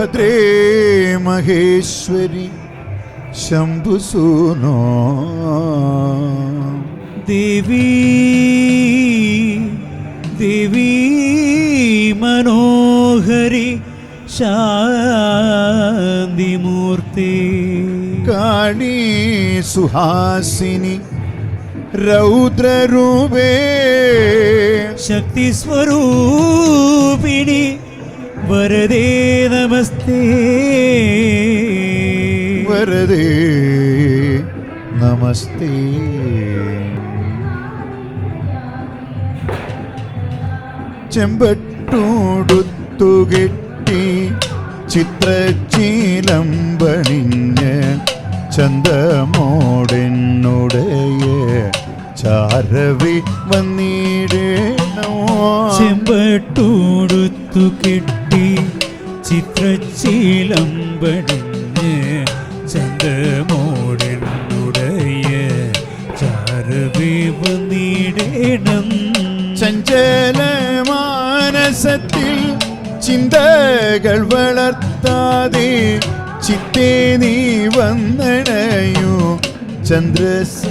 ഭദ്രേ മഹേശ്വരി ശംഭുസൂനോ ദേവി ദേവി മനോഹരി ശാന്തിമൂർത്തി കാളീ സുഹാസിനി രൗദ്രരൂപേ ശക്തി സ്വരൂപിണി വരദേ നമസ്തേ വരദേ നമസ്തേ. ചെമ്പട്ടൂടുത്തുകെട്ടി ചിത്രശീലം പണിഞ്ഞ് ചന്തമോടെന്നുടയ ചാരവി വന്നിടേണോ. ചെമ്പട്ടൂടുത്തു കെട്ടി ചിത്രശീലം പണിഞ്ഞ് ചന്തമോടെന്നുടയ ചാരവി വന്നിടേണം. ചഞ്ചല മാനസത്തിൽ ചിന്തകൾ വളർത്താതെ ചിത്തേ നീ വന്നണയൂ ചന്ദ്രസമാനമുഖി.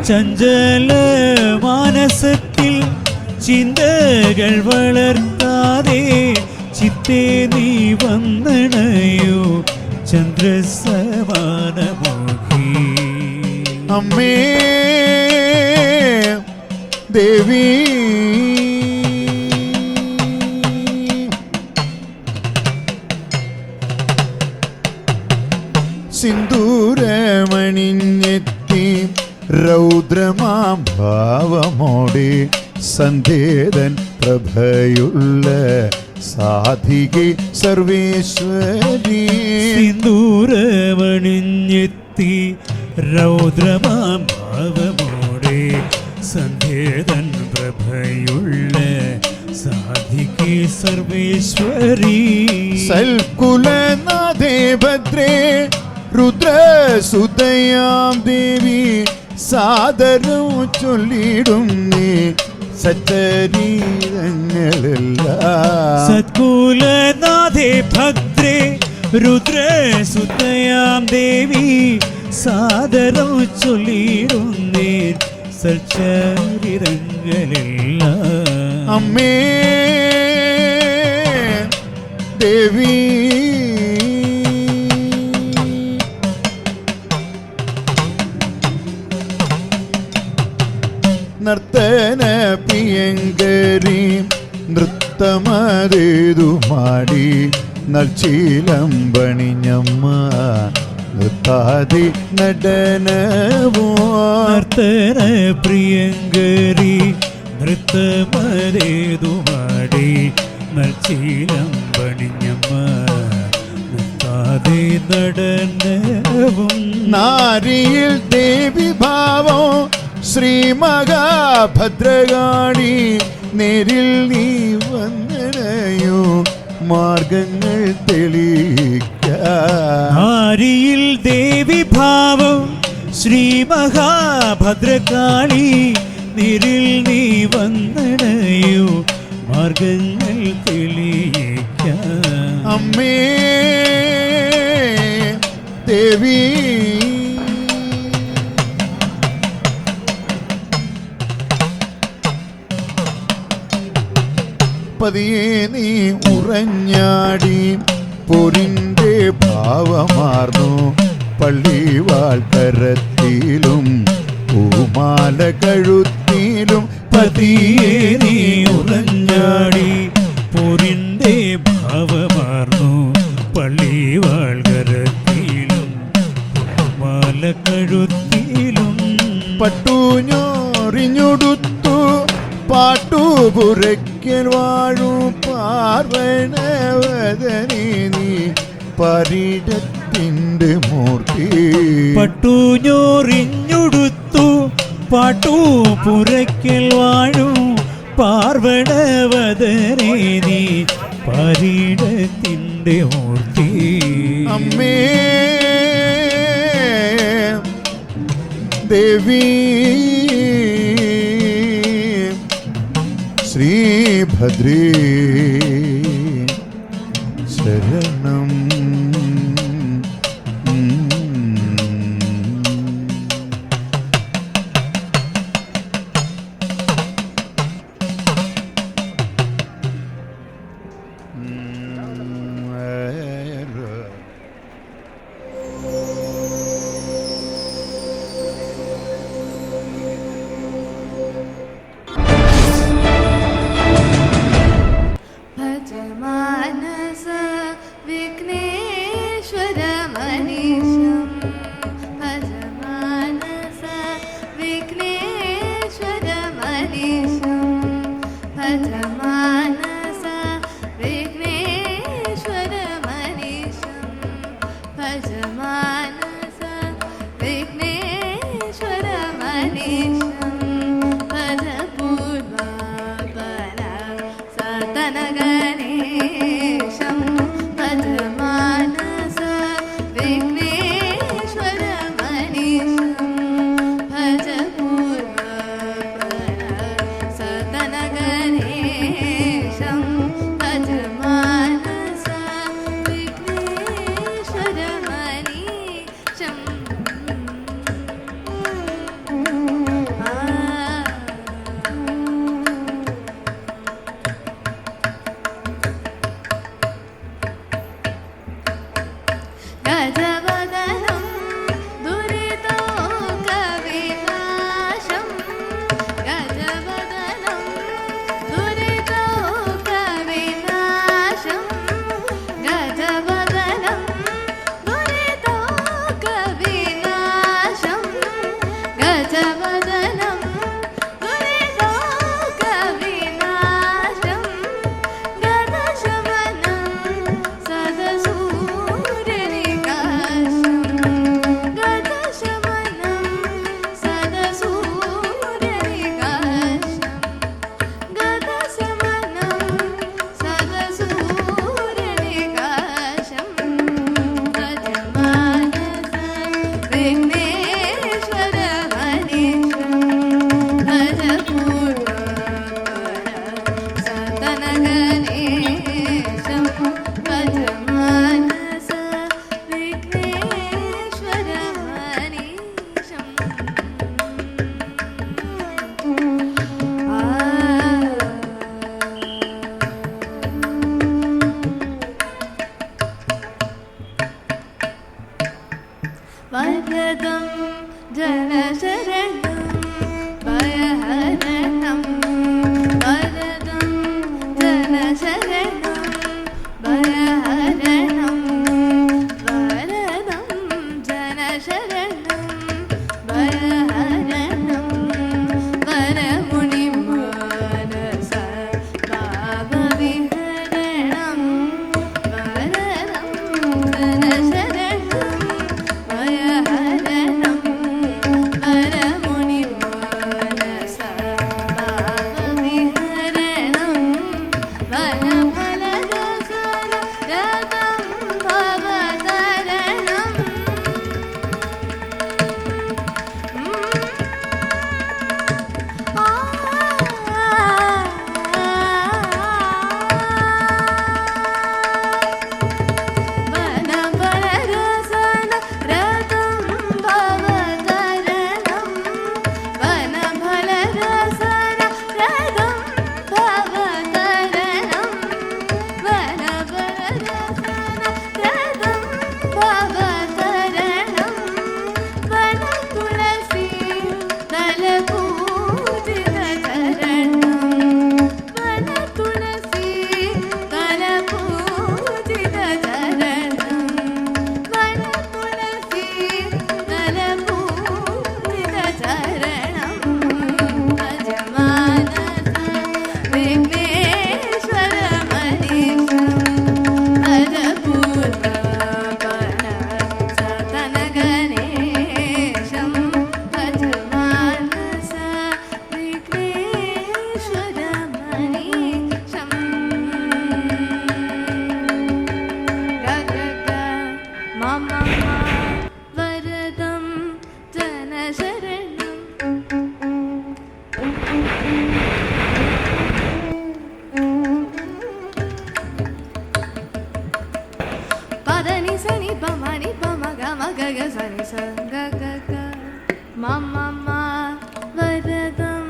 ചഞ്ചല മാനസത്തിൽ ചിന്തകൾ വളർത്താതെ ചിത്തേ നീ വന്നണയൂ ചന്ദ്രസമാനമുഖി. അമ്മേ ദേവി സിന്ദൂരമണിഞ്ഞെത്തി രൗദ്രമാം ഭാവമോടെ സന്ധേതൻ പ്രഭയുള്ള സാധികെ സർവേശ്വരി. സിന്ദൂരമണിഞ്ഞെത്തി രൗദ്രമാം ഭാവമോടെ സന്ധേതൻ പ്രഭയുള്ള സാധികെ സർവേശ്വരി. സൽകുലനാഥേ ഭദ്രേ രുദ്രസുതയാം ദേവി സാദരം ചൊല്ലിടും നീ സച്ചരീരങ്ങളെല്ലാം. സത്കുലനാഥേ ഭദ്രേ രുദ്രസുതയാം ദേവി സാദരം ചൊല്ലിടുന്നേ സച്ചരീരങ്ങളെല്ലാം. അമ്മേ ദേവി നർത്തന പ്രിയങ്കരി നൃത്തമതേതു മാടി നർച്ചീലം പണിഞ്ഞമ്മ നൃത്താതി നടനവോ. നർത്തന പ്രിയങ്കരി നൃത്തമതേതു മാടി നർച്ചീലം പണിഞ്ഞമ്മ നൃത്താതി നടനവും. നാരിയിൽ ദേവി ഭാവം ശ്രീ മഹാഭദ്രകാളി നേരിൽ നീ വന്നണയോ മാർഗങ്ങൾ തെളിയിക്കാൻ. നാരിയിൽ ദേവി ഭാവം ശ്രീ മഹാഭദ്രകാളി നേരിൽ നീ വന്നണയോ മാർഗങ്ങൾ തെളിയിക്കാൻ. അമ്മേ ദേവി പതിയെ നീ ഉറഞ്ഞാടി പൊരിന്റെ ഭാവമാർന്നു പള്ളിവാൾ കരത്തിലും പൂമാല കഴുത്തിലും. പതിയെ നീ ഉറഞ്ഞാടി പൊരിന്റെ ഭാവമാർന്നു പള്ളിവാൾ കരത്തിലും പൂമാല കഴുത്തിലും. പട്ടുഞ്ഞോറിഞ്ഞുടുത്തു പാട്ടുപുരയ്ക്കൽ വാഴു പാർവണവദനി നീ പരീടത്തിൻ്റെ മൂർത്തി. പട്ടുഞ്ഞോറിഞ്ഞുടുത്തു പാട്ടുപുരയ്ക്കൽ വാഴു പാർവണവദനി നീ പരീടത്തിൻ്റെ മൂർത്തി. അമ്മേ ദേവി ശ്രീഭദ്രേ ഗ സനി സ ഗ ഗ ഗ മമ മ വരദം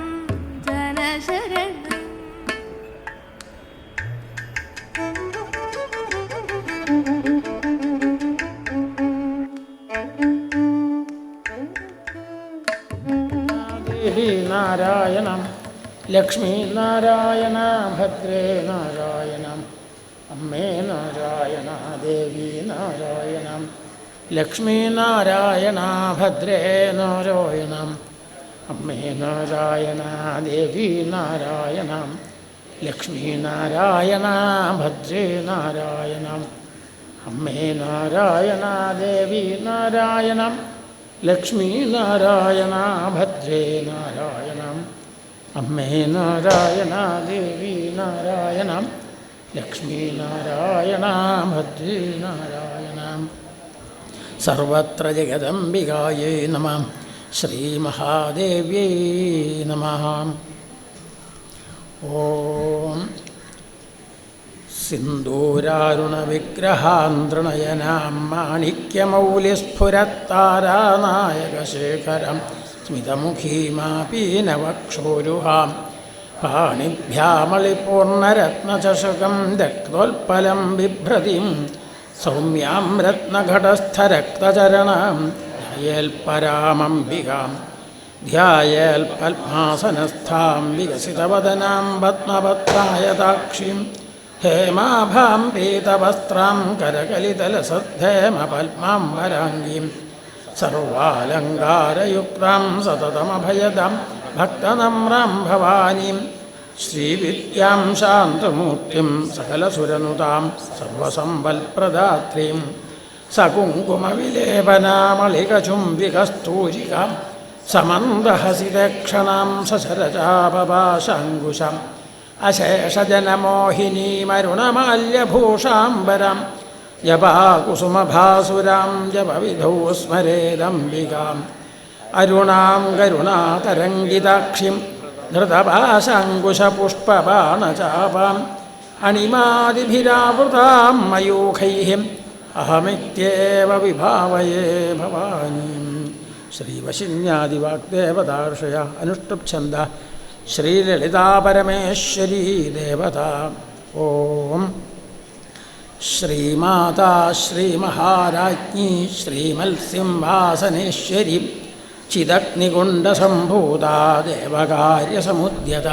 ജനശരണം. ദേവി നാരായണം ലക്ഷ്മീ നാരായണ ഭദ്രേ നാരായണം അമ്മേ നാരായണ ദേവി നാരായണം ലക്ഷ്മീ നാരായണ ഭദ്രേ നാരായണം അമ്മേ നാരായണ ദേവി നാരായണം ലക്ഷ്മീ നാരായണ ഭദ്രേ നാരായണം അമ്മേ നാരായണ ദേവി നാരായണം ലക്ഷ്മീ നാരായണ ഭദ്രേ നാരായണം അമ്മേ നാരായണ ദേവി നാരായണം ലക്ഷ്മീ നാരായണ ഭദ്രേ നാരായണം. സർവത്ര ജഗദംബികായേ നമഃ. ശ്രീമഹാദേവ്യൈ നമഃ. ഓം സിന്ദൂരാരുണവിഗ്രഹാന്തൃണയനാം മാണിക്യമൗലിസ്ഫുരത്താരാനായകശേഖരം സ്മിതമുഖീമാപീനവക്ഷോരുഹാം പാണിഭ്യാമളിപൂർണരത്നചഷകം രക്തോൽപലം ബിഭ്രതിം സൗമ്യാം രത്നഘടസ്ഥരക്തചരണാം ധ്യായേൽപരാമംബികാം ധ്യായേൽപത്മാസനസ്ഥാം വികസിതവദനാം പത്മപത്രായതാക്ഷീം ഹേമാഭാം പീതവസ്ത്രാം കരകലിതലസദ്ധേമപത്മാംബരാംഗീം സർവാലങ്കാരയുക്താം സതതമഭയദാം ഭക്തനമ്രാം ഭവാനീം ശ്രീവിദ്യാം ശാന്തമൂർത്തിം സകലസുരനുതാം സർവസമ്പൽപ്രദാത്രീം സകുങ്കുമവിലേപനാമളികചുംബികസ്തൂരികാം സമന്ദഹസിതക്ഷണാം സസരജാപപാശാങ്കുശം അശേഷജനമോഹിനീമരുണമാല്യഭൂഷാംബരം ജപാകുസുമഭാസുരാം ജപവിധൗ സ്മരേദംബികാം അരുണാം കരുണാതരംഗിതാക്ഷിം ധൃതപാശാങ്കുശപുഷ്പബാണചാപാം അണിമാദിഭിരാവൃതാം മയൂഖൈഃ അഹമിത്യേവ വിഭാവയേ ഭവാനീം. ശ്രീവശിന്യാദിവാഗ്ദേവതാർഷയ അനുഷ്ടുപ്ഛന്ദ ശ്രീലളിതാപരമേശ്വരീ ദേവത. ഓം ശ്രീമാതാ ശ്രീമഹാരാജ്ഞി ശ്രീമത്സിംഹാസനേശ്വരി ചിദഗ്നികുണ്ഡസംഭൂതാ ദേവകാര്യസമുദ്യത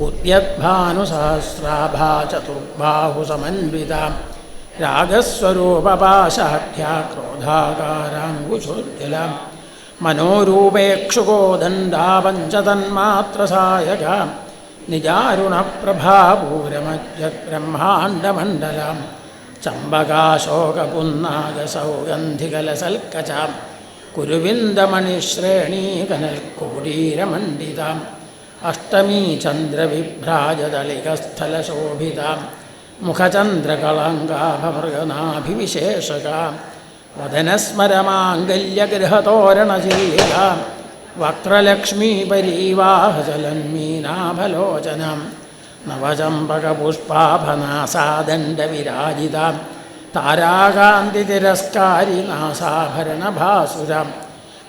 ഉദ്യദ്ഭാനുസഹസ്രാഭാ ചതുർബാഹുസമന്വിത രാഗസ്വരൂപപാശാഢ്യാ ക്രോധാകാരാങ്കുശോജ്വല മനോരൂപേക്ഷുകോദണ്ഡാ പഞ്ചതന്മാത്രസായക നിജാരുണപ്രഭാപൂരമജ്ജബ്രഹ്മാണ്ഡമണ്ഡലം ചമ്പകാശോകപുന്നാഗസൗഗന്ധികലസൽക്കചാം കുരുവിന്ദമണിശ്രേണീകനൽക്കോടീരമണ്ഡിതാം അഷ്ടമീ ചന്ദ്രവിഭ്രാജദളികസ്ഥലശോഭിതാം മുഖചന്ദ്രകളങ്കാഭമൃഗനാഭിവിശേഷകാം വദനസ്മരമാംഗല്യഗൃഹതോരണചില്ലികാം വക്രലക്ഷ്മീപരീവാഹചലന്മീനാഭലോചനം നവചമ്പകപുഷ്പാഭനാസാദണ്ഡവിരാജിതാം താരാകാന്തിതിരസ്കാരിനാസാഭരണഭാസുരം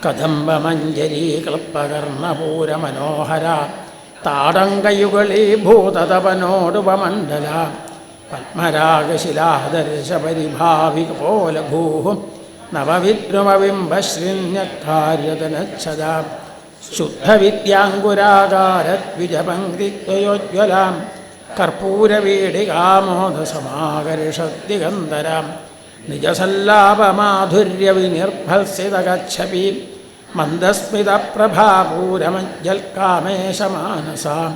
കദംബമഞ്ജരീക്ലപ്പകർണപൂരമനോഹര താടങ്കയുഗളീഭൂതതപനോടുപമണ്ഡല പത്മരാഗശിലാദർശപരിഭാവികപോലഭൂഃ നവവിദ്രുമബിംബശ്രീന്യക്കാര്യതനച്ഛദാം ശുദ്ധവിദ്യാങ്കുരാകാരദ്വിജപങ്ക്തിദ്വയോജ്വലാം കർപ്പൂരവീടികാമോദസമാകർഷദ്ദിഗന്ധരാം നിജസല്ലാപമാധുര്യവിനിർഭത്സിതഗച്ഛപീം മന്ദസ്മിതപ്രഭാപൂരമജ്ജൽക്കാമേശമാനസാം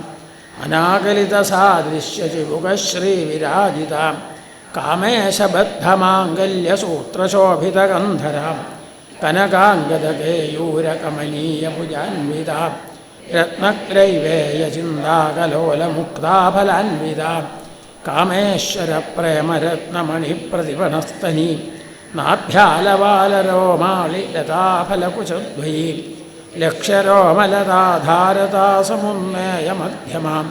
അനാകലിതസാദൃശ്യചിബുകശ്രീവിരാജിതാം കാമേശബദ്ധമാംഗല്യസൂത്രശോഭിതഗന്ധരാം കനകാംഗദകേയൂരകമനീയഭുജാന്വിതാം രത്നഗ്രൈവേയചിന്താകലോലമുക്താഫലാന്വിതാം കാമേശ്വരപ്രേമരത്നമണിപ്രതിപണസ്തനീം നാഭ്യാലവാലരോമാളിലതാഫലകുശദ്വയീം ലക്ഷ്യരോമലതാധാരതാസമുന്നേയമധ്യമാം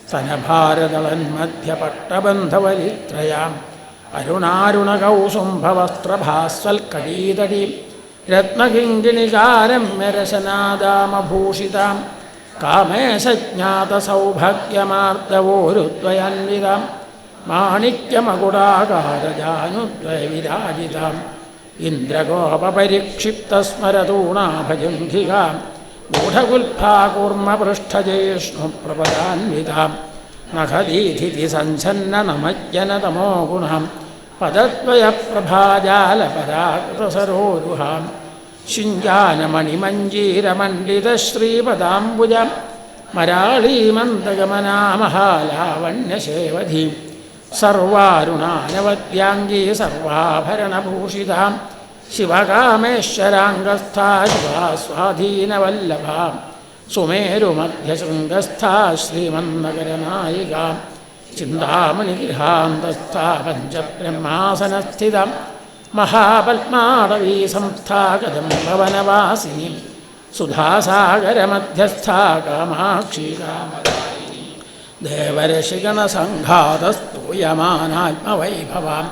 സ്തനഭാരതളന്മധ്യപട്ടബന്ധവലിത്രയാം അരുണാരുണകൗസുംഭവസ്ത്രഭാസ്വൽക്കടീതടീം രത്നകിങ്കിണികാരമ്യരസനാദാമഭൂഷിതാം കാമേശജ്ഞാതസൗഭാഗ്യമാർദ്ദവോരുദ്വയന്വിതാം മാണിക്യമകുടാകാരജാനുദ്വയവിരാജിതാം ഇന്ദ്രഗോപരിക്ഷിപ്തസ്മരതൂണാഭജംഘികാം ഗൂഢഗുൽഫാകൂർമ്മപൃഷ്ഠജയിഷ്ണുപ്രപദാന്വിതാം നഖദീധിതി സഞ്ഛന്നനമജ്ജനതമോ ഗുണാം പദദ്വയപ്രഭാജാലപരാകൃതസരോരുഹാം ശിഞ്ചാനമണിമഞ്ജീരമണ്ഡിതശ്രീപദാംബുജം മരാളീമന്തഗമനാമഹാലാവണ്യശേവധീം സർവാരുണാനവദ്യാംഗീ സർവാഭരണഭൂഷിതാം ശിവകാമേശ്വരാംഗസ്ഥാ ശിവാസ്വാധീനവല്ലഭാം സുമേരുമധ്യശൃംഗസ്ഥാ ശ്രീമന്നഗരനായികാം ചിന്താമണിഗൃഹാന്തസ്ഥാ പഞ്ചബ്രഹ്മാസനസ്ഥിതം മഹാപത്മാടവീ സംസ്ഥാ കദംബവനവാസിനീം സുധാസാഗരമധ്യസ്ഥാ കാമാക്ഷി ദേവരശിഗണസംഘാതസ്തൂയമാനാത്മവൈഭവാം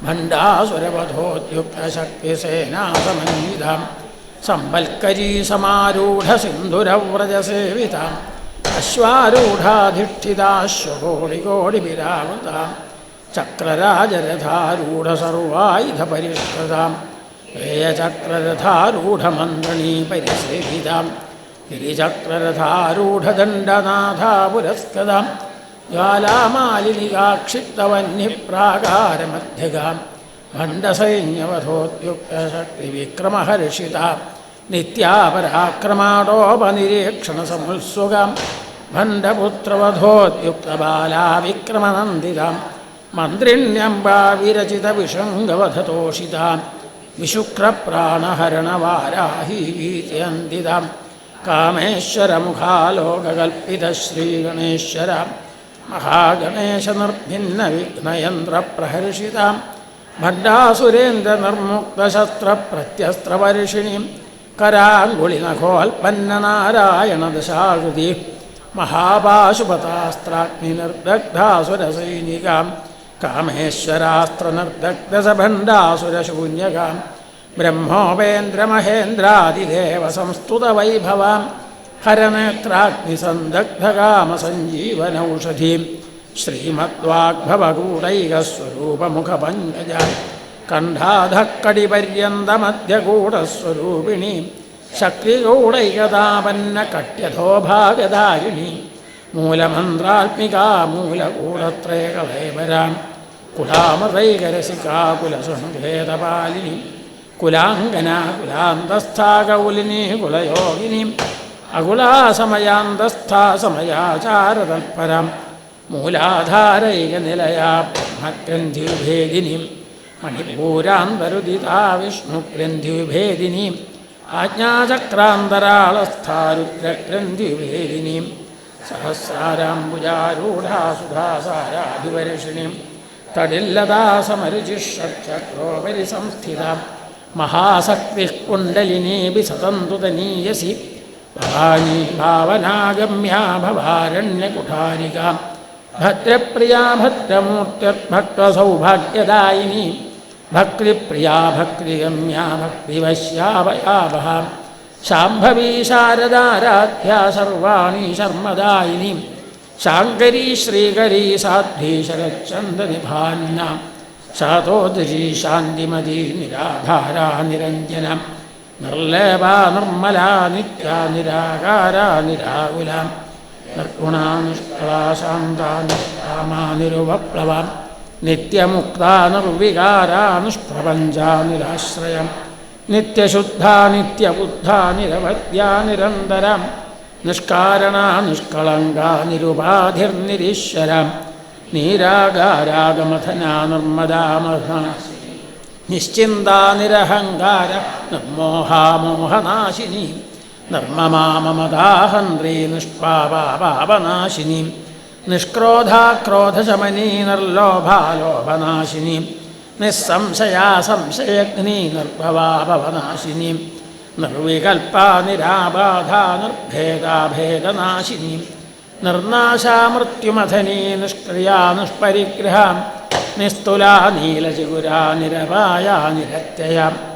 ഭണ്ഡാസുരവധോദ്യുക്തശക്തിസേനാസമന്വിതാം സംബൽക്കരീസമാരൂഢസിന്ധുരവ്രജസേവിതാം അശ്വാരൂഢാധിഷ്ഠിതാശ്വകോടികോടിവിരാവൃതാം ചക്രരാജരഥാരൂഢസർവായുധപരിഷ്കൃതാം വേയചക്രരഥാരൂഢമന്ത്രണീപരിസേവിതാം ഗിരിചക്രരഥാരൂഢദണ്ഡനാഥാപുരസ്കൃതാം ജ്വാലാമാലിനികാക്ഷിപ്തവന്യപ്രാകാരമധ്യകാം ഭണ്ഡസൈന്യവധോദ്യുക്തശക്തിവിക്രമഹർഷിതാം നിത്യാപരാക്രമാടോപനിരീക്ഷണസമുത്സുകാം ഭണ്ഡപുത്രവധോദ്യുക്തബാലാവിക്രമനന്ദിതാം മന്ത്രിണ്യംബാവിരചിതവിഷംഗവധതോഷിതാം വിശുക്രപ്രാണഹരണവാരാഹീതിയന്തിതാം കാമേശ്വരമുഖാലോകകൽപ്പിതശ്രീഗണേശ്വരാം മഹാഗണേശനിർഭിന്നവിഘ്നയന്ത്രപ്രഹർഷിതാം ഭണ്ഡാസുരേന്ദ്രനിർമുക്തശസ്ത്രപ്രത്യസ്ത്രപരിഷിണീം കരാങ്കുളിനഖോൽപ്പന്നനാരായണദശാകൃതി മഹാപാശുപതാസ്ത്രാഗ്നിനിർദഗ്ധാസുരസൈനികാം കാമേശ്വരാസ്ത്രനിർദഗ്ധസഭണ്ഡാസുരശൂന്യകാം ബ്രഹ്മോപേന്ദ്രമഹേന്ദ്രാദിദേവസംസ്തുതവൈഭവാം ഹരനേത്രാഗ്നിസന്ദഗ്ധകാമസഞ്ജീവനൌഷധീം ശ്രീമദ്വാഗ്ഭവഗൂഢൈകസ്വരൂപമുഖപങ്കജാം കണ്ഠാധക്കടിപര്യന്തമധ്യഗൂഢസ്വരൂപിണീം ശക്തിഗൂഢൈകതാപന്നകട്യധോഭാഗധാരിണീം മൂലമന്ത്രാത്മികാ മൂലഗൂഢത്രയകളേവരാം കുലാമൃതൈകരസികാകുലസുഹൃഭേദപാലിനീം കുലാംഗനാ കുലാന്തസ്ഥാകൗലിനീ കുലയോഗിനീം അകുലാസമയാന്തസ്ഥാ സമയാചാരതൽപരം മൂലാധാരൈകനിലയാ ബ്രഹ്മഗ്രന്ഥിവിഭേദിനീം മണിപൂരാന്തരുദിതാ വിഷ്ണുഗ്രന്ഥിവിഭേദിനീം ആജ്ഞാചക്രാന്തരാളസ്ഥാരുദ്രഗ്രന്ഥിവിഭേദിനീം സഹസ്രാരാംബുജാരൂഢാസുധാസാരാഭിവർഷിണീം തടില്ലതാസമരുചിഷക്രോപരി സംസ്ഥിതാം മഹാസക്തിഃ കുണ്ഡലിനീഭി സതന്തുതനീയസി ഭവാനി ഭാവനാഗമ്യാ ഭവാരണ്യകുഠാരികാം ഭദ്രപ്രിയാ ഭദ്രമൂർത്തിർഭക്തസൗഭാഗ്യദായിനി ഭക്തിപ്രിയാ ഭക്തിഗമ്യാ ഭക്തിവശ്യാവയാവഹാം ശാംഭവീ ശാരദാരാധ്യാ സർവാണി ശർമ്മദായിനി ശാങ്കരീ ശ്രീകരീ സാധ്വീ ശരച്ചന്ദ്രനിഭാന്നാം ശാതോദരീ ശാന്തിമതീ നിരാധാരാ നിരഞ്ജനം നിർലേപാ നിർമ്മലാ നിത്യാ നിരാകാരാ നിരാകുലാം നിർഗുണാ നിഷ്കളാ ശാന്താ നിഷ്കാമാ നിരുപപ്ലവാം നിത്യമുക്താ നിർവികാരാ നിഷ്പ്രപഞ്ചാ നിരാശ്രയം നിത്യശുദ്ധാ നിത്യബുദ്ധാ നിരവധ്യാ നിരന്തരം നിഷ്കാരണാ നിഷ്കളങ്കാ നിരുപാധിർനിരീശ്വരം നീരാകാരാഗമഥനാ നിർമ്മദാമഥ നിശ്ചിന്താ നിരഹങ്കാര നിർമോഹാമോഹനാശിനി നിർമ്മമാ മമതാഹന്ത്രീ നിഷ്പാപാപാപനാശിനി നിഷ്ക്രോധാ ക്രോധശമനീ നിർലോഭാലോഭനാശിനി നിസ്സംശയാ സംശയഗ്നി നിർഭവാഭവനാശിനി നിർവികൽപ്പാ നിരാബാധാ നിർഭേദാഭേദനാശിനി നിർനാശാ മൃത്യുമഥനീ നിഷ്ക്രിയാ നിഷ്പരിഗ്രഹാം നിസ്തുലാ നീലചിഗുരാ നിരപായാ നിരത്യയാം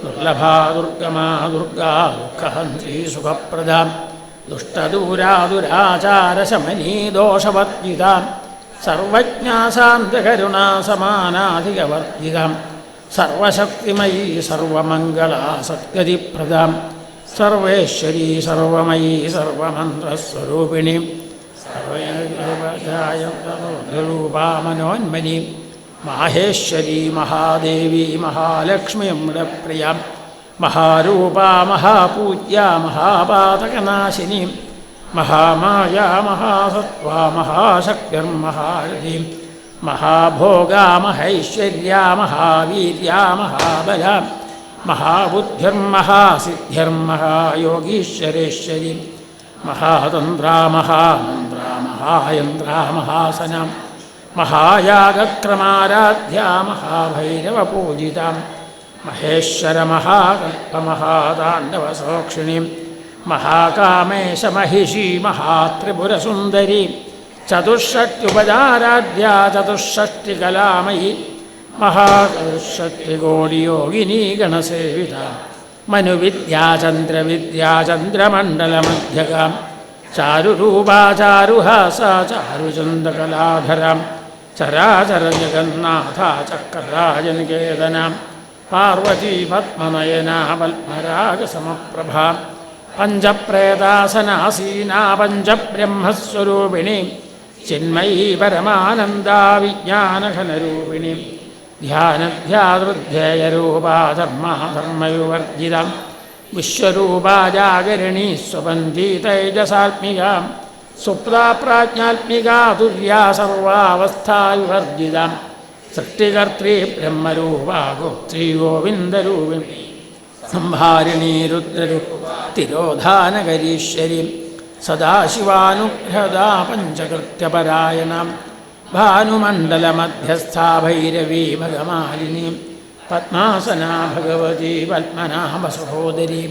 ദുർലഭാ ദുർഗമാ ദുർഗാ ദുഃഖഹന്ത്രീ സുഖപ്രദാം ദുഷ്ടദൂരാദുരാചാരശമനീ ദോഷവർജിതാം സർവജ്ഞാസാന്തകരുണാസമാനാധികവർജിതാം സർവശക്തിമയീ സർവമംഗളാ സദ്ഗതിപ്രദാം സർവേശ്വരീ സർവമയീ സർവമന്ത്രസ്വരൂപിണീ സർവരൂപാ മനോന്മനീ മാഹേശ്വരീ മഹാദേവി മഹാലക്ഷ്മീമ്രപ്രിയ മഹാരൂപാ മഹാപൂജ്യാ മഹാപാതകനാശിനി മഹാമായാ മഹാസത്വാ മഹാശക്തിർമഹാരഥി മഹാഭോഗാ മഹൈശ്വര്യാ മഹാവീര്യാ മഹാബലാ മഹാബുദ്ധിർമഹാസിദ്ധിർമഹായോഗീശ്വരേശ്വരി മഹാതന്ത്രാ മഹാമന്ത്രാ മഹായന്ത്രാ മഹാസന മഹായാഗക്രമാരാധ്യാ മഹാഭൈരവപൂജിതാ മഹേശ്വര മഹാകൽപമഹാതാണ്ഡവസോക്ഷിണീ മഹാകാമേശമഹിഷീ മഹാത്രിപുരസുന്ദരീ ചതുഷ്ഷഷ്ട്യുപചാരാധ്യാ ചതുഷ്ഷഷ്ടികലാമയീ മഹാചതുഷ്ഷഷ്ടികോടിയോഗിനീ ഗണസേവിത മനുവിദ്യാചന്ദ്രവിദ്യാചന്ദ്രമണ്ഡലമധ്യകാം ചാരുരൂപാ ചാരുഹാസാ ചാരുചന്ദ്രകലാധരാം ചരാചരജഗന്നാഥ ചക്രരാജനികേതനാം പാർവതീ പത്മനയനാ പത്മരാഗസമപ്രഭാ പഞ്ചപ്രേതാസനാസീനാ പഞ്ചബ്രഹ്മസ്വരൂപിണീ ചിന്മയീ പരമാനന്ദാ വിജ്ഞാനഘനരൂപിണീ ധ്യാനധ്യാതൃധ്യേയരൂപാ ധർമാധർമ്മവിവർജിതാം വിശ്വരൂപാ ജാഗരണീ സ്വപന്ഥീ തേജസാത്മികാം സുപ്താ പ്രാജ്ഞാത്മികാ തുര്യാ സർവാവസ്ഥാവിവർജിതാം സൃഷ്ടികർत्री ബ്രഹ്മരൂപാ ഗോപ്ത്രീ ഗോവിന്ദരൂപിണീ സംഹാരിണീ രുദ്രരുത്തിരോധാനകരീശ്വരീ സദാശിവാനുഗ്രഹദാ പഞ്ചകൃത്യപരായണാം ഭാനുമണ്ഡലമധ്യസ്ഥാ ഭൈരവീ ഭഗമാലിനീ പത്മാസനാ ഭഗവതി പത്മനാഭസഹോദരീ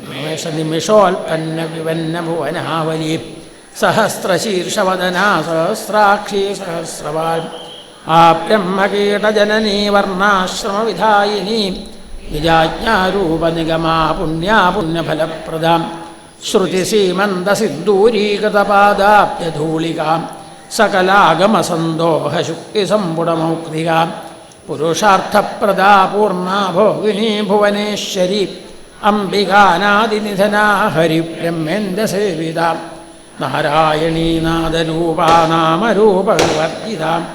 മേഷനിമിഷോൽപ്പന്ന വിവന്ന ഭുവനാവലി സഹസ്രശീർഷവദനാ സഹസ്രാക്ഷീ സഹസ്രവാൽ ആ ബ്രഹ്മകീടജനനീ വർണ്ണാശ്രമവിധായിനീ നിജാജ്ഞാരൂപനിഗമാ പുണ്യാ പുണ്യഫലപ്രദാം ശ്രുതിസീമന്തസിന്ദൂരീകൃതപാദാബ്ജധൂളികാം സകലാഗമസന്തോഹശുക്തിസമ്പുടമൗക്തികാം പുരുഷാർത്ഥപ്രദാ പൂർണ്ണാ ഭോഗിനീ ഭുവനേശ്വരി അംബികാനാദിനിധനാ ഹരിബ്രഹ്മേന്ദ്രസേവിതാം നാരായണീ നാദരൂപാ നാമരൂപവിവർജിതാം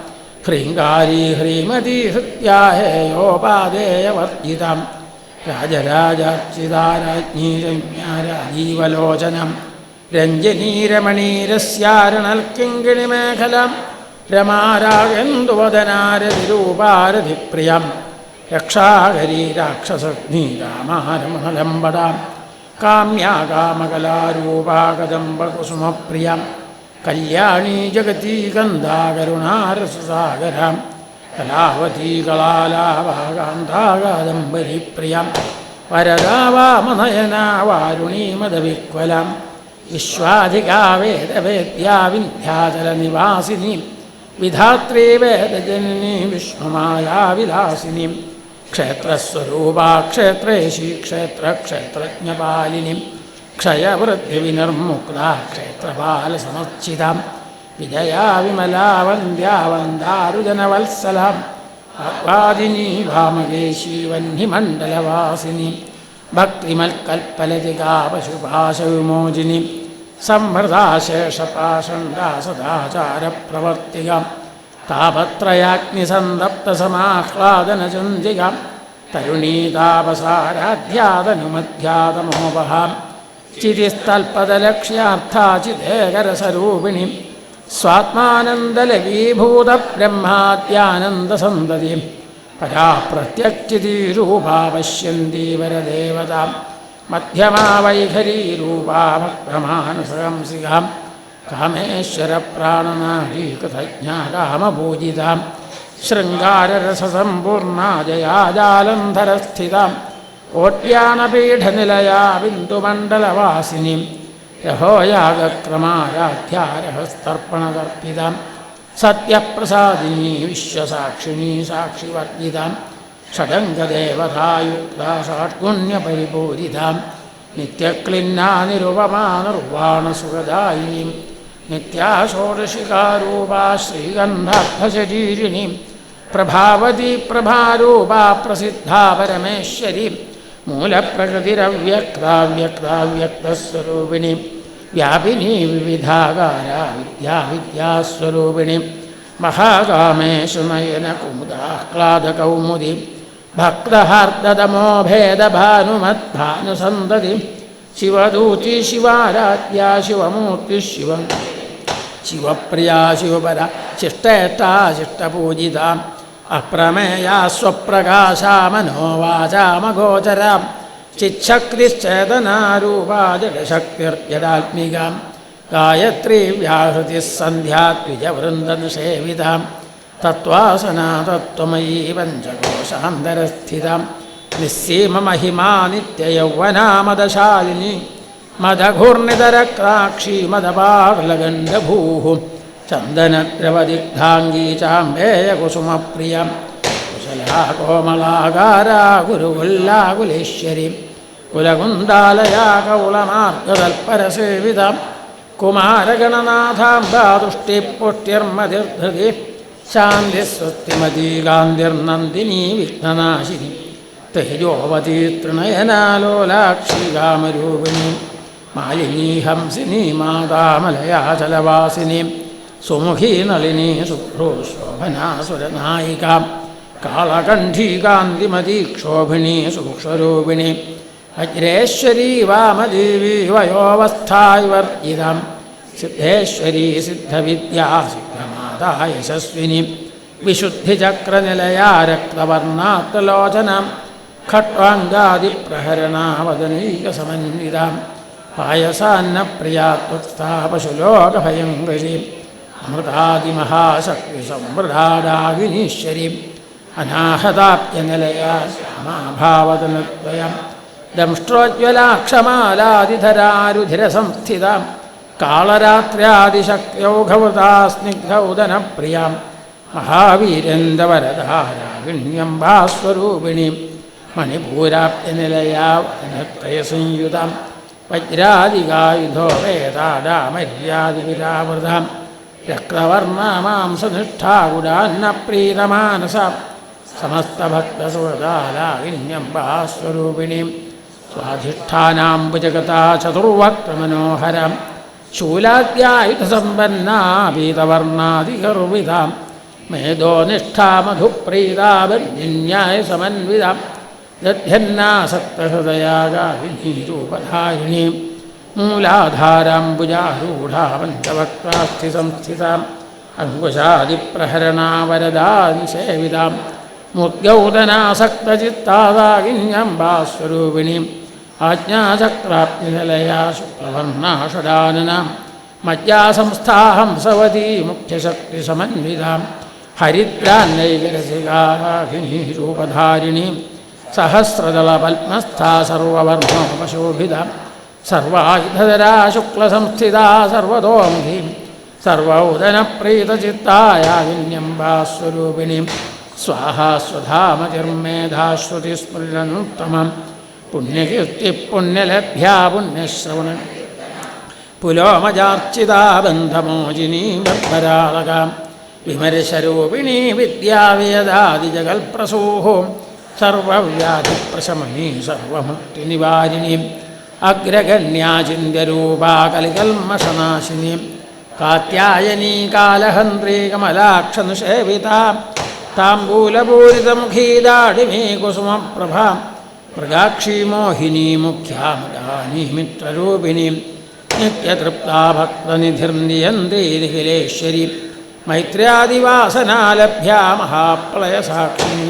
ഹ്രീങ്കാരീ ഹ്രീമതീ ഹൃത്യാ ഹേയോപാദേയവർജിതാം രാജരാജാർച്ചിതാരാജ്ഞീ രമ്യാരാജീവലോചനം രഞ്ജനീരമണീരസ്യാരണൽക്കിങ്കിണിമേഖലാം രമാരാഗന്തുവദനാരതിരൂപാരതിപ്രിയം രക്ഷാകരീ രാക്ഷസഗ്നി രാമാരമണലംബടാം കാമ്യാ കാമകലാരൂപാ കദംബകുസുമപ്രിയം കല്യാണീ ജഗതീ ഗന്ധാ കരുണാരസസാഗരാം കലാവതീ കളാലാഭാകാന്താകാദംബരിപ്രിയം വരദാ വാമനയനാ വാരുണീ മദവിക്വലം വിശ്വാധികാ വേദവേദ്യാ വിന്ധ്യാചലനിവാസിനി വിധാത്രീ വേദജനനീ വിഷ്ണുമായാ വിലാസിനി ക്ഷേത്രസ്വരൂപാ ക്ഷേത്രേശി ക്ഷേത്രക്ഷേത്രജ്ഞപാലിനി ക്ഷയവൃദ്ധിവിനിർമുക്താ ക്ഷേത്രപാലസമർച്ചിതാം വിജയാ വിമലാ വന്ദ്യാ വന്ദാരുജനവത്സലാം ആത്വാദിനി ഭാമകേശീ വഹ്നിമണ്ഡലവാസിനി ഭക്തിമൽക്കൽപ്പലതികാ പശുപാശവിമോചിനി സംഭൃതാശേഷപാഷണ്ഡാ സദാചാരപ്രവർത്തികാം താപത്രയാഗ്നിസന്തപ്തസമാഹ്ലാദനചന്ദ്രികാം തരുണീതാപസാരാധ്യാതനുമധ്യാതമോപഹാം ചിതിസ്ഥൽപദലക്ഷ്യാർത്ഥാ ചിദേകരസരൂപിണി സ്വാത്മാനന്ദലവീഭൂതബ്രഹ്മാദ്യാനന്ദസന്തതി പരാ പ്രത്യക്ചിതീരൂപാ പശ്യന്തീവരദേവതാം മധ്യമാ വൈഖരീരൂപാ ഭക്തമാനസഹംസികാം കാമേശ്വരപ്രാണനാരീകൃതജ്ഞാകാമപൂജിതാം ശൃംഗാരരസസമ്പൂർണാ ജയാജാലന്ധരസ്ഥിതാം ഓട്യാണപീഠനിലയാ ബിന്ദുമണ്ഡലവാസിനീം രഹോയാഗക്രമാരാധ്യാ രഹസ്തർപ്പണതർപ്പിതാം സത്യപ്രസാദിനീ വിശ്വസാക്ഷിണീ സാക്ഷിവർജിതാം ഷഡംഗദേവതായുക്താ ഷാട്ഗുണ്യപരിപൂരിതാം നിത്യക്ലിന്നാ നിരുപമാ നിർവാണസുഖദായിനീം നിത്യാ ഷോഡശികാരൂപാ ശ്രീഗന്ധാർത്ഥശരീരിണീം പ്രഭാവതി പ്രഭാരൂപാ പ്രസിദ്ധാ പരമേശ്വരി മൂലപ്രകൃതിരവ്യക്താവ്യക്താവ്യക്തസ്വരൂപിണി വ്യാപിനി വിവിധാകാരാ വിദ്യാവിദ്യാസ്വരൂപിണി മഹാകാമേഷു നയന കുമുദാഹ്ലാദകൗമുദി ഭക്തഹാർദതമോ ഭേദഭാനുമദ്ഭാനുസന്തതി ശിവദൂതി ശിവാരാധ്യാ ശിവമൂർത്തി ശിവപ്രിയാ ശിവപര ശിഷ്ടേഷ്ടാ ശിഷ്ടപൂജിതാ അപ്രമേയാ സ്വപ്രകാശാ മനോവാചാമഗോചരാ ചിച്ഛക്തിശ്ചേതനാരൂപാ ജഡശക്തിർജഡാത്മികാ ഗായത്രീ വ്യാഹൃതി സന്ധ്യാ ദ്വിജവൃന്ദനുസേവിതാ തത്വാസനാ തത്വമയീ പഞ്ചകോശാന്തരസ്ഥിതാ നിസ്സീമമഹിമാ നിത്യയൗവനാ മദശാലിനി മദഘൂർണിതരക്താക്ഷി മദപാർലഗണ്ഡഭൂഃ ചന്ദനദ്രവദിഗ്ധാംഗീ ചാമ്പേയകുസുമപ്രിയ കുശലാ കോമളാകാരാ ഗുരുകുല്ലാകുലേശ്വരി കുലകുന്ദാലയാ കൗളമാർഗതൽപരസേവിത കുമാരഗണനാഥാംബാ തുഷ്ടിപുഷ്ടിർമതിർധൃതി ശാന്തിസ്വസ്തിമതീ ഗാന്ധിർനന്ദിനീ വിഘ്നനാശിനി തേജോവതീ തൃണയനാലോലാക്ഷി കാമരൂപിണി മാലിനീ ഹംസിനീ മാതാമലയാചലവാസിനി സുമുഖീ നളിനീ ശുഭ്രോ ശോഭനാ സുരനായിക കാളകണ്ഠീ കാന്തിമതീ ക്ഷോഭിണീ സൂക്ഷ്മരൂപിണി വജ്രേശ്വരീ വാമദേവീ വയോവസ്ഥാവിവർജിത സിദ്ധേശ്വരീ സിദ്ധവിദ്യാ സിദ്ധമാതാ യശസ്വിനി വിശുദ്ധിചക്രനിലയാ രക്തവർണാത്തലോചന ഖട്വാംഗാദിപ്രഹരണാ വദനൈകസമന്വിത പായസാന്നപ്രിയാ ത്വക്സ്ഥാ പശുലോകഭയങ്കരി അമൃതാദിമഹാശക്തിസമ്പ്രദാദാകിനീശ്വരി അനാഹതാപ്യനിലയാ ശ്യാമാഭാവതനദ്വയം ദംഷ്ട്രോജ്വലാക്ഷമാലാദിധരാരുധിരസംസ്ഥിത കാളരാത്ര്യാദിശക്തിയൗഘവൃതാ സ്നിഗ്ധൗദനപ്രിയാം മഹാവീരേന്ദ്രവരധാരാഗിണ്യംബാസ്വരൂപിണി മണിപൂരാപ്യനിലയാ വദനത്രയസംയുതാം വജ്രാദികായുധോ വേദാഡാമര്യാദിവിരാവൃതാം രക്തവർണമാംസനിഷ്ഠാകുടാന്നപ്രീതമാനസ സമസ്തഭക്തസുഹൃദാലാഗിന്യംബാസ്വരൂപിണീം സ്വാധിഷ്ഠാനാംബുജഗതാ ചതുർവക്രമനോഹരം ശൂലാദ്യായുധസമ്പന്നാപീതവർണാദിഗർവിതാം മേധോനിഷ്ഠാമധുപ്രീതാബന്യായ സമന്വിതാം ദധ്യന്നാസക്തഹൃദയാഗാഹിനീരൂപധാരിണീം മൂലാധാരാംബുജാരൂഢാ പഞ്ചവക്രാസ്ഥിസംസ്ഥിതാം അങ്കുശാദിപ്രഹരണാവരദാദിസേവിതാം മുദ്ഗൗദനാസക്തചിത്താദാകിന്യംബാസ്വരൂപിണീം ആജ്ഞാചക്രാപ്തിനിലയാ ശുക്ലവർണാഷടാനനാം മജ്ജാസംസ്ഥാഹംസവതീ മുഖ്യശക്തിസമന്വിതാം ഹരിദ്രാന്നൈകരസികാഹിനീരൂപധാരിണീം സഹസ്രദളപത്മസ്ഥാ സർവവർണോപശോഭിതാം സർവായുധധരാ ശുക്ലസംസ്ഥിതാ സർവതോമുഖീം സർവൗദനപ്രീതചിത്തായാകിന്യംബാസ്വരൂപിണീം സ്വാഹാ സ്വധാമതിർമേധാശ്രുതിസ്മൃതനുത്തമം പുണ്യകീർത്തിപുണ്യലഭ്യാ പുണ്യശ്രവണ പുലോമജാർച്ചിതാ ബന്ധമോചിനീ ബർബരാളകാം വിമർശരൂപിണീ വിദ്യാവേദാദിജഗൽപ്രസൂഃ സർവവ്യാധിപ്രശമനീ സർവമുക്തിനിവാരിണീം അഗ്രഗണ്യാചിന്യരൂപാ കലികൽമഷനാശിനീം കാത്യായനീ കാലഹന്ത്രീ കമലാക്ഷനുസേവിതാ താംബൂലപൂരിതമുഖീദാഡിമീ കുസുമപ്രഭാം മൃഗാക്ഷീ മോഹിനീ മുഖ്യാമുദാനീ മിത്രരൂപിണീം നിത്യതൃപ്താ ഭക്തനിധിർനിയന്ത്രീ നിഖിലേശ്വരി മൈത്ര്യാദിവാസനാലഭ്യാ മഹാപ്രളയസാക്ഷിണീ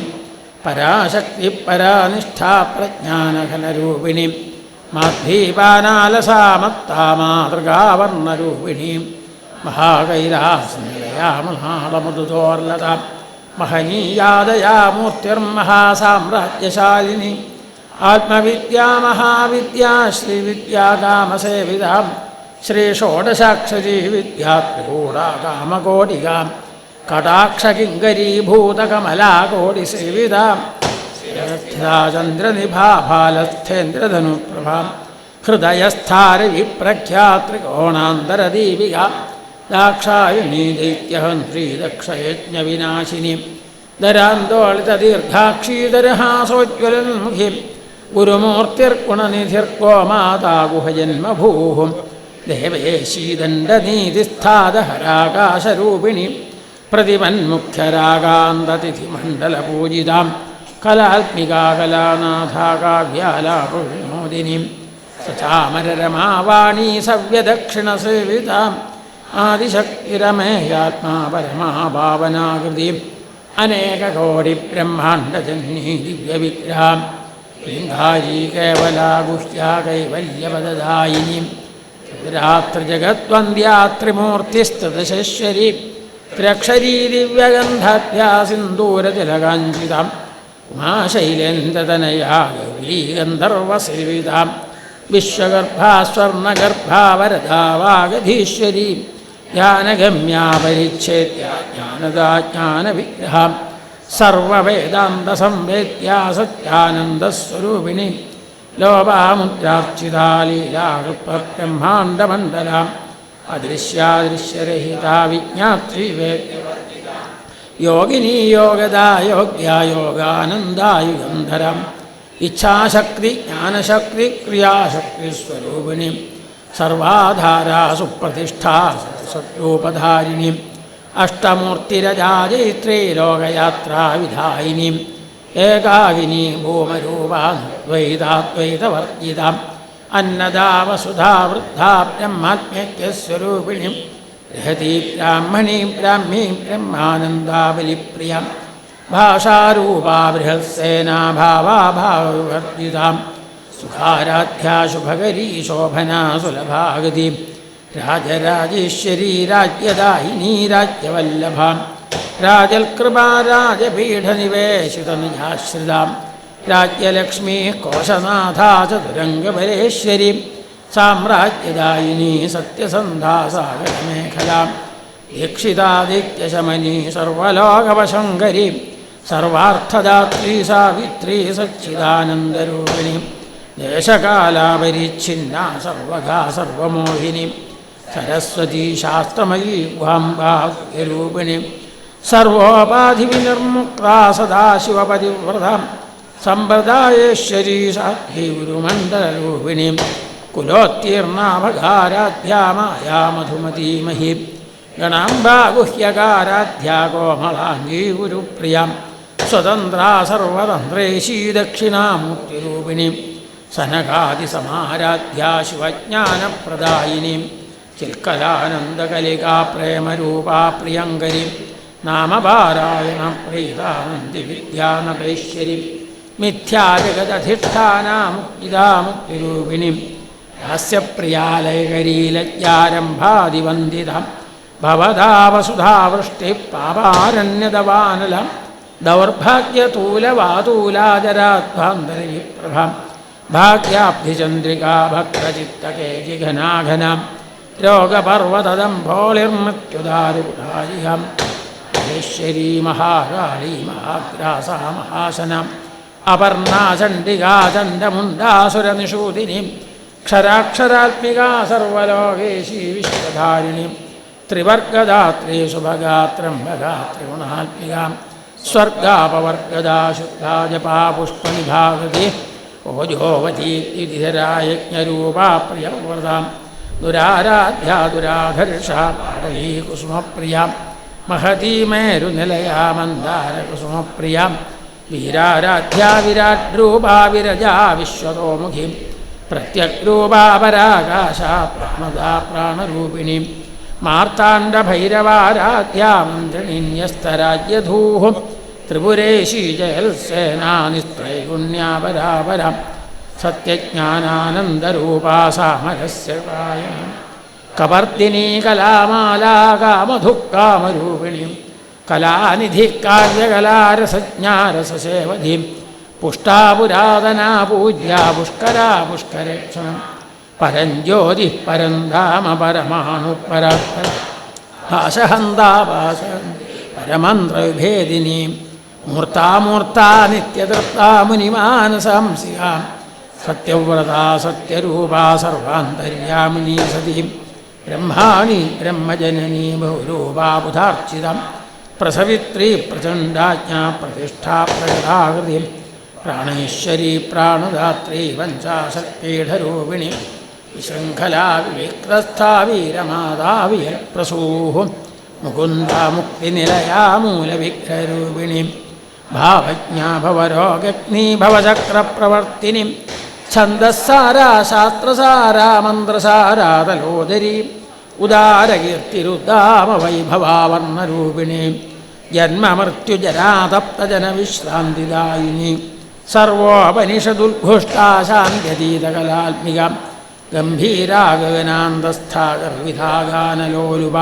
പരാശക്തി പരാനിഷ്ഠാ പ്രജ്ഞാനഘനരൂപിണീ മാധ്വീപാനാലസാ മത്താ മാതൃകാവർണരൂപിണീ മഹാകൈലാസനിലയാ മഹാളമൃദുതോർലതാ മഹനീയാദയാ മൂർത്തിർമഹാസാമ്രാജ്യശാലിനി ആത്മവിദ്യാ മഹാവിദ്യാ ശ്രീവിദ്യാകാമസേവിതാം ശ്രീഷോഡശാക്ഷരീ വിദ്യാത്രികൂടാകാമകോടികാം കടാക്ഷകിങ്കരീഭൂതകമലാകോടിസേവിതാം ചന്ദ്രനിഭാഫാലസ്ഥേന്ദ്രധനുപ്രഭാം ഹൃദയസ്ഥാരവിപ്രഖ്യാത്രികോണാന്തരദീപിക ദാക്ഷായണീ ദൈത്യഹന്ത്രീ ദക്ഷയജ്ഞവിനാശിനി ദരാന്തോളിതദീർഘാക്ഷീധരഹാസോജ്വലന്മുഖിം ഗുരുമൂർത്തിർഗുണനിധിർഗോ മാതാ ഗുഹജന്മഭൂഃ ദേവേശീദണ്ഡനീതിസ്ഥാദഹരാകാശരൂപിണി പ്രതിമന്മുഖ്യരാഗാന്തതിഥിമണ്ഡലപൂജിതാം കലാത്മികാ കലാനാഥാ കാവ്യാലാപവിനോദിനീം സചാമരരമാവാണീ സവ്യദക്ഷിണസേവിതാം ആദിശക്തിരമേയാത്മാ പരമാഭാവനാകൃതിം അനേകകോടിബ്രഹ്മാണ്ഡജനനീ ദിവ്യവിഗ്രഹാം ലിംഗാരീ കേവലാ ഗുഹ്യാ കൈവല്യപദദായിനീം രാത്രിജഗദ്വന്ദ്യാ ത്രിമൂർത്തിസ്തദശേശ്വരീ ത്രക്ഷരീ ദിവ്യഗന്ധാഭ്യാ സിന്ദൂരതിലകാഞ്ചിതാം ഉമാശൈലേന്ദ്രതനയാ ഗൗരീ ഗന്ധർവസേവിതാം വിശ്വഗർഭാ സ്വർണഗർഭാ വരദാ വാഗധീശ്വരീ ജ്ഞാനഗമ്യാ പരിച്ഛേദ്യ ജ്ഞാനദാ ജ്ഞാനവിഗ്രഹാം സർവവേദാന്തസംവേദ്യാ സത്യാനന്ദസ്വരൂപിണി ലോപാമുദ്രാർച്ചിതാ ലീലാകൃപ്പബ്രഹ്മാണ്ഡമണ്ഡലാം അദൃശ്യാദൃശ്യരഹിതാ വിജ്ഞാത്രി യോഗിനീ യോഗദാ യോഗ്യാ യോഗാനന്ദായുഗന്ധരം ഇച്ഛാശക്തി ജ്ഞാനശക്തി ക്രിയാശക്തി സ്വരൂപിണി സർവാധാരാ സുപ്രതിഷ്ഠാ സദ്രൂപധാരിണി അഷ്ടമൂർത്തിരജാജൈത്രേ ലോകയാത്രാവിധായിനി ഏകാകിനി ഭൂമരൂപാദ്വൈതാദ്വൈതവർജിതാം അന്നദാ വസുധാ വൃദ്ധാ ബ്രഹ്മാത്മ്യസ്വരൂപിണി ബൃഹതി ബ്രാഹ്മണി ബ്രാഹ്മീ ബ്രഹ്മാനന്ദാബലിപ്രിയം ഭാഷാരൂപാ ബൃഹത്സേനാ ഭാവാഭാവവിവർജിതാം സുഖാരാധ്യാ ശുഭകരീ ശോഭനാ സുലഭാഗതി രാജരാജേശ്വരീ രാജ്യദായിനീ രാജ്യവല്ലഭാം രാജൽകൃപാ രാജപീഠനിവേശിതനിജാശ്രിതാം രാജ്യലക്ഷ്മീ കോശനാഥാ ചതുരംഗപരേശ്വരീ സാമ്രാജ്യദായിനീ സത്യസന്ധാ സാഗരമേഖലാം ദീക്ഷിതാദിത്യശമനീ സർവലോകവശങ്കരീ സർവാർത്ഥദാത്രീ സാവിത്രീ സച്ചിദാനന്ദരൂപിണി ദേശകാലാപരിച്ഛിന്നാ സർവകാ സർവമോഹിനി സരസ്വതീ ശാസ്ത്രമയീ ഗുഹാംബാരൂപിണി സർവോപാധിവിനിർമുക്താ സദാശിവപതിവ്രതാം സമ്പ്രദായേശ്വരീ സാധ്വീ ഗുരുമണ്ഡലരൂപിണി കുലോത്തീർണാഭകാരാധ്യാ മായാ മധുമതീമഹീ ഗണാംബാ ഗുഹ്യകാരാധ്യാ കോമളാംഗീ ഗുരുപ്രിയാം സ്വതന്ത്രാ സർവതന്ത്രേശീ ദക്ഷിണാമൂർത്തിരൂപിണി സനകാദിസമാരാധ്യാ ശിവജ്ഞാനപ്രദായിനി ചിൽക്കലാനന്ദകലികാ പ്രേമരൂപാ പ്രിയങ്കരി നാമപാരായണ പ്രീതാനന്ദി വിദ്യാനപൈശ്വരി മിഥ്യാജഗദധിഷ്ഠാനാ മുക്തിദാ മുക്തിരൂപിണി ഹാസ്യപ്രിയാലയകരീ ലജ്ജാരംഭാദിവന്ദിതം ഭവതാ വസുധാവൃഷ്ടി പാപാരണ്യദവാനലം ദൗർഭാഗ്യതൂലവാതൂലാജരാധ്വാന്തരവിപ്രഭം ഭാഗ്യാബ്ധിചന്ദ്രികാ ഭക്തചിത്തകേജിഘനാഘനം രോഗപർവതദംഭോളിർമൃത്യുദാരുടാരിഹം മഹേശ്വരീ മഹാകാളീ മഹാഗ്രാസാ മഹാശനം അപർണാ ചണ്ഡികാ ചണ്ഡമുണ്ഡാസുരനിഷൂദിനി ക്ഷരാക്ഷരാത്മികാ സർവലോകേശീ വിശ്വധാരിണി ത്രിവർഗദാത്രീ സുഭഗാ ത്രംബകാ ത്രിഗുണാത്മികാം സ്വർഗാപവർഗദാ ശുദ്ധാ ജപാ പുഷ്പനിഭാഗതി ഓജോവതീ യജ്ഞരൂപാ പ്രിയവ്രതാം ദുരാരാധ്യാ ദുരാധർഷാ പാടലീ കുസുമപ്രിയാം മഹതീ മേരുനിലയാ മന്ദാരകുസുമപ്രിയാം വീരാരാധ്യാ വിരാട്രൂപാ വിരജാ വിശ്വതോമുഖീ പ്രത്യഗ്രൂപാ പരാകാശാ പ്രാണദാ പ്രാണരൂപിണീ മാർത്താണ്ഡഭൈരവാരാധ്യാ മന്ത്രിണ്യസ്തരാജ്യധൂഃ ത്രിപുരേശീ ജയൽസേനാനിസ്ത്രൈഗുണ്യാപരാപരം സത്യജ്ഞാനാനന്ദരൂപാ സാമരസ്യകായം കവർദിനീ കലാമാലാ കാമധുഃകാമരൂപിണീ കലാനിധി കാവ്യകലാരസജ്ഞാരസസേവധീ പുഷ്ടാ പുരാതനാ പൂജ്യാ പുഷ്കരാ പുഷ്കരേക്ഷണം പരഞ്ജ്യോതി പരന്ധാമ പരമാണു പരാത്പര ഭാഷഹന്താ ഭാഷ പരമന്ത്രവിഭേദിനി മൂർത്താമൂർത്താ നിത്യതൃപ്താ മുനിമാനസാംസികാം സത്യവ്രതാ സത്യരൂപാ സർവാന്തര്യാമിനീ സതി ബ്രഹ്മാണി ബ്രഹ്മജനനീ ബഹുരൂപാ ബുധാർച്ചിതം പ്രസവിത്രീ പ്രചണ്ഡാജ്ഞാ പ്രതിഷ്ഠാ പ്രകടാകൃതി പ്രാണേശ്വരീ പ്രാണദാത്രീ പഞ്ചാശക്തീഠരൂപിണി വിശൃംഖലാ വിവിക്തസ്ഥാ വീരമാതാവിയൽപ്രസൂഹും മുകുന്ദാ മുക്തിനിലയാ മൂലവിഗ്രഹരൂപിണി ഭാവജ്ഞാ ഭവരോഗഗ്നീ ഭവചക്രപ്രവർത്തിനി ഛന്ദസ്സാരാ ശാസ്ത്രസാരാ മന്ത്രസാരാ തലോദരീ ഉദാരകീർത്തിരുദ്ധാമവൈഭവാവർണ്ണരൂപിണി ജന്മമൃത്യുജരാതപ്തജനവിശ്രാന്തിദായിനി സർവോപനിഷദുദ്ഘുഷ്ടാ ശാന്ത്യതീതകലാത്മിക ഗംഭീരാ ഗഗനാന്തസ്ഥാ ഗർവിധാഗാനലോലുപ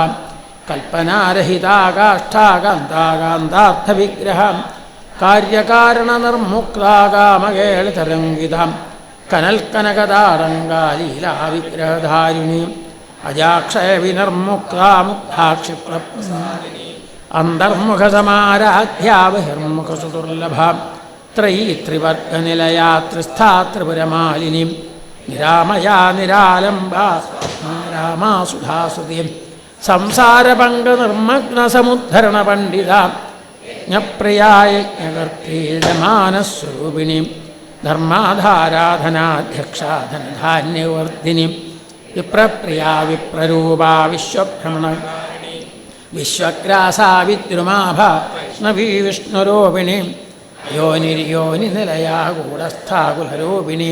കൽപ്പനാരഹിതാ കാഷ്ഠാ കാന്താകാന്താർത്ഥവിഗ്രഹ കാര്യകാരണനിർമുക്താ കാമകേളിതരംഗിത കനൽക്കനകതാരംഗാലീലാവിഗ്രഹധാരിണി അജാക്ഷയ വിനിർമുക്താ മുക്താക്ഷിപ്ര അന്തർമുഖസമാരാധ്യാ ബഹിർമുഖസുദുർലഭ ത്രയീ ത്രിവർഗനിലയാ ത്രിസ്ഥാ ത്രിപുരമാലിനി നിരാമയാ നിരാലംബാ രാമാസുധാസുതി സംസാരപങ്കനിർമ്മഗ്നസമുദ്ധരണ പണ്ഡിത ജ്ഞപ്രിയായജ്ഞകർത്തീജമാനസ്വരൂപിണി ധർമാധാരാധനാധ്യക്ഷാ ധനധാന്യവർദ്ധിനി വിപ്രപ്രിയാ വിപ്രരൂപാ വിശ്വഭ്രമണ വിശ്വഗ്രാസാ വിദ്രുമാഭ നവീ വിഷ്ണുരൂപിണി യോനിര്യോനിനിലയാ ഗൂഢസ്ഥാകുലരൂപിണി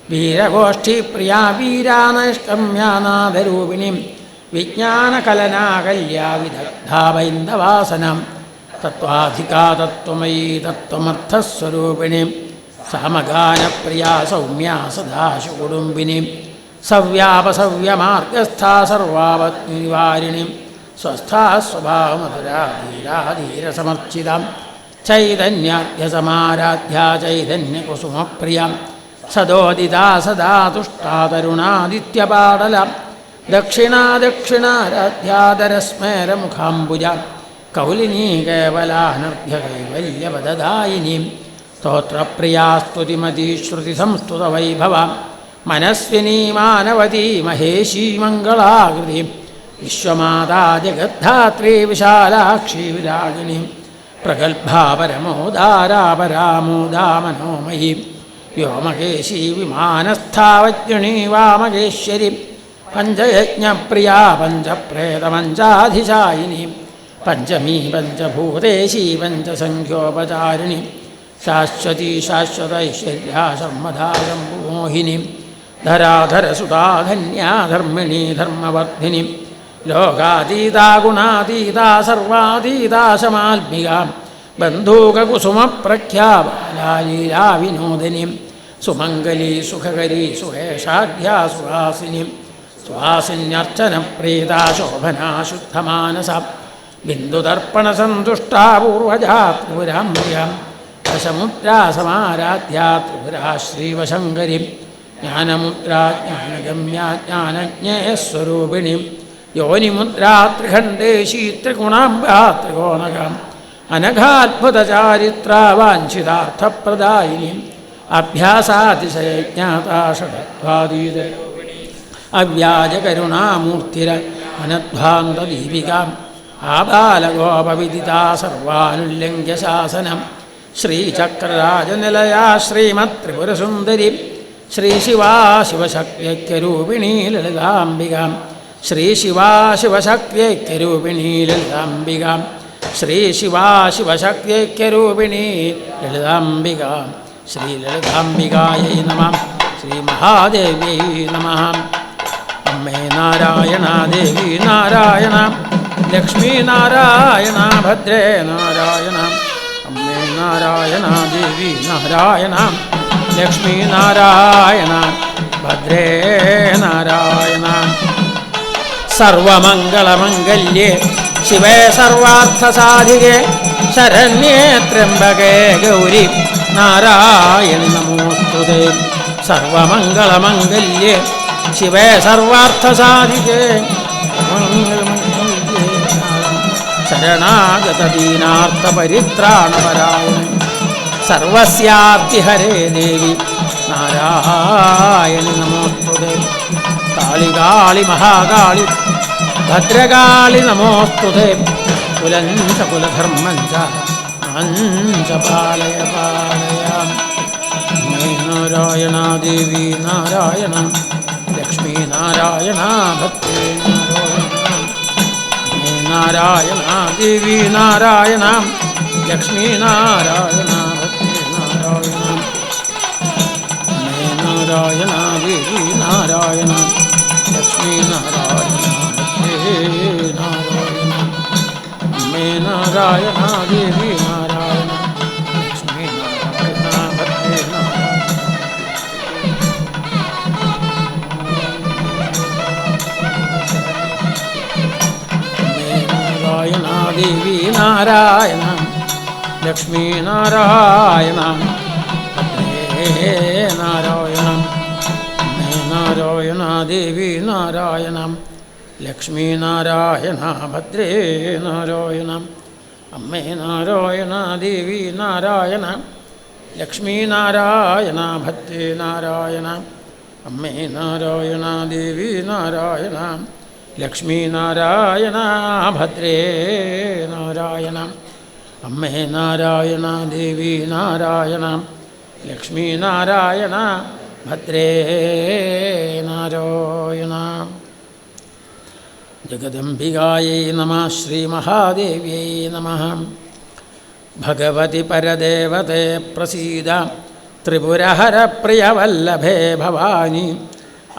വീരഗോഷ്ഠീപ്രിയാ വീരാനൈഷ്കമ്യാനാഥരൂപിണി വിജ്ഞാനകലനാകല്യാ വിദഗ്ധാവൈന്ദവാസനം തത്വാധികാ തത്വമയീ തത്വമർത്ഥസ്വരൂപിണി സാമഗാനപ്രിയാ സൗമ്യാ സദാശുകുടുംബിനി സവ്യാപസവ്യമാർഗസ്ഥാ സർവാപത്നിവാരിണി സ്വസ്ഥാ സ്വഭാവമധുരാ ധീരാധീരസമർച്ചിത ചൈതന്യാദ്യസമാരാധ്യാ ചൈതന്യകുസുമപ്രിയ സദോദിതാ സദാ തുഷ്ടാ തരുണാദിത്യപാടല ദക്ഷിണാ ദക്ഷിണാരാധ്യാദരസ്മേരമുഖാംബുജ കൗലിനീ കേവലാനർഘ്യ കൈവല്യപദദായിനി സ്തോത്രപ്രിയാ സ്തുതിമതീ ശ്രുതിസംസ്തുതവൈഭവ മനസ്വിനീ മാനവതീ മഹേശീ മംഗളാകൃതി വിശ്വമാതാ ജഗദ്ധാത്രീ വിശാലാക്ഷി വിരാജിനി പ്രഗൽഭാ പരമോദാരാപരാമോദാ മനോമയീ വ്യോമകേശീ വിമാനസ്ഥാവജ്ഞിണീ വാമകേശ്വരി പഞ്ചയജ്ഞപ്രിയാ പഞ്ചപ്രേതപഞ്ചാധിശായിനി പഞ്ചമീ പഞ്ചഭൂതേശീ പഞ്ചസംഖ്യോപചാരിണി ശാശ്വതീ ശാശ്വതൈശ്വര്യാ ശർമ്മധാ ശംഭുമോഹിനി ധരാധരസുതാ ധന്യാ ധർമ്മിണീ ധർമ്മവർദ്ധിനി ലോകാതീതാ ഗുണാതീതാ സർവാതീതാ ശമാത്മിക ബന്ധൂകകുസുമപ്രഖ്യാ ബാലാലീലാ വിനോദിനി സുമംഗലീ സുഖകരീ സുഹേഷാഢ്യാ സുഹാസിനി സുഹാസിന്യർച്ചനപ്രീതാ ശോഭനാ ശുദ്ധമാനസ ബിന്ദുദർപ്പണസന്തുഷ്ടാ പൂർവജാ ത്രിപുരാംബ്രിയാ ദശമുദ്രാ സമാരാധ്യാ ത്രിപുരാ ശ്രീവശങ്കരി ജ്ഞാനമുദ്രാ ജ്ഞാനഗമ്യാ ജ്ഞാനജ്ഞേയസ്വരൂപിണി യോനിമുദ്രാ ത്രിഖണ്ഡേശീ ത്രിഗുണാംബാ ത്രികോണകം അനഘാത്ഭുതചാരിത്രാ വാഞ്ചിതാർത്ഥപ്രദായിനി അഭ്യാസാതിശയജ്ഞാതാ ഷഡ്വാദീത അവ്യാജകരുണാമൂർത്തിര അനധ്വാന്തദീപികാം ആബാലഗോപവിദിതാ സർവാനുല്യംഘ്യ ശാസനം ശ്രീചക്രരാജനിലയാ ശ്രീമത്രിപുരസുന്ദരി ശ്രീശിവാ ശിവശക്തിഐക്യരൂപിണീ ലളിതാംബികാം ശ്രീശിവാ ശിവശക്തിഐക്യരൂപിണീ ലളിതാംബികാം ശ്രീശിവാ ശിവശക്തിഐക്യരൂപിണീ ലളിതാംബികാം ശ്രീലളിതാംബികായൈ നമഃ ശ്രീമഹാദേവ്യൈ നമഃ അമ്മേ നാരായണ ദേവി നാരായണ ലക്ഷ്മീ നാരായണ ഭദ്രേ നാരായണ അമ്മേ നാരായണ ദേവി നാരായണ ലക്ഷ്മീ നാരായണ ഭദ്രേ നാരായണ സർവമംഗളമംഗല്യേ ശിവേ സർവാർത്ഥസാധികേ ശരണ്യേ ത്രയംബകേ ഗൗരി നാരായണി നമോസ്തുതേ സർവമംഗളമംഗല്യേ ശിവേ സർവാർത്ഥസാധികേ ശരണാഗതദീനാർത്തപരിത്രാണപരായണ സർവസ്യാർത്തിഹരേ ദേവി നാരായണി നമോസ്തുതേ. കാളികാളി മഹാകാളി ഭദ്രകാളി നമോസ്തുതേ. കുലം ച കുലധർമ്മം ച അഞ്ച പാലയ പാലയ. മേ നാരായണ ദേവി നാരായണ ലക്ഷ്മീ നാരായണ ഭക്തി നാരായണ ദേവി നാരായണ ലക്ഷ്മീ നാരായണ ഭക്തി നാരായണ. മേ നാരായണ ദേവി നാരായണ ലക്ഷ്മീ നാരായണ ഭക്തി നാരായണ. മേ നാരായണ ദേവി നാരായണ ലക്ഷ്മീ നാരായണ ഭക്തി നാരായണ. നാരായണ ദേവി നാരായണ ലക്ഷ്മീ നാരായണ ഭദ്രേ നാരായണ. മേ നാരായണ ദേവി നാരായണ ലക്ഷ്മീ നാരായണ ഭദ്രേ നാരായണ. അമ്മേ നാരായണ ദേവി നാരായണ ലക്ഷ്മീ നാരായണ ഭദ്രേ നാരായണ. അമ്മേ നാരായണ ദേവി നാരായണ ലക്ഷ്മീ നാരായണ ഭദ്രേ നാരായണ. അമ്മേ നാരായണ ദേവി നാരായണ ലക്ഷ്മീ നാരായണ ഭദ്രേ നാരായണ. ജഗദംബികായൈ നമഃ. ശ്രീമഹാദേവ്യൈ നമഃ. ഭഗവതി പരദേവതേ പ്രസീദ. ത്രിപുരഹരപ്രിയവല്ലഭേ ഭവാനി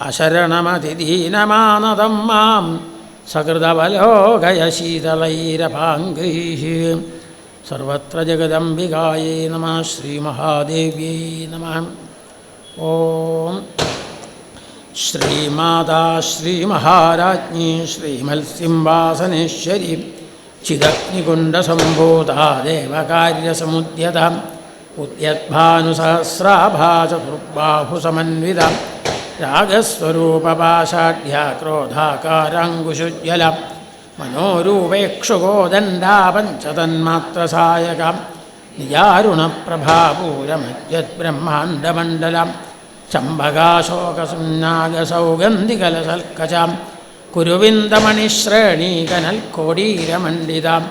അശരണമതിദീനമാനദം മാം സകൃതവലോകയ ശീതളൈരപാംഗൈഃ. സർവത്ര ജഗദംബികായൈ നമഃ. ശ്രീമഹാദേവ്യൈ നമഃ. ഓം ശ്രീമാതാ ശ്രീമഹാരാജ്ഞി ശ്രീമത്സ്യംവാസനേശ്വരി ചിദഗ്നികുണ്ഡസംഭൂതാ ദേവകാര്യസമുദ്യത ഉദ്യദ്ഭാനുസഹസ്രാഭാ ചതുർബാഹുസമന്വിത രാഗസ്വരൂപപാഷാഢ്യ ക്രോധാകാരാങ്കുശുജ്വല മനോരൂപേക്ഷുഗോദണ്ഡാ പഞ്ചതന്മാത്രസായക നിജാരുണപ്രഭാപൂരമജ്ജദ്ബ്രഹ്മാണ്ഡമണ്ഡലം ചമ്പകാശോകസുനാഗസൗഗന്ധികലസൽക്കചാം കുരുവിന്ദമണിശ്രേണീകനൽക്കോടീരമണ്ഡിതാം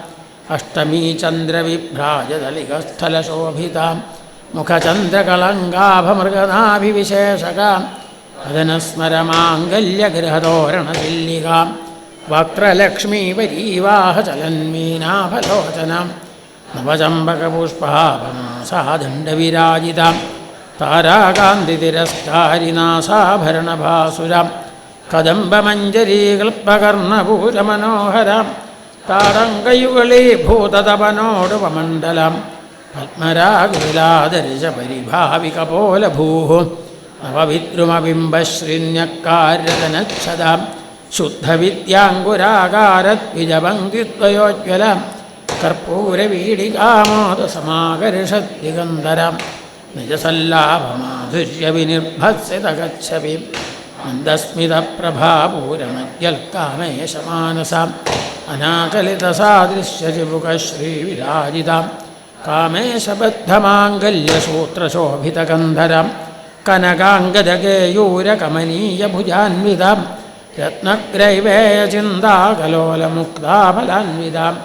അഷ്ടമീ ചന്ദ്രവിഭ്രാജദലികസ്ഥലശോഭിതാം മുഖചന്ദ്രകളങ്കാഭമൃഗനാഭിവിശേഷകാം വദനസ്മരമാംഗല്യഗൃഹതോരണശില്ലികാം വക്രലക്ഷ്മീപരീവാഹചലന്മീനാഫലോചനാം നവചമ്പകപുഷ്പാഭനാസാദണ്ഡവിരാജിതാം താരാകാന്തിതിരസ്കാരിനാസാഭരണഭാസുരാം കദംബമഞ്ജരീകൽപ്പകർണപൂരമനോഹരാം താരംഗയുഗളീഭൂതതപനോടുപമണ്ഡലം പത്മരാഗിലാദർശ പരിഭാവികപോലഭൂഃ നവവിദ്രുമബിംബശ്രീന്യക്കാര്യതനച്ഛതാം ശുദ്ധവിദ്യാങ്കുരാകാരദ്വിജപങ്ക്തിദ്വയോജ്വലം കർപ്പൂരവീടികാമോദസമാകർഷദ്ദിഗന്ധരം നിജസല്ലാഭമാധുര്യവിനിർഭത്സിതഗച്ഛവി മന്ദസ്മിതപ്രഭാപൂരമജ്ജൽക്കാമേശമാനസാം അനാചലിതസാദൃശ്യചിബുകശ്രീവിരാജിതാം കാമേശബദ്ധമാംഗല്യസൂത്രശോഭിതഗന്ധരം കനകാംഗദകേയൂരകമനീയഭുജാന്വിതാം രത്നഗ്രൈവേയചിന്താകലോലമുക്താഫലാന്വിതാം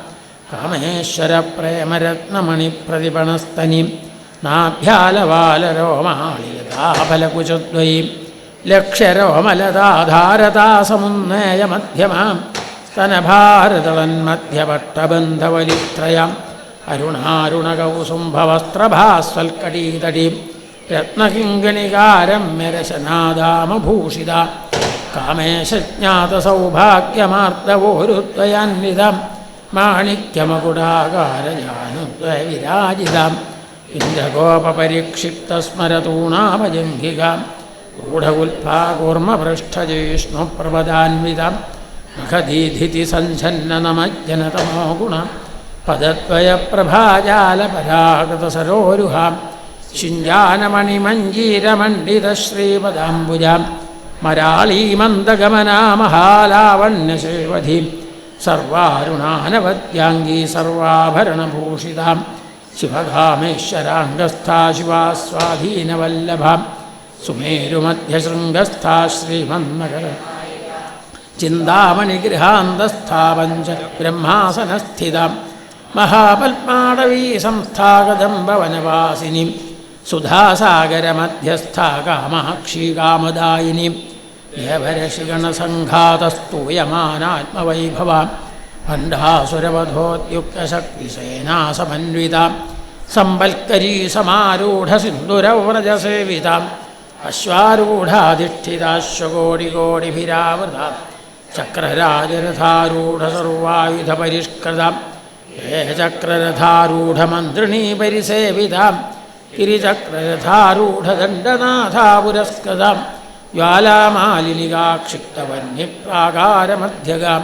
കാമേശ്വരപ്രേമരത്നമണിപ്രതിപണസ്തനിം നാഭ്യാലവാലരോമാളിലതാഫലകുചദ്വയീം ലക്ഷ്യരോമലതാധാരതാസമുന്നേയമധ്യമാം സ്തനഭാരതളന്മധ്യപട്ടബന്ധവലിത്രയാം അരുണാരുണകൗസുംഭവസ്ത്രഭാസ്വൽക്കടീതടീം രത്നകിങ്കണികാരമ്യരശനാദാമഭൂഷിത കാമേശജ്ഞാതസൗഭാഗ്യമാർദ്ദവോരുദ്വയാന്വിതാം മാണിക്യമകുടാകാരജാനുദ്വയവിരാജിതാം ഇന്ദ്രഗോപപരിക്ഷിപ്തസ്മരതൂണാഭജംഘികാം ഗൂഢകുൽപാകൂർമ്മപൃഷ്ഠജിഷ്ണുപ്രപദാന്വിതാം മഖദീധിതിസഞ്ഛന്നനമജ്ജനതമോ ഗുണം പദദ്വയപ്രഭാജാലപരാകൃതസരോരുഹാം ശിഞ്ചാനമണിമഞ്ജീരമണ്ഡിതശ്രീപദാംബുജാം മരാളീമന്ദഗമനാമഹാലാവണ്യശേവധീം സർവാരുണാനവദ്യാംഗീ സർവാഭരണഭൂഷിതാം ശിവകാമേശ്വരാംഗസ്ഥാ ശിവാ സ്വാധീനവല്ലഭാം സുമേരുമധ്യശൃംഗസ്ഥാ ശ്രീമന്നഗര ചിന്താമണിഗൃഹാന്തസ്ഥാ പഞ്ച ബ്രഹ്മാസനസ്ഥിതാം മഹാപത്മാടവീ സംസ്ഥാകദംബവനവാസിനീം സുധാസാഗരമധ്യസ്ഥാ കാമാക്ഷി കാമദായിനീം ദേവരഷിഗണസംഘാതസ്തൂയമാനാത്മവൈഭവാം ഭണ്ഡാസുരവധോദ്യുക്തശക്തിസേനാസമന്വിതാം സംവൽക്കരീ സമാരൂഢസിന്ദുരവ്രജസേവിതാം അശ്വാരൂഢാധിഷ്ഠിതാശ്വകോടികോടിഭിരാവൃതാം ചക്രരാജരഥാരൂഢസർവായുധപരിഷ്കൃതാം ചക്രരഥാരൂഢമന്ത്രിണീ പരിസേവിതാം ഗിരിചക്രരഥാരൂഢദണ്ഡനാഥാപുരസ്കൃതാം ജ്വാലാമാലിനികാക്ഷിപ്തവന്യപ്രാകാരമധ്യഗാം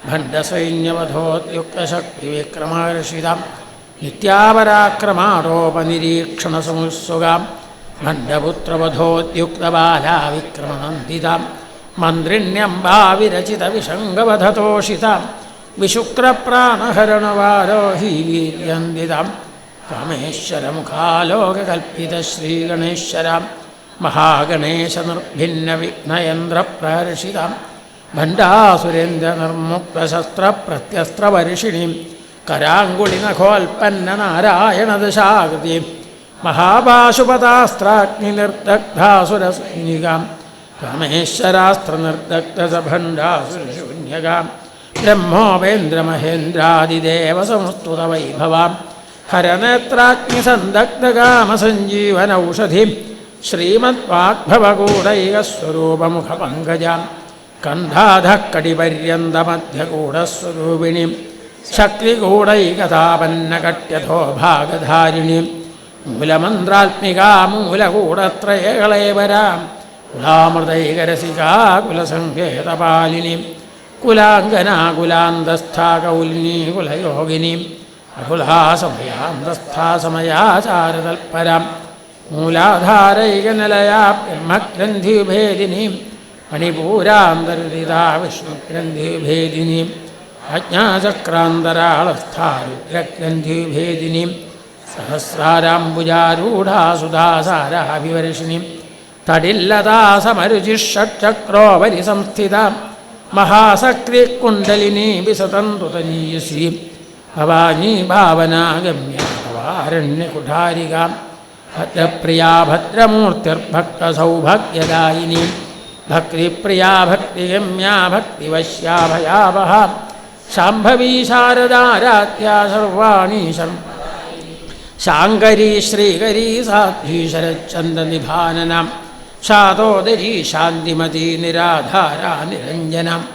ഭണ്ഡസൈന്യവധോദ്യുക്തശക്തിവിക്രമഹർഷിതാം നിത്യാപരാക്രമാടോപനിരീക്ഷണസമുത്സുകാം ഭണ്ഡപുത്രവധോദ്യുക്തബാലാവിക്രമനന്ദിതാം മന്ത്രിണ്യംബാവിരചിതവിഷംഗവധതോഷിതാം വിശുക്രപ്രാണഹരണവാരോഹീ വീര്യന്ദിതാം കാമേശ്വരമുഖാലോകകൽപ്പിതശ്രീഗണേശ്വരാം മഹാഗണേശനിർഭിന്നവിഘ്നയന്ത്രപ്രഹർഷിതാം ഭണ്ഡാസുരേന്ദ്രനിർമുക്തശസ്ത്രപ്രത്യസ്ത്രവർഷിണീം കരാങ്കുളിനഖോൽപ്പന്നനാരായണദശാകൃതിം മഹാപാശുപതാസ്ത്രാഗ്നിനിർദഗ്ധാസുരസൈനികാം കാമേശ്വരാസ്ത്രനിർദഗ്ധസഭണ്ഡാസുരശൂന്യകാം ബ്രഹ്മോപേന്ദ്രമഹേന്ദ്രാദിദേവസംസ്തുതവൈഭവാം ഹരനേത്രാഗ്നിസന്ദഗ്ധകാമസഞ്ജീവനൌഷധിം ശ്രീമദ്വാഗ്ഭവകൂടൈകസ്വരൂപമുഖപങ്കജാം കണ്ഠാധക്കടിപര്യന്തമധ്യകൂടസ്വരൂപിണീം ശക്തികൂടൈകതാപന്നകട്യഥോ ഭാഗധാരിണീം മൂലമന്ത്രാത്മികാമൂലകൂടത്രയകളേവരാം കുലാമൃതൈകരസികാ കുലസങ്കേതപാലിനീം കുലാംഗനാകുലാന്തസ്ഥാ കൗലിനീ കുലയോഗിനീം അകുലാസമയാന്തസ്ഥാ സമയാചാരതൽപരാം മൂലാധാരൈകനിലയാ ബ്രഹ്മഗ്രന്ഥിഭേദിനീം മണിപൂരാന്തരിതാ വിഷ്ണുഗ്രന്ഥിഭേദിനീം അജ്ഞാചക്രാന്തരാളസ്ഥാ രുദ്രഗ്രന്ഥിഭേദിനീം സഹസ്രാരാംബുജാരൂഢാ സുധാസാരാഭിവർഷിണീം തടില്ലതാ സമരുചിഷക്രോപരിസംസ്ഥിതാം മഹാസക്രികുണ്ടലിനീ വിസതന്തുതനീയസീം ഭവാനീ ഭാവനാഗമ്യ ഭവാരണ്യകുഠാരികാം ഭദ്രപ്രിയാ ഭദ്രമൂർത്തിർഭക്തസൗഭാഗ്യദായിനീം ഭക്തിപ്രിയാ ഭക്തിഗമ്യാ ഭക്തിവശ്യാ ഭയാവഹാം ശാംഭവീ ശാരദാരാധ്യാ സർവാണി ശാങ്കരീ ശ്രീകരീ സാധ്വീ ശരച്ചന്ദ്രനിഭാനനാം ശാതോദരീ ശാന്തിമതീ നിരാധാരാ നിരഞ്ജനാം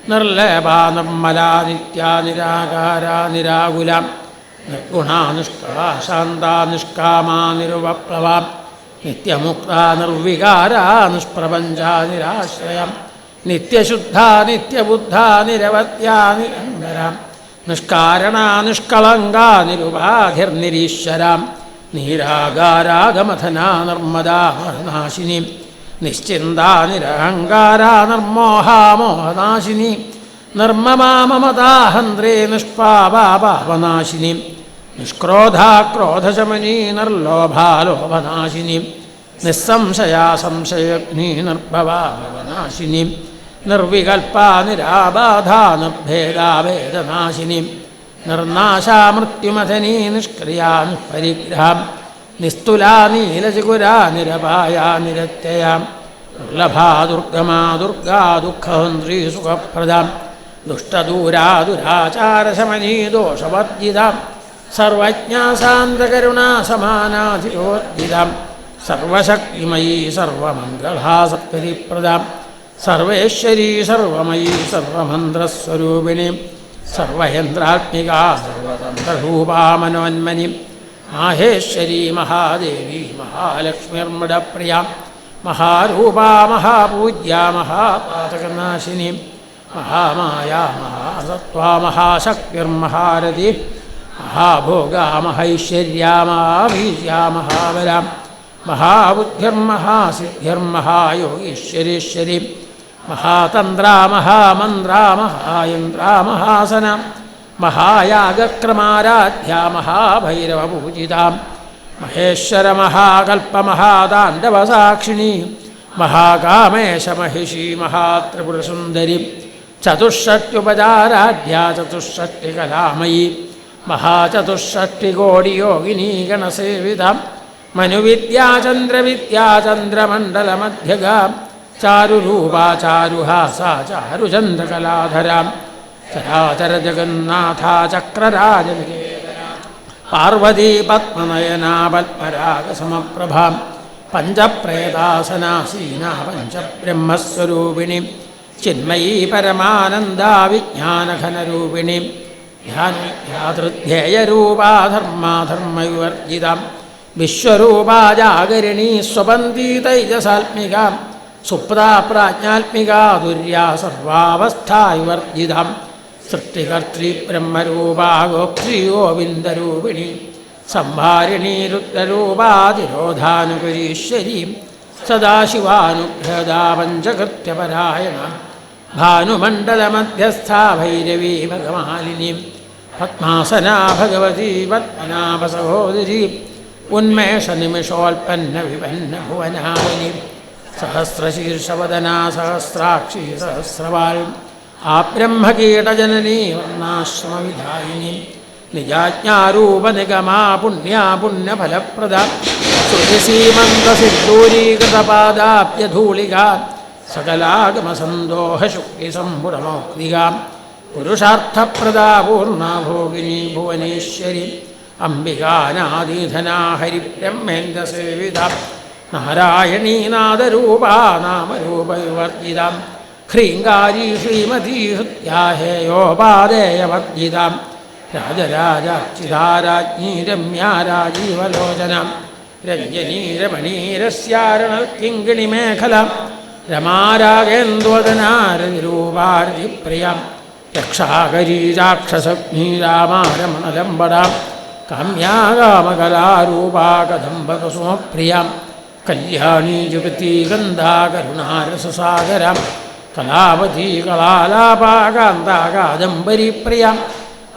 നിർലേപാ നിർമ്മലാ നിത്യാ നിരാകാരാ നിരാകുലാം നിർഗുണാ നിഷ്കളാ ശാന്താ നിഷ്കാമാ നിരുപപ്ലവാം നിത്യമുക്താ നിർവികാരാ നിഷ്പ്രപഞ്ചാ നിരാശ്രയാം നിത്യശുദ്ധാ നിത്യബുദ്ധാ നിരവത്യാ നിരന്തരാം നിഷ്കാരണാ നിഷ്കളങ്കാ നിരുപാധിർനിരീശ്വരാം നീരാകാരാഗമഥനാ നിർമ്മദാ നാശിനീം നിശ്ചിന്താ നിരഹങ്കാരാ നിർമോഹാ മോഹനാശിനി നിർമ്മമാ മമതാഹന്ത്രേ നിഷ്പാപാ പാപനാശിനി നിഷ്ക്രോധാ ക്രോധശമനീ നിർലോഭാ ലോഭനാശിനി നിസ്സംശയാ സംശയഗ്നി നിർഭവാ ഭവനാശിനി നിർവികൽപ്പാ നിരാബാധാ നിർഭേദാ ഭേദനാശിനി നിർനാശാ മൃത്യുമഥനീ നിഷ്ക്രിയാ നിഷ്പരിഗ്രഹാം നിസ്തുലാ നീലചികുരാ നിരപായാ നിരത്യയാം ദുർലഭാ ദുർഗമാ ദുർഗാ ദുഃഖഹന്ത്രീ സുഖപ്രദാം ദുഷ്ടദൂരാ ദുരാചാരശമനീ ദോഷവർജിതാം സർവജ്ഞാ സാന്ദ്രകരുണാ സമാനാധിരോദ്ധിതാം സർവശക്തിമയീ സർവമംഗളാ സത്പതിപ്രദാം സർവേശ്വരീ സർവമയീ സർവമന്ത്രസ്വരൂപിണീം സർവയന്ത്രാത്മികാ സർവതന്ത്രരൂപാ മനോന്മനീം മാഹേശ്വരീ മഹാദേവി മഹാലക്ഷ്മിർമൃഡപ്രിയാ മഹാരൂപാ മഹാപൂജ്യാ മഹാപാതകനാശിനി മഹാമായാ മഹാസത്വാ മഹാശക്തിർമഹാരഥി മഹാഭോഗാ മഹൈശ്വര്യാ മഹാവീര്യാ മഹാബലാം മഹാബുദ്ധിർമഹാസിദ്ധിർമഹായോഗീശ്വരീശ്വരി മഹാതന്ത്ര മഹാമന്ത്ര മഹായന്ത്ര മഹാസന മഹായാഗക്രമാരാധ്യ മഹാഭൈരവപൂജിത മഹേശ്വര മഹാകൽപ്പ മഹാതാണ്ഡവസാക്ഷിണി മഹാകാമേശ മഹിഷി മഹാത്രിപുരസുന്ദരി ചതുഷ്ഷഷ്ട്യുപചാരാഢ്യ ചതുഷ്ഷഷ്ടികലാമയി മഹാചതുഷ്ഷഷ്ടികോടിയോഗിനീ ഗണസേവിത മനുവിദ്യാചന്ദ്രവിദ്യാചന്ദ്രമണ്ഡലമധ്യഗ ചാരുരൂപാ ചാരുഹാസാ ചാരുചന്ദ്രകലാധര ചരാചരജഗന്നാഥ ചക്രരാജനികേതന പാർവതീ പത്മനയനാ പത്മരാഗസമപ്രഭ പഞ്ചപ്രേതാസനാസീനാ പഞ്ചബ്രഹ്മസ്വരൂപിണി ചിന്മയീ പരമാനന്ദാ വിജ്ഞാനഘനരൂപിണി ധ്യാതൃധ്യേയരൂപാ ധർമാധർമ്മവിവർജിത വിശ്വരൂപാ ജാഗരിണീ സ്വപന്തി തൈജസാത്മിക സുപ്താ പ്രാജ്ഞാത്മിക തുര്യാ സർവാവസ്ഥാ വിവർജിത സൃഷ്ടികർത്തൃ ബ്രഹ്മരൂപാ ഗോപ്ത്രീ ഗോവിന്ദരൂപിണി സംഹാരിണീ രുദ്രരൂപാതിരോധാനുപരീശ്വരീ സദാശിവാനുഗ്രഹദാ പഞ്ചകൃത്യപരായണ ഭാനുമണ്ഡലമധ്യസ്ഥാ ഭൈരവീ ഭഗമാലിനി പത്മാസനാ ഭഗവതി പത്മനാഭസഹോദരി ഉന്മേഷനിമിഷോൽപ്പന്ന വിപന്ന ഭുവനാലിനി സഹസ്രശീർഷവദനാ സഹസ്രാക്ഷി സഹസ്രവാൽ ആബ്രഹ്മകീടജനനീ വർണ്ണാശ്രമവിധായിനി നിജാജ്ഞാരൂപനിഗമാ പുണ്യാ പുണ്യഫലപ്രദ ശ്രുതിസീമന്തസിദ്ധൂരീകൃതപാദാപ്യധൂളിക സകലാഗമസന്തോഹശുക്തിസംഭുരമൗക്തിക പുരുഷാർത്ഥപ്രദാ പൂർണ്ണാ ഭോഗിനി ഭുവനേശ്വരി അംബികാനാദീധനാ ഹരിബ്രഹ്മേന്ദ്രസേവിത നാരായണീ നാദരൂപാ നാമരൂപവിവർജിത ഹ്രീങ്കാരീ ശ്രീമതീ ഹൃത്യാഹേയോപാദേയവർജിത രാജരാജാർച്ചിതാരാജ്ഞീ രമ്യാ രാജീവലോചന രഞ്ജനീ രമണീരസ്യാരണകിങ്കിണിമേഖല രമാരാഗേന്ദ്വദനാരതിരൂപാരതിപ്രിയ രക്ഷാകരീ രാക്ഷസഗ്നി രാമാരമണലംബട കാമ്യാകാമകലാരൂപാ കദംബകസുമപ്രിയ കല്യാണീ ജഗതി ഗന്ധാ കരുണാരസസാഗര കലാവധീ കലാലാപാ കാന്താകാദംബരി പ്രിയ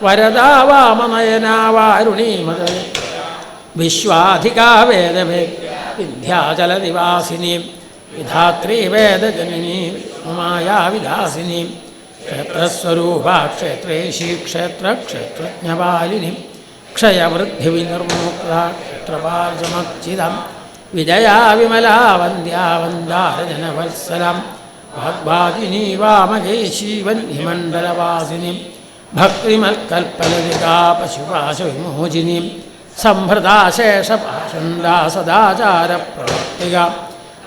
വരദാ വാമനയനാ വാരുണീമത വിശ്വാധികാ വേദവേ വിന്ധ്യാചലനിവാസിനി വിധാത്രീ വേദജനനീ മായാവിലാസിനി ക്ഷേത്രസ്വരൂപാ ക്ഷേത്രേശി ക്ഷേത്രക്ഷേത്രജ്ഞപാലിനി ക്ഷയവൃദ്ധിവിനിർമുക്ത ക്ഷേത്രപാർജമർച്ചിതം വിജയാ വിമലാ വന്ദ്യാ വന്ദാരജനവത്സലം വാഗ്വാദിനി വാമകേശി വന്യമണ്ഡലവാസിനി ഭക്തിമൽക്കൽപ്പലതികാ പശുപാശവിമോചിനി സംഭൃതാശേഷപാഷണ്ടാ സദാചാരപ്രവർത്തിക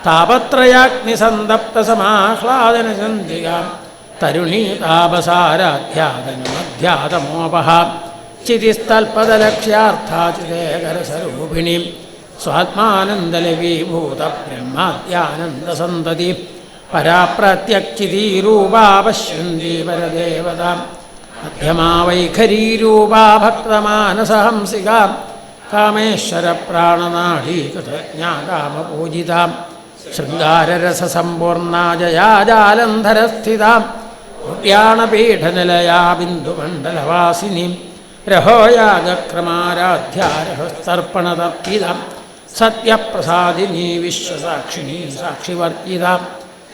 താപത്രയാഗ്നിസന്തപ്തസമാഹ്ലാദനചന്ദ്രിക തരുണീ താപസാരാധ്യാതനമധ്യാതമോപഹ ചിതിസ്ഥൽപദലക്ഷ്യാർത്ഥാചിതേകരസ്വരൂപിണി സ്വാത്മാനന്ദലവീഭൂത ബ്രഹ്മാദ്യാനന്ദസന്തതി പരാപ്രത്യക്ചിതീരൂപാ പശ്യന്തി പരദേവത മധ്യമാ വൈഖരീരൂപാ ഭക്തമാനസഹംസിക കാമേശ്വരപ്രാണനാഡീകൃതജ്ഞാകാമപൂജിത ശൃംഗാരരസസമ്പൂർണാ ജയാജാലന്ധരസ്ഥിത ഉദ്യാനപീഠനിലയാ ബിന്ദുമണ്ഡലവാസിനി രഹോയാഗക്രമാരാധ്യാ രഹസ്തർപ്പണതർപ്പിത സത്യപ്രസാദിനി വിശ്വസാക്ഷിണീ സാക്ഷിവർജിത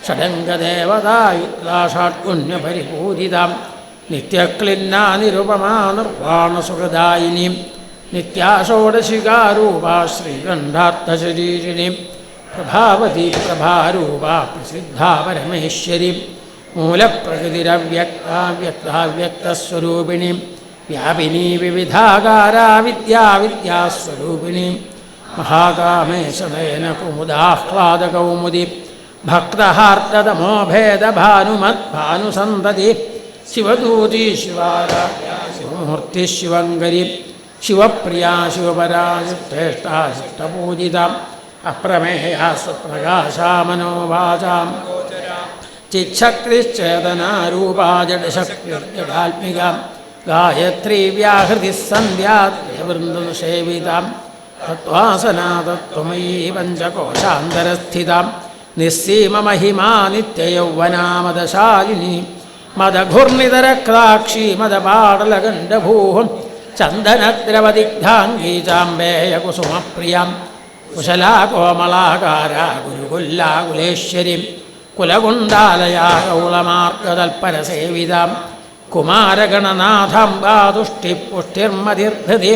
ഷഡംഗദേവതായുക്താ ഷാട്ഗുണ്യപരിപൂരിത നിത്യക്ലിന്നാ നിരുപമാ നിർവാണസുഖദായിനി നിത്യാഷോഡശികാരൂപാ ശ്രീകണ്ഠാർത്ഥശരീരിണി പ്രഭാവതി പ്രഭാരൂപാ പ്രസിദ്ധാ പരമേശ്വരി മൂലപ്രകൃതിരവ്യക്താവ്യക്താവ്യക്തസ്വരൂപിണി വ്യാപിനി വിവിധാകാരാ വിദ്യാവിദ്യാസ്വരൂപിണി മഹാകാമേശനയന കുമുദാഹ്ലാദകൗമുദി ഭക്തഹാർദ്ദതമോഭേദഭാനുമദ്ഭാനുസന്തതി ശിവദൂതി ശിവാരാധ്യ ശിവമൂർത്തി ശിവങ്കരി ശിവപ്രിയാ ശിവപരാ ശ്രേഷ്ഠാ ശിഷ്ടപൂജിത അപ്രമേയാ സ്വപ്രകാശാ മനോവാചാം ചിച്ഛക്തിശ്ചേതനാരൂപാ ജഡശക്തിർജഡാത്മിക ഗായത്രീ വ്യാഹൃതി സന്ധ്യാവൃന്ദസേവിതാം തത്വാസനാ തത്വമയീ പഞ്ചകോശാന്തരസ്ഥിതാം നിസ്സീമമഹിമാ നിത്യയൗവനാമദശാലിനി മദഘുർണിതരക്താക്ഷി മദപാടലഗണ്ഡഭൂഹം ചന്ദനദ്രവദിഗ്ധാംഗീ ചാമ്പേയകുസുമപ്രിയാം കുശലാകോമളാകാരാ ഗുരുകുല്ലാകുലേശ്വരീം കുലകുണ്ടാലയാ കൗളമാർഗതൽപരസേവിതാം കുമാരഗണനാഥാംബാതുഷ്ടിപുഷ്ടിർമതിർധതി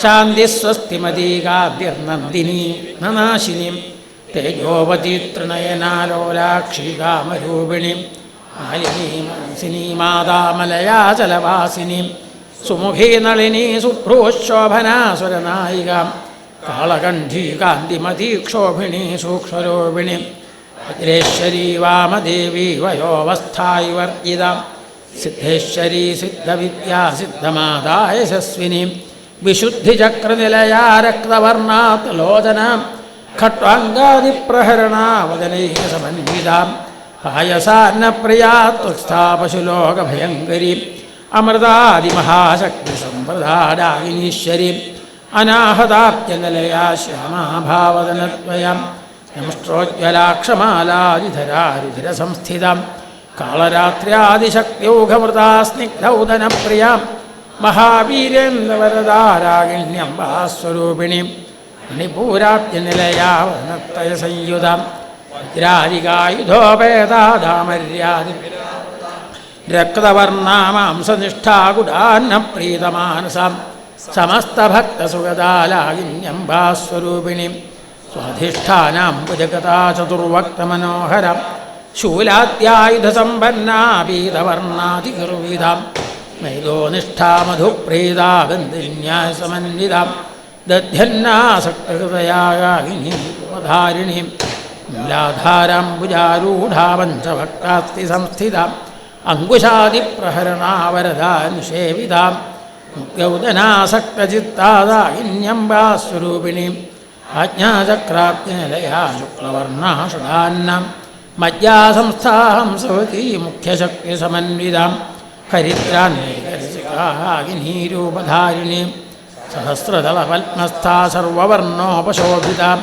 ശാന്തിസ്വസ്തിമതീകാദ്യർനന്ദിനീ നനാശിനീം തേജോവതി തൃണയനാലോലാക്ഷി കാമരൂപിണീം മാലിനീം മാതാമലയാചലവാസിനീം സുമുഖീ നളിനീ സുഭ്രൂശോഭനാസുരനായികാം കാളകണ്ഠീ കാന്തിമതീക്ഷോഭിണീ സൂക്ഷ്മരൂപിണീം വജ്രേശ്വരീ വാമദേവീ വയോവസ്ഥായി വർജിത സിദ്ധേശ്വരീ സിദ്ധവിദ്യാ സിദ്ധമാതാ യശസ്വിനീം വിശുദ്ധിചക്രനിലയാ രക്തവർണാത്ലോചനാം ഖട്വാംഗാദിപ്രഹരണാ വദനൈകസമന്വിതാം പായസാന്നപ്രിയാ ത്വസ്ഥാ പശുലോകഭയങ്കരീം അമൃതാദിമഹാശക്തിസമ്പ്രദാഡായിനീശ്വരീം അനാഹതാപ്യനിലയാ ശ്യാമാഭാവദനദ്വയം നമസ്ത്രോജ്വലാക്ഷമാലാദിധരാരുധിരസംസ്ഥിതാം കാളരാത്ര്യാദിശക്തിൗഘമൃതാ സ്നിഗ്ധൗദനപ്രിയാം മഹാവീരേന്ദ്രവരദാരാഗിണ്യംബാസ്വരൂപിണീം മണിപൂരാപ്യനിലയാ വനത്രയസംയുതാം വജ്രാദികായുധോപേതാദാമര്യാദി രക്തവർണാമാംസനിഷ്ഠാകുടാന്നപ്രീതമാനസാം സമസ്തഭക്തസുഗതാലാഗിന്യംബാസ്വരൂപിണീം സ്വാധിഷ്ഠാനാം ഭുജഗതാ ചതുർവക്തമനോഹരം ശൂലാദ്യായുധസമ്പന്നാപീതവർണാതികർവിതാം മൈദോനിഷ്ഠാമധുപ്രീതാ ബന്ധിന്യാസമന്വിതാം ദധ്യന്നാസക്തഹൃദയാഗിനീപധാരിണീം മൂലാധാരാംബുജാരൂഢാ പഞ്ചഭക്താസ്തി സംസ്ഥിതാം അങ്കുശാദിപ്രഹരണാവരദാനുഷേവിതാം മുക്തൗദനാസക്തചിത്താദായിന്യംബാസ്വരൂപിണീം ആജ്ഞാചക്രാപ്തിനിലയാ ശുക്ലവർണാഷടാന്നം മജ്ജാസംസ്ഥാഹംസവതീ മുഖ്യശക്തിസമന്വിതാം ഹരിദ്രാന്യരസികാഗിനീരൂപധാരിണീം സഹസ്രദളപത്മസ്ഥാ സർവവർണോപശോഭിതാം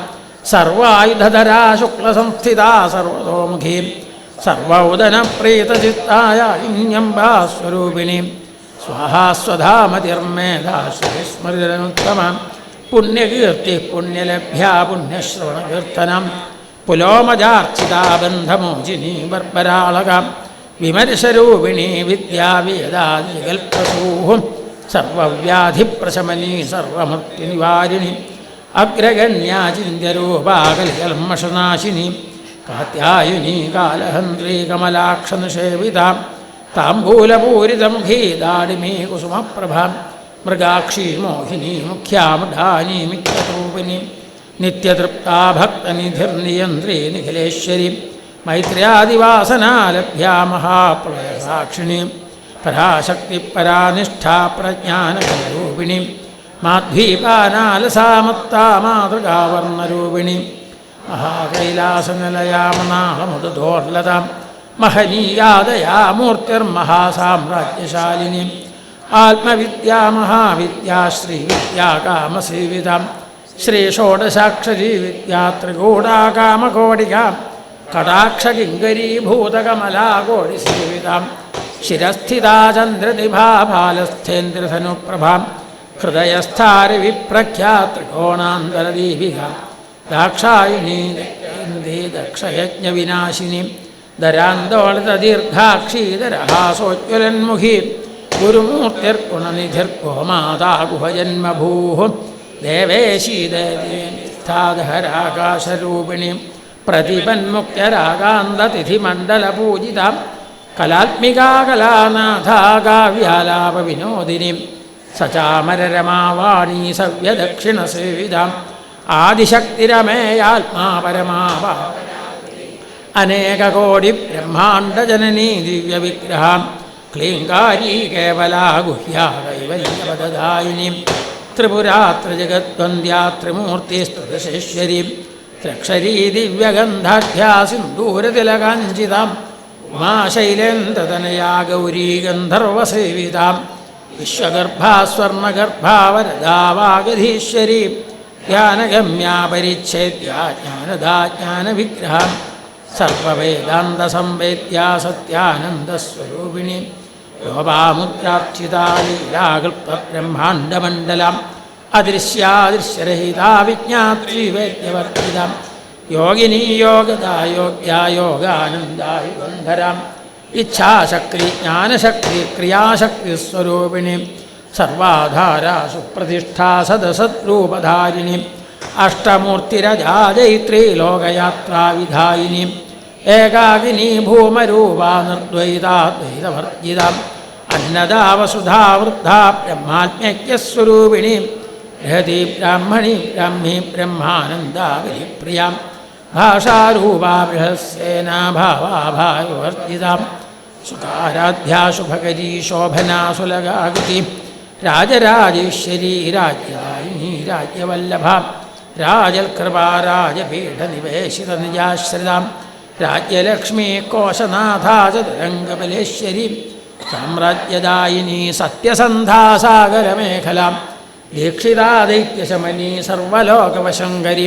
സർവായുധധരാ ശുക്ലസംസ്ഥിതാ സർവതോമുഖീം സർവൗദനപ്രീതചിത്തായായിന്യംബാസ്വരൂപിണീം സ്വാഹാസ്വധാമതിർമേധാശ്രീസ്മൃതിരനുത്തമാം പുണ്യകീർത്തി പുണ്യലഭ്യാ പുണ്യശ്രവണകീർത്തനം പുലോമജാർച്ചിതാ ബന്ധമോചിനീ ബർബരാളകാം വിമർശരൂപിണീ വിദ്യാവേദാദികൽപ്രസൂഹം സർവവ്യാധിപ്രശമനീ സർവമൃത്യുനിവാരിണി അഗ്രഗണ്യാ ചിന്യരൂപാകലികൽമഷനാശിനി കാത്യായനീ കാലഹന്ത്രീ കമലാക്ഷനിഷേവിതാം താംബൂലപൂരിതമുഖീ ദാഡിമീ കുസുമപ്രഭാം മൃഗാക്ഷീ മോഹിനി മുഖ്യാമുഢാനീമിത്യരൂപിണി നിത്യതൃപ്താ ഭക്തനിധിർനിയന്ത്രീ നിഖിലേശ്വരി മൈത്ര്യാദിവാസനാലഭ്യാ മഹാപ്രളയസാക്ഷിണീ പരാശക്തിപരാനിഷ്ഠാ പ്രജ്ഞാനകരൂപിണി മാധ്വീപാനാലസാമത്താ മാതൃകാവർണ്ണരൂപിണി മഹാകൈലാസനിലയാമനാളമുദോർലതാം മഹനീയാദയാ മൂർത്തിർമഹാസാമ്രാജ്യശാലിനി ആത്മവിദ്യാ മഹാവിദ്യാ ശ്രീവിദ്യാ കാമസേവിതാം ശ്രീഷോഡശാക്ഷരീ വിദ്യാ ത്രികൂടാകാമകോടികാം കടാക്ഷകിങ്കരീഭൂതകമലാകോടിസേവിതാം ശിരസ്ഥിതാ ചന്ദ്രനിഭാഭാലസ്ഥേന്ദ്രധനുപ്രഭാം ഹൃദയസ്ഥാരവിപ്രഖ്യാ ത്രികോണാന്തരദീപികാം ദാക്ഷായിണീ ദക്ഷയജ്ഞവിനാശിനി ദരാന്തോളിതദീർഘാക്ഷീധരഹാസോജ്വലന്മുഖീ ഗുരുമൂർത്തിർഗുണനിധിർഗോ മാതാഗുഹജന്മഭൂഃ ദേവേശീദേവീസ്ഥാദഹരാകാശരൂപിണീം പ്രതിപന്മുക്തരാഗാന്തതിഥിമണ്ഡലപൂജിതാം കലാത്മികാ കലാനാഥാ കാവ്യാലാപവിനോദിനീം സചാമരരമാവാണീ സവ്യദക്ഷിണസേവിതാം ആദിശക്തിരമേയാത്മാ പരമാവ അനേകകോടി ബ്രഹ്മാണ്ഡജനനീ ദിവ്യവിഗ്രഹാം ക്ലീങ്കാരീ കേവലാ ഗുഹ്യാ കൈവല്യപദദായിനീം ത്രിപുരാ ത്രിജഗദ്വന്ദ്യാ ത്രിമൂർത്തിസ്തുതശേശ്വരീം ത്രക്ഷരീ ദിവ്യഗന്ധാഢ്യാ സിന്ദൂരതിലകാഞ്ചിതാം ഉമാശൈലേന്ദ്രതനയാ ഗൗരീ ഗന്ധർവസേവിതാം വിശ്വഗർഭാ സ്വർണഗർഭാ വരദാ വാഗധീശ്വരീം ധ്യാനഗമ്യാ പരിച്ഛേദ്യാ ജ്ഞാനദാ ജ്ഞാനവിഗ്രഹാം സർവവേദാന്തസംവേദ്യാ സത്യാനന്ദസ്വരൂപിണി ലോപാമുദ്രാർച്ചിതാ ലീലാകൽപ്പബ്രഹ്മാണ്ഡമണ്ഡലം അദൃശ്യാദൃശ്യരഹിതാ വിജ്ഞാത്രിവേദ്യവർത്തിതം യോഗിനീ യോഗദാ യോഗ്യാ യോഗാനന്ദായുഗന്ധരം ഇച്ഛാശക്തി ജ്ഞാനശക്തി ക്രിയാശക്തി സ്വരൂപിണി സർവാധാരാ സുപ്രതിഷ്ഠാ സദസദ്രൂപധാരിണി അഷ്ടമൂർത്തിരജാജൈത്രീ ലോകയാത്രാവിധായിനി ഏകാകിനി ഭൂമരൂപാ നിർദ്വൈതാദ്വൈതവർജിത അന്നദാ വസുധാ വൃദ്ധാ ബ്രഹ്മാത്മ്യസ്വരൂപിണി ബൃഹതി ബ്രാഹ്മണി ബ്രാഹ്മി ബ്രഹ്മാനന്ദാവിധിപ്രിയ ഭാഷാരൂപാ ബൃഹസ്സേനാ ഭാവാഭാവർജിത സുഖാരാധ്യാ ശുഭകരീ ശോഭനാ സുലഗാകൃതി രാജരാജേശ്വരി രാജ്യവാഹിനി രാജ്യവല്ലഭ രാജൽകൃപാ രാജപീഠനിവേശിത നിജാശ്രിത രാജ്യലക്ഷ്മീ കോശനാഥാ ചതുരംഗബലേശ്വരി സാമ്രാജ്യദായിനി സത്യസന്ധാസാഗരമേഖല ദീക്ഷിതാ ദൈത്യശമനി സർവലോകവശങ്കരി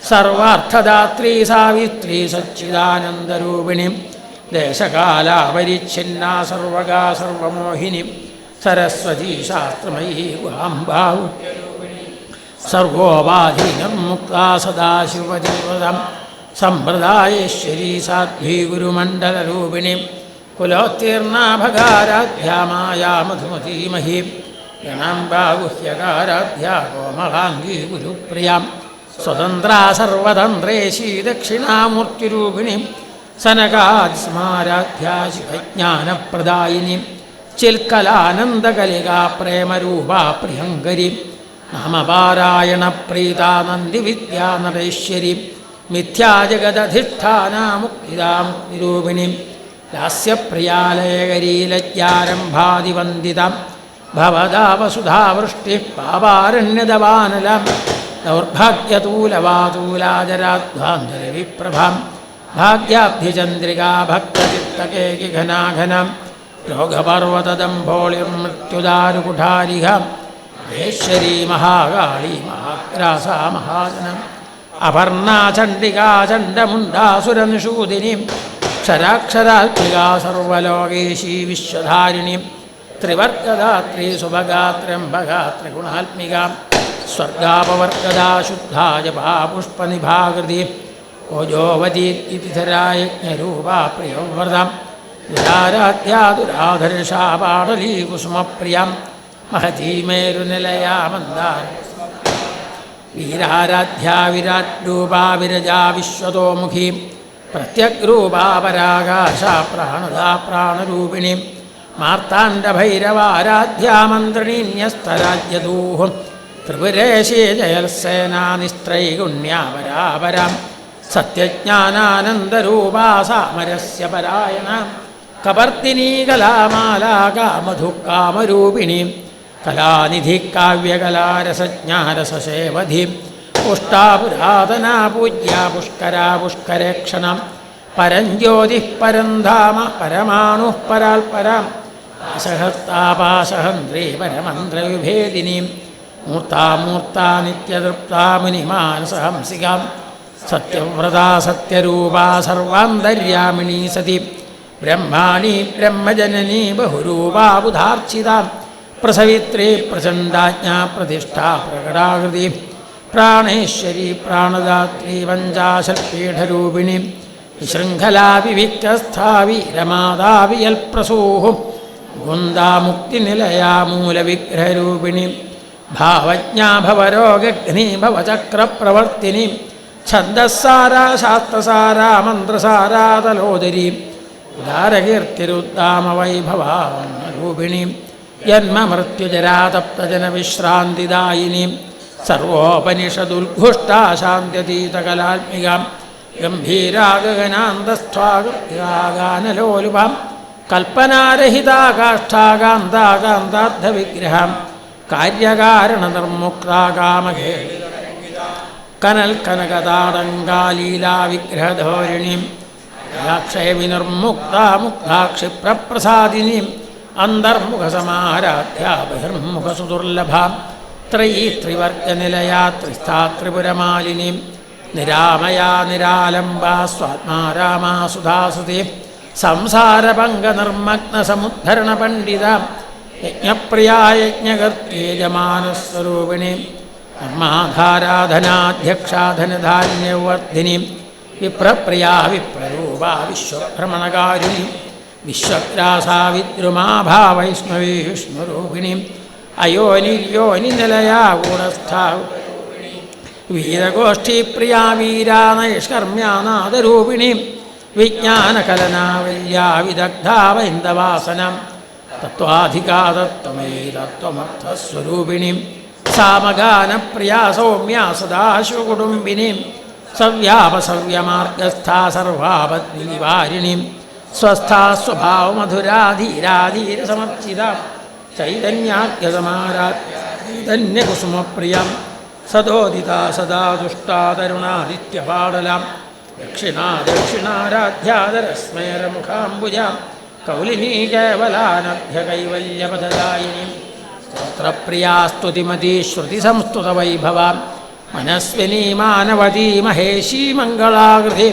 സർവാർത്ഥദാത്രീ സാവിത്രീ സച്ചിദാനന്ദരൂപിണി ദേശകാലാപരിച്ഛിന്നാ സർവകാ സർവമോഹിനി സരസ്വതീ ശാസ്ത്രമയീ ഗുഹാംബാഹു സർവോപാധീനർമുക്താ സദാശിവദേവതം സമ്പ്രദായേശ്വരീ സാധ്വീ ഗുരുമണ്ഡലരൂപിണി കുലോത്തീർണാ ഭഗാരാധ്യാമായാ മധുമതീമഹീ ഗണാംബാഗുഹ്യകാരാധ്യാ കോമളാംഗീ ഗുരുപ്രിയാം സ്വതന്ത്രാ സർവതന്ത്രേശീ ദക്ഷിണാമൂർത്തിരൂപിണി സനകാദിസ്മാരാധ്യാ ശിവജ്ഞാനപ്രദായിനി ചിൽക്കലാനന്ദകലികാ പ്രേമരൂപാ പ്രിയങ്കരി നാമപാരായണ പ്രീതാ നന്ദിവിദ്യാ നടേശ്വരി മിഥ്യാജഗദധിഷ്ഠാനാ മുക്തിദാ മുക്തിരൂപിണി ലാസ്യപ്രിയാലയകരീ ലജ്ജാരംഭാദിവന്ദിത ഭവദാ വസുധാവൃഷ്ടി പാപാരണ്യദവാനലം ദൗർഭാഗ്യതൂലവാതൂലാജരാധ്വാന്തരവിപ്രഭാം ഭാഗ്യാബ്ധിചന്ദ്രികാ ഭക്തചിത്തകേകിഘനാഘനം രോഗപർവതദംഭോളിർമൃത്യുദാരുകുഠാരിക മഹേശ്വരീ മഹാകാളീ മഹാഗ്രാസാ മഹാജനം അപർണാ ചണ്ഡികാ ചണ്ഡമുണ്ഡാസുരനിഷൂദിനി ക്ഷരാക്ഷരാത്മികാ സർവലോകേശീ വിശ്വധാരിണി ത്രിവർഗദാത്രീ സുഭഗാ ത്രയംബകാ ത്രിഗുണാത്മിക സ്വർഗാപവർഗദാ ശുദ്ധാജപാ പുഷ്പനിഭാകൃതി ഓജോവതീതിധരായജ്ഞരൂപാ പ്രിയവ്രതം ദുരാരാധ്യാ ദുരാധർഷാ പാടലീ കുസുമപ്രിയം മഹതീമേരുനിലയാ മന്ദാര വീരാരാധ്യാ വിരാട് രൂപാ വിരജാ വിശ്വതോമുഖി പ്രത്യഗ്രൂപാ പരാകാശാ പ്രാണദാ പ്രാണരൂപിണി മാർത്താണ്ഡഭൈരവാരാധ്യാ മന്ത്രിണ്യസ്തരാജ്യദൂഹം ത്രിപുരേശീ ജയൽസേനാ നിസ്ത്രൈഗുണ്യാ പരാപരം സത്യജ്ഞാനാനന്ദരൂപാ സാമരസ്യ പരായണ കപർദിനീ കലാമാലാകാ മധുകാമരൂപിണി കലാനിധി കാവ്യകലാരസജ്ഞാരസേവധി പുഷ്ടാപുരാതനാ പൂജ്യാ പുഷ്കരാ പുഷ്കരേക്ഷണം പരഞ്ജ്യോതിഃ പരന്ധാമ പരമാണുഃ പരാൽപരാം പാശഹസ്താപാശഹന്ത്രീ പരമന്ത്രവിഭേദിനീം മൂർത്താമൂർത്താ നിത്യതൃപ്താ മുനിമാനസഹംസികാം സത്യവ്രതാ സത്യരൂപാ സർവാന്തര്യാമിണീ സതി ബ്രഹ്മാണി ബ്രഹ്മജനനീ ബഹുരൂപാ ബുധാർച്ചിതാ പ്രസവിത്രീ പ്രചണ്ഡാജ്ഞാ പ്രതിഷ്ഠാ പ്രകടാകൃതി പ്രാണേശ്വരി പ്രാണദാത്രീ പഞ്ചാശൽപീഠരൂപിണി വിശൃംഖലാ വിവിക്തസ്ഥാ വീരമാതാ വിയൽപ്രസൂഹു ഗുന്ദാമുക്തിനിലയാ മൂലവിഗ്രഹരൂപിണി ഭാവജ്ഞാ ഭവരോഗഘ്നി ഭവചക്രപ്രവർത്തിനി ഛന്ദസ്സാരാ ശാസ്ത്രസാരാ മന്ത്രസാരാ തലോദരി ഉദാരകീർത്തിരുദ്ദാമവൈഭവാരൂപിണി ജന്മമൃത്യുജരാതപ്തജനവിശ്രാന്തിദായിനി സർവോപനിഷദുൽഘുഷ്ടാ ശാന്ത്യതീതകലാത്മികാം ഗംഭീരാഗഗനാന്തസ്ഥാഗാനലോലുപാം കൽപ്പനാരഹിതാ കാഷ്ഠാകാന്താകാന്താർത്ഥവിഗ്രഹം കാര്യകാരണനിർമുക്താകാമഘേ കനൽ കനകതാടങ്കാലീലാവിഗ്രഹധോരിണീം ക്ഷയവിനിർമുക്താ മുക്താക്ഷിപ്രപ്രസാദിനീം അന്തർമുഖസമാരാധ്യാ ബഹിർമുഖസുദുർലഭാം ത്രയീ ത്രിവർഗനിലയാ ത്രിസ്ഥാ ത്രിപുരമാലിനീം നിരാമയാ നിരാലംബാ സ്വാത്മാ രാമാ സുധാസുതേ സംസാരപങ്കനിർമ്മഗ്നസമുദ്ധരണ പണ്ഡിത യജ്ഞപ്രിയാ യജ്ഞകർത്തേ യജമാനസ്വരൂപിണീ ധർമാധാരാധനാധ്യക്ഷാധനധാന്യവർദ്ധിനി വിപ്രപ്രിയാ വിപ്രരൂപാ വിശ്വഭ്രമണകാരിണി വിശ്വഗ്രാസാ വിദ്രുമാഭാ വൈഷ്ണവീ വിഷ്ണുരൂപിണി അയോനിര്യോനി നിലയാ ഗുണസ്ഥാ വീരഗോഷ്ഠീപ്രിയാ വീരാ നൈഷ്കർമ്മ്യാനാദരൂപിണി വിജ്ഞാനകലനാവല്യാ വിദഗ്ധാ വൈന്ദവാസനം തത്വാധികാ തത്വമയീ തത്വമർത്ഥസ്വരൂപിണി സാമഗാനപ്രിയാ സൗമ്യാ സദാശിവകുടുംബിനി സവ്യാപസവ്യമാർഗസ്ഥാ സർവാപദ്വിനിവാരിണി സ്വസ്ഥാ സ്വഭാവമധുരാ ധീരാധീരസമർച്ചിത ചൈതന്യാർഘ്യസമാരാധന്യകുസുമപ്രിയം സദോദിതാ സദാ ദുഷ്ടാ തരുണാദിത്യപാടലാം ദക്ഷിണാ ദക്ഷിണാരാധ്യാദരസ്മേരമുഖാംബുജാം കൗലിനീ കേവലാനഭ്യകൈവല്യപദദായിനി സ്തോത്രപ്രിയാ സ്തുതിമതീ ശ്രുതിസംസ്തുതവൈഭവാം മനസ്വിനീ മാനവതീ മഹേശീ മംഗളാകൃതി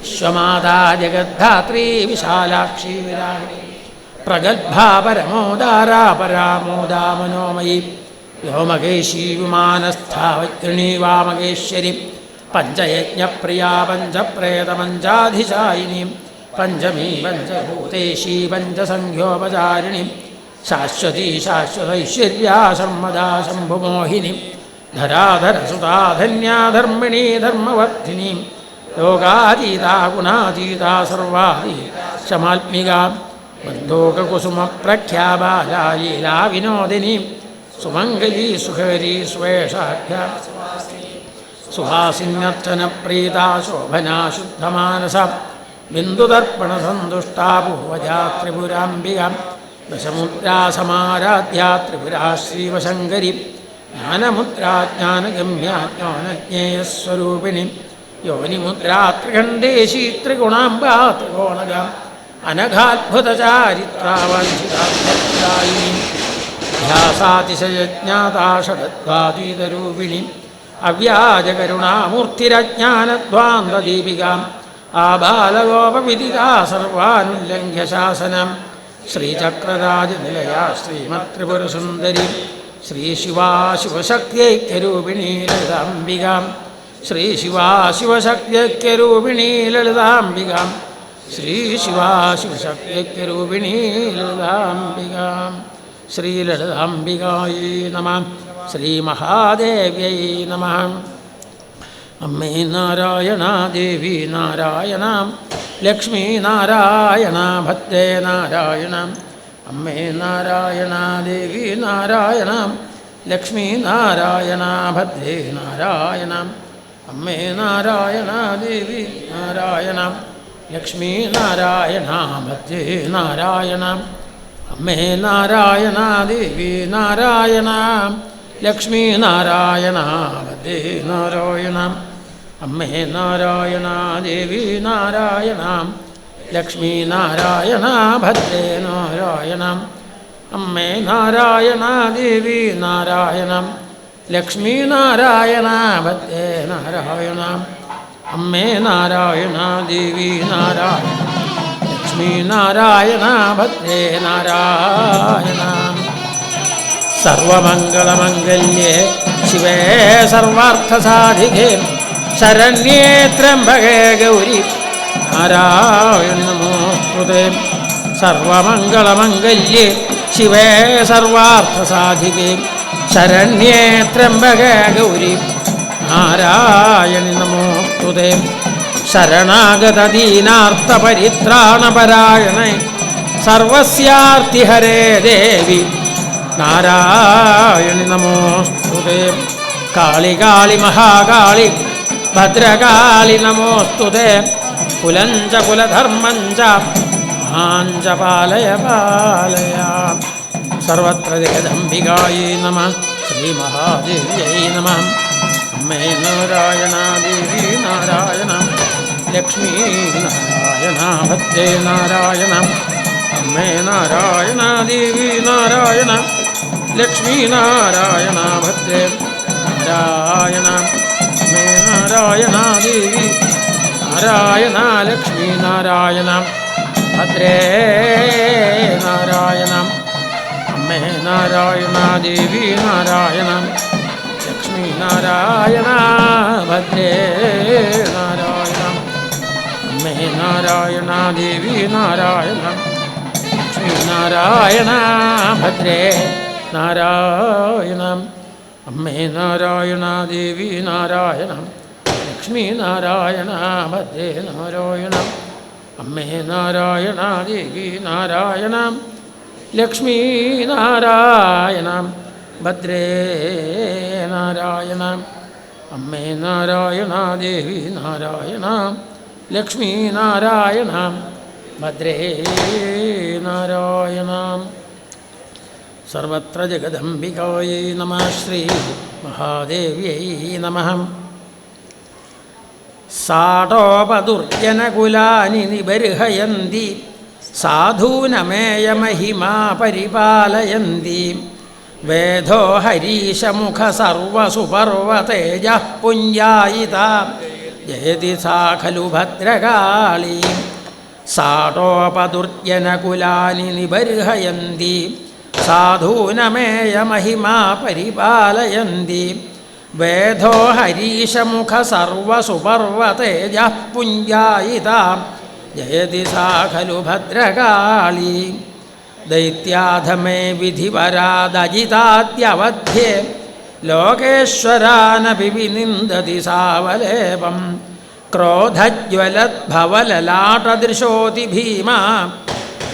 വിശ്വമാതാ ജഗദ്ധാത്രീ വിശാലാക്ഷി വിരാഗിണി പ്രഗൽഭാ പരമോദാരാ പരാമോദാ മനോമയീ വ്യോമകേശീ വിമാനസ്ഥാ വജ്രിണീ വാമകേശ്വരി പഞ്ചയജ്ഞപ്രിയാ പഞ്ചപ്രേതമഞ്ചാധിശായിനി പഞ്ചമീ പഞ്ചഭൂതേശീ പഞ്ചസംഖ്യോപചാരിണി ശാശ്വതീ ശാശ്വതൈശ്വര്യാ ശർമ്മദാ ശംഭുമോഹിനി ധരാധരസുതാ ധന്യാ ധർമ്മിണീ ധർമ്മവർദ്ധിനി ലോകാതീതാ ഗുണാതീതാ സർവാദി ശമാത്മികാ ബന്ധോകകുസുമപ്രഖ്യാബാലാ ലീലാ വിനോദിനി സുമംഗലീ സുഖകരീ സ്വേഷാഖ്യാ സുഹാസിന്യർച്ചനപ്രീതാ ശോഭനാ ശുദ്ധമാനസ ബിന്ദുദർപ്പണസന്തുഷ്ടാ പൂർവജാ ത്രിപുരാംബിക ദശമുദ്രാ സമാരാധ്യാ ത്രിപുരാ ശ്രീവശങ്കരി ജ്ഞാനമുദ്രാ ജ്ഞാനഗമ്യാ ജ്ഞാനജ്ഞേയസ്വരൂപിണി യോനിമുദ്രാ ത്രിഖണ്ഡേശീ ത്രിഗുണാംബാ ത്രികോണജ അനഘാത്ഭുതചാരിത്രാവാഞ്ചിതായിനി ധ്യാസാതിശയജ്ഞാതാ ഷഡദ്വാതീതരൂപിണി അവ്യാജകരുണാമൂർത്തിരജ്ഞാനധ്വാന്തദീപികാം ആബാലഗോപവിദിതാ സർവാനുല്ലംഘ്യ ശാസനം ശ്രീചക്രരാജനിലയാ ശ്രീമത്രിപുരസുന്ദരി ശ്രീശിവാ ശിവശക്തിഐക്യരൂപിണീ ലളിതാംബികാം ശ്രീശിവാ ശിവശക്തിഐക്യരൂപിണീ ലളിതാംബികാം ശ്രീശിവാ ശിവശക്തിഐക്യരൂപിണീ ലളിതാംബികാം ശ്രീലളിതാംബികായൈ നമഃ ശ്രീമഹാദേവ്യൈ നമഃ അമ്മേ നാരായണ ദേവി നാരായണ ലക്ഷ്മീ നാരായണ ഭദ്രേ നാരായണ അമ്മേ നാരായണ ദേവി നാരായണ ലക്ഷ്മീ നാരായണ ഭദ്രേ നാരായണ അമ്മേ നാരായണ ദേവി നാരായണ ലക്ഷ്മീ നാരായണ ഭദ്രേ നാരായണ അമ്മേ നാരായണ ദേവി നാരായണ ലക്ഷ്മീ നാരായണ ഭദ്രേ നാരായണ അമ്മേ നാരായണ ദേവി നാരായണ ലക്ഷ്മീ നാരായണ ഭദ്രേ നാരായണ അമ്മേ നാരായണ ദേവി നാരായണ ലക്ഷ്മീ നാരായണ ഭദ്രേ നാരായണ അമ്മേ നാരായണ ദേവി നാരായണ ലക്ഷ്മീ നാരായണ ഭദ്രേ നാരായണ സർവമംഗളമംഗല്യേ ശിവേ സർവാർത്ഥസാധികേ ശരണ്യേ ത്രംബകേ ഗൗരി നാരായണി നമോസ്തുതേ സർവമംഗളമംഗല്യേ ശിവേ സർവാർത്ഥസാധികേ ശരണ്യേ ത്രംബകേ ഗൗരി നാരായണി നമോസ്തുതേ ശരണാഗതദീനാർത്തപരിത്രാണപരായണേ സർവസ്യാർത്തിഹരേ ദേവി നാരായണി നമോസ്തുതേ കാളി കാളി മഹാകാളി ഭദ്രകാളി നമോസ്തുതേ കുലഞ്ച കുലധർമ്മഞ്ച മഹാഞ്ച പാലയ പാലയ സർവത്ര ജഗദംബികായൈ നമഃ ശ്രീമഹാദേവ്യൈ നമഃ അമ്മേ നാരായണ ദേവി നാരായണ ലക്ഷ്മീ നാരായണ ഭദ്രേ നാരായണ അമ്മേ നാരായണ ദേവി നാരായണ ലക്ഷ്മീ നാരായണ ഭദ്രേ നാരായണ അമ്മേ നാരായണ നാരായണ ലക്ഷ്മീ നാരായണ ഭദ്രേ നാരായണ അമ്മേ നാരായണ ദേവി നാരായണ ലക്ഷ്മീ നാരായണ ഭദ്രേ നാരായണ അമ്മേ നാരായണ ദേവി നാരായണ ലക്ഷ്മീ നാരായണ ഭദ്രേ നാരായണ അമ്മേ നാരായണ ദേവി നാരായണ ലക്ഷ്മീ നാരായണ ഭദ്രേ നാരായണ അമ്മേ നാരായണ ദേവി നാരായണ ലക്ഷ്മീ നാരായണ ഭദ്രേ നാരായണ അമ്മേ നാരായണ ദേവി നാരായണ ലക്ഷ്മീ നാരായണ ഭദ്രേ നാരായണ. സർവത്ര ജഗദംബികായൈ നമഃ. ശ്രീ മഹാദേവ്യൈ നമഃ. സാടോപദുർജനകുലാനി നിബർഹയന്തി സാധൂനമേയമഹിമാ പരിപാലയന്തി വേദോ ഹരീശമുഖ സർവസുപർവതേജഃ പുഞ്ജായിതാ ജയതി സാ ഖലു ഭദ്രകാളി. സാടോപദുർജനകുലാനി നിബർഹയന്തി സാധൂനമേയമഹിമാ പരിപാലയന്തി വേദോ ഹരീശമുഖ സർവസുപർവതേജഃ പുഞ്ജായിതാ ജയതി സാ ഖലു ഭദ്രകാളി. ദൈത്യാധമേ വിധിവരാദജിതാദ്യവധ്യേ ലോകേശ്വരാനപി വിനിന്ദതി സാവലേപം ക്രോധജ്വലദ്ഭവലലാടദൃശോതി ഭീമാ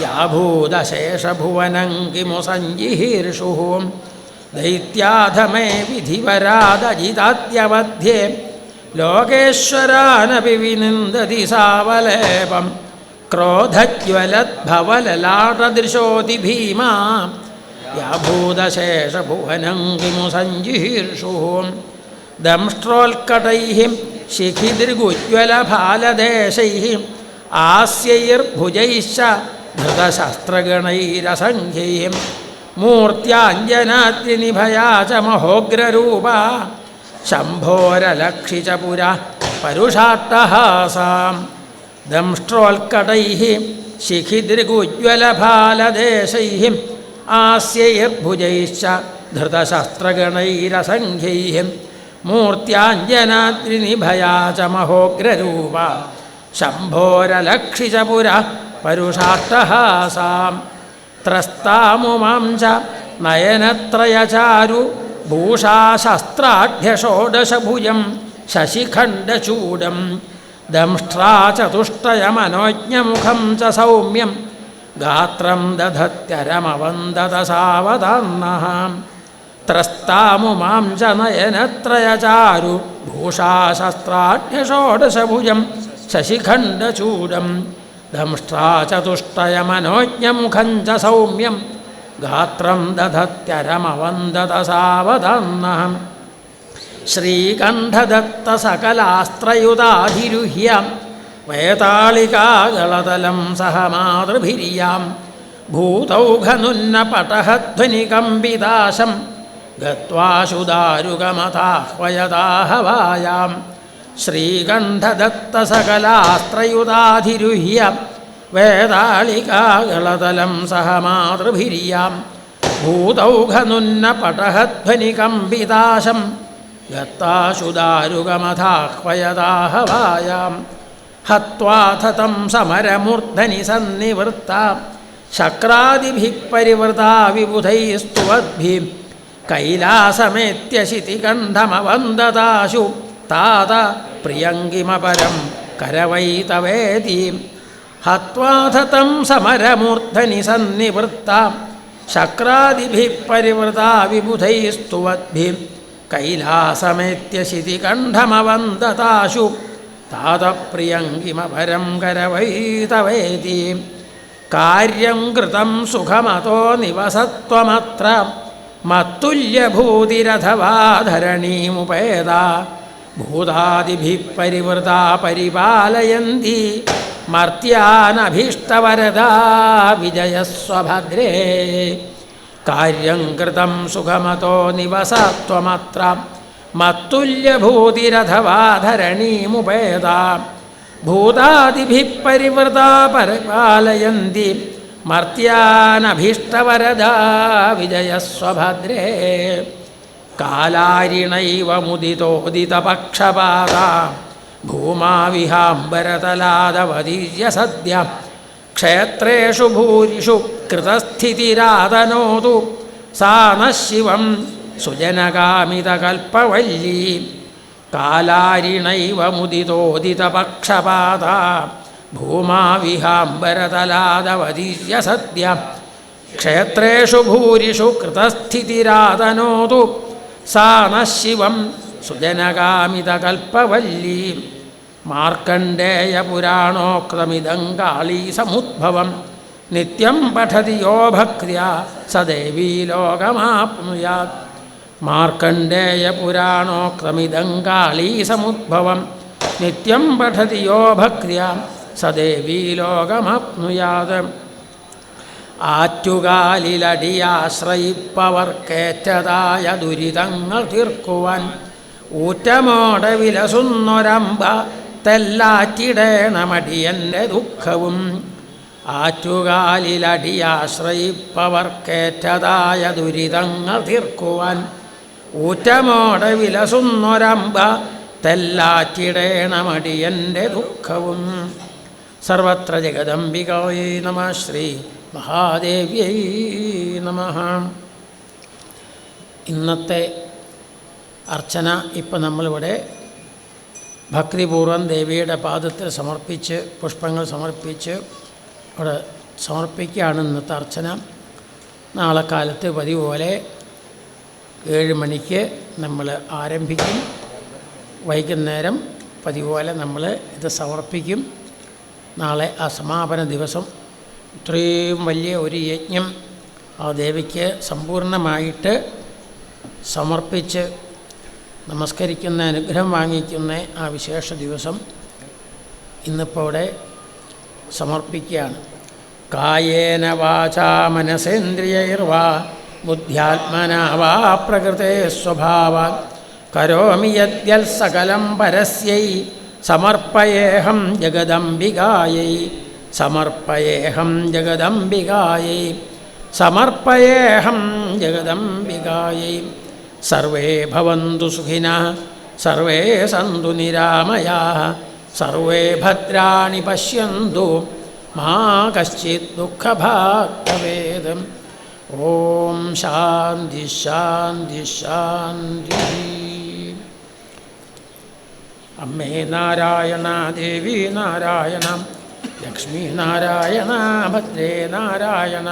യാഭൂതശേഷഭുവനം കിമു സഞ്ജിഹീർഷുഃ. ദൈത്യാധമേ വിധിവരാദജിതാദ്യവധ്യേ ലോകേശ്വരാനപി വിനിന്ദതി സാവലേപം ക്രോധജ്വലദ്ഭവലലാടദൃശോതി ഭീമാ യാഭൂതശേഷഭുവനം കിമു സഞ്ജിഹീർഷുഃ. ദംഷ്ട്രോൽക്കടൈഃ ശിഖിദൃഗുജ്വലഭാലദേശൈഃ ആസ്യൈർഭുജൈശ്ച ധൃതശസ്ത്രഗണൈരസംഖ്യൈഃ മൂർത്യാഞ്ജനാദ്രിനിഭയാ ച മഹോഗ്രരൂപാ ശംഭോരലക്ഷി ച പുരാ പരുഷാട്ടഹാസാം. ദംഷ്ട്രോൽക്കടൈഃ ശിഖിദൃഗുജ്വലഭാലദേശൈഃ ആസ്യൈർഭുജൈശ്ച ധൃതശസ്ത്രഗണൈരസംഖ്യൈഃ മൂർത്യാഞ്ജനാദ്രിനിഭയാ ച മഹോഗ്രരൂപാ ശംഭോരലക്ഷി ച പുരാ പരുഷാട്ടഹാസാം. ത്രസ്താമുമാം ച നയനത്രയചാരു ഭൂഷാശസ്ത്രാഢ്യഷോഡശഭുജം ശശിഖണ്ഡചൂഡം ദംഷ്ട്രാചതുഷ്ടയമനോജ്ഞമുഖം ച സൗമ്യം ഗാത്രം ദധത്യരമവന്ദത സാവധാനഃ. ത്രസ്താമുമാം ച നയനത്രയചാരു ഭൂഷാശസ്ത്രാഢ്യഷോഡശഭുജം ശശിഖണ്ഡചൂഡം ദംഷ്ട്രാചതുഷ്ടയമനോജ്ഞമുഖം ച സൗമ്യം ഗാത്രം ദധത്യരമവന്ദത സാവധാനഃ. ശ്രീകണ്ഠദത്തസകലാസ്ത്രയുതാധിരുഹ്യം വേതാളികാകളതലം സഹ മാതൃഭിര്യാം ഭൂതൗഘനുന്നപടഹധ്വനികമ്പിതാശം ഗത്വാശുദാരുകമതാഹ്വയതാഹവായാം. ശ്രീകണ്ഠദത്തസകലാസ്ത്രയുതാധിരുഹ്യം വേതാളികാകളതലം സഹ മാതൃഭിര്യാം ഭൂതൗഘനുന്നപടഹധ്വനികമ്പിതാശം ഗത്താശുദാരുകമതാഹ്വയതാഹവായാം. ഹത്വാഥതം സമരമൂർധനി സന്നിവൃത്താ ശക്രാദിഭിഃ പരിവൃതാ വിബുധൈസ്തുവദ്ഭിः കൈലാസമേത്യശിതികണ്ഠമവന്ദതാശു താത പ്രിയങ്കിമപരം കരവൈതവേദി. ഹത്വാഥതം സമരമൂർധനി സന്നിവൃത്താ ശക്രാദിഭിः പരിവൃതാ വിബുധൈസ്തുവദ്ഭിः കൈലാസമേത്യശിതികണ്ഠമവന്ദതാശു താതപ്രിയങ്കിമപരം കരവൈതവേദി. കാര്യം കൃതം സുഖമതോ നിവസത്വമത്ര മത്തുല്യഭൂതിരഥവാ ധരണീമുപേതാ ഭൂതാദിഭിः പരിവൃതാ പരിപാലയന്തി മർത്യാനഭീഷ്ടവരദാ വിജയസ്വഭദ്രേ. കാര്യം കൃതം സുഖമതോ നിവസത്വമത്ര മത്തുല്യഭൂതിരഥവാ ധരണീമുപേതാ ഭൂതാദിഭിः പരിവൃതാ പരിപാലയന്തി മർത്യാനഭീഷ്ടവരദാ വിജയസ്വഭദ്രേ കാലാരിണൈവ മുദിതോദിതപക്ഷപാതാ ഭൂമാവിഹാംബരതലാദവതീര്യ സദ്യ ക്ഷേത്രേഷു ഭൂരിഷു കൃതസ്ഥിതിരാതനോതു സാ നഃ ശിവം സുജനകാമിതകൽപ്പവല്ലീ കാലാരിണൈവ മുദിതോദിതപക്ഷപാതാ ഭൂമാവിഹാംബരതലാദവതീര്യ സദ്യ ക്ഷേത്രേഷു ഭൂരിഷു കൃതസ്ഥിതിരാതനോതു സാ നഃ ശിവം സുജനകാമിതകൽപ്പവല്ലീ മാർക്കണ്ഡേയപുരാണോക്തമിദം കാളീസമുദ്ഭവം നിത്യം പഠതി യോ ഭക്ത്യാ സ ദേവീ ലോകമാപ്നുയാത് മാർക്കണ്ഡേയപുരാണോക്തമിദം കാളീസമുദ്ഭവം നിത്യം പഠതി യോ ഭക്ത്യാ സ ദേവീ ലോകമാപ്നുയാത് ആറ്റുകാലിലടിയാശ്രയിപ്പവർക്കേറ്റതായ ദുരിതങ്ങൾ തീർക്കുവാൻ ഊറ്റമോടെ വിലസുന്നൊരമ്പ തെല്ലാറ്റിടേണമടിയൻ്റെ ദുഃഖവും ആറ്റുകാലിലടിയാശ്രയിപ്പവർക്കേറ്റതായ ദുരിതങ്ങൾ തീർക്കുവാൻ ഊറ്റമോടെ വിലസുന്നൊരമ്പ തെല്ലാറ്റിടേണമടിയൻ്റെ ദുഃഖവും. സർവത്ര ജഗദംബികായൈ നമഃ. ശ്രീ മഹാദേവ്യൈ നമഃ. ഇന്നത്തെ അർച്ചന ഇപ്പം നമ്മളിവിടെ ഭക്തിപൂർവ്വം ദേവിയുടെ പാദത്തിൽ സമർപ്പിച്ച് പുഷ്പങ്ങൾ സമർപ്പിച്ച് അവിടെ സമർപ്പിക്കുകയാണ് ഇന്നത്തെ അർച്ചന. നാളെ കാലത്ത് പതിവ് പോലെ 7 മണിക്ക് നമ്മൾ ആരംഭിക്കും. വൈകുന്നേരം പതിവ് പോലെ നമ്മൾ ഇത് സമർപ്പിക്കും. നാളെ ആ സമാപന ദിവസം ഇത്രയും വലിയ ഒരു യജ്ഞം ആ ദേവിക്ക് സമ്പൂർണ്ണമായിട്ട് സമർപ്പിച്ച് നമസ്കരിക്കുന്ന അനുഗ്രഹം വാങ്ങിക്കുന്ന ആ വിശേഷ ദിവസം ഇന്നിപ്പോൾ ഇവിടെ സമർപ്പിക്കുകയാണ്. കായേന വാചാ മനസേന്ദ്രിയൈർവാ ബുദ്ധ്യാത്മനാ വാ പ്രകൃതേ സ്വഭാവാത് കരോമി യദ്യൽ സകലം പരസ്യൈ സമർപ്പയേഹം ജഗദംബികായൈ സമർപ്പയേഹം ജഗദംബികായൈ സമർപ്പയേഹം ജഗദംബികായൈ. സർവേ ഭവന്തു സുഖിനഃ സർവേ സന്തു നിരാമയാഃ സർവേ ഭദ്രാണി പശ്യന്തു മാ കശ്ചിത് ദുഃഖഭാഗ് ഭവേത്. ഓം ശാന്തി ശാന്തി ശാന്തി. അമ്മേ നാരായണ, ദേവി നാരായണ, ലക്ഷ്മി നാരായണ, ഭദ്രേ നാരായണ.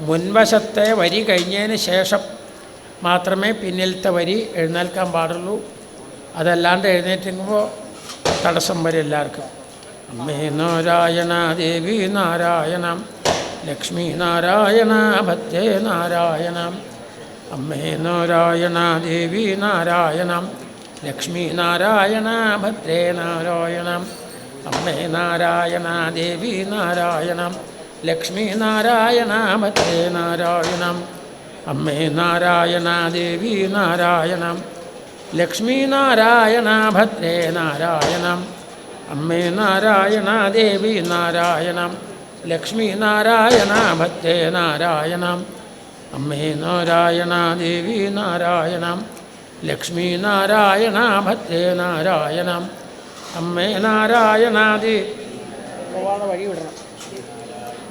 മുൻവശത്തെ വരി കഴിഞ്ഞതിന് ശേഷം മാത്രമേ പിന്നിലത്തെ വരി എഴുന്നേൽക്കാൻ പാടുള്ളൂ. അതല്ലാണ്ട് എഴുന്നേറ്റുമ്പോൾ തടസ്സം വരും എല്ലാവർക്കും. അമ്മേ നാരായണ, ദേവി നാരായണ, ലക്ഷ്മി നാരായണ, ഭദ്രേ നാരായണ. അമ്മേ നാരായണ, ദേവി നാരായണ, ലക്ഷ്മി നാരായണ, ഭദ്രേ നാരായണ. അമ്മേ നാരായണ, ദേവി നാരായണ, ലക്ഷ്മി നാരായണ, ഭദ്രേ നാരായണ. അമ്മേ നാരായണ, ദേവി നാരായണ, ലക്ഷ്മി നാരായണ, ഭദ്രേ നാരായണ. അമ്മേ നാരായണ, ദേവി നാരായണ, ലക്ഷ്മി നാരായണ, ഭദ്രേ നാരായണ. അമ്മേ നാരായണ, ദേവി നാരായണ, ലക്ഷ്മി നാരായണ, ഭദ്രേ നാരായണ. അമ്മേ നാരായണ, വഴി വിടണം.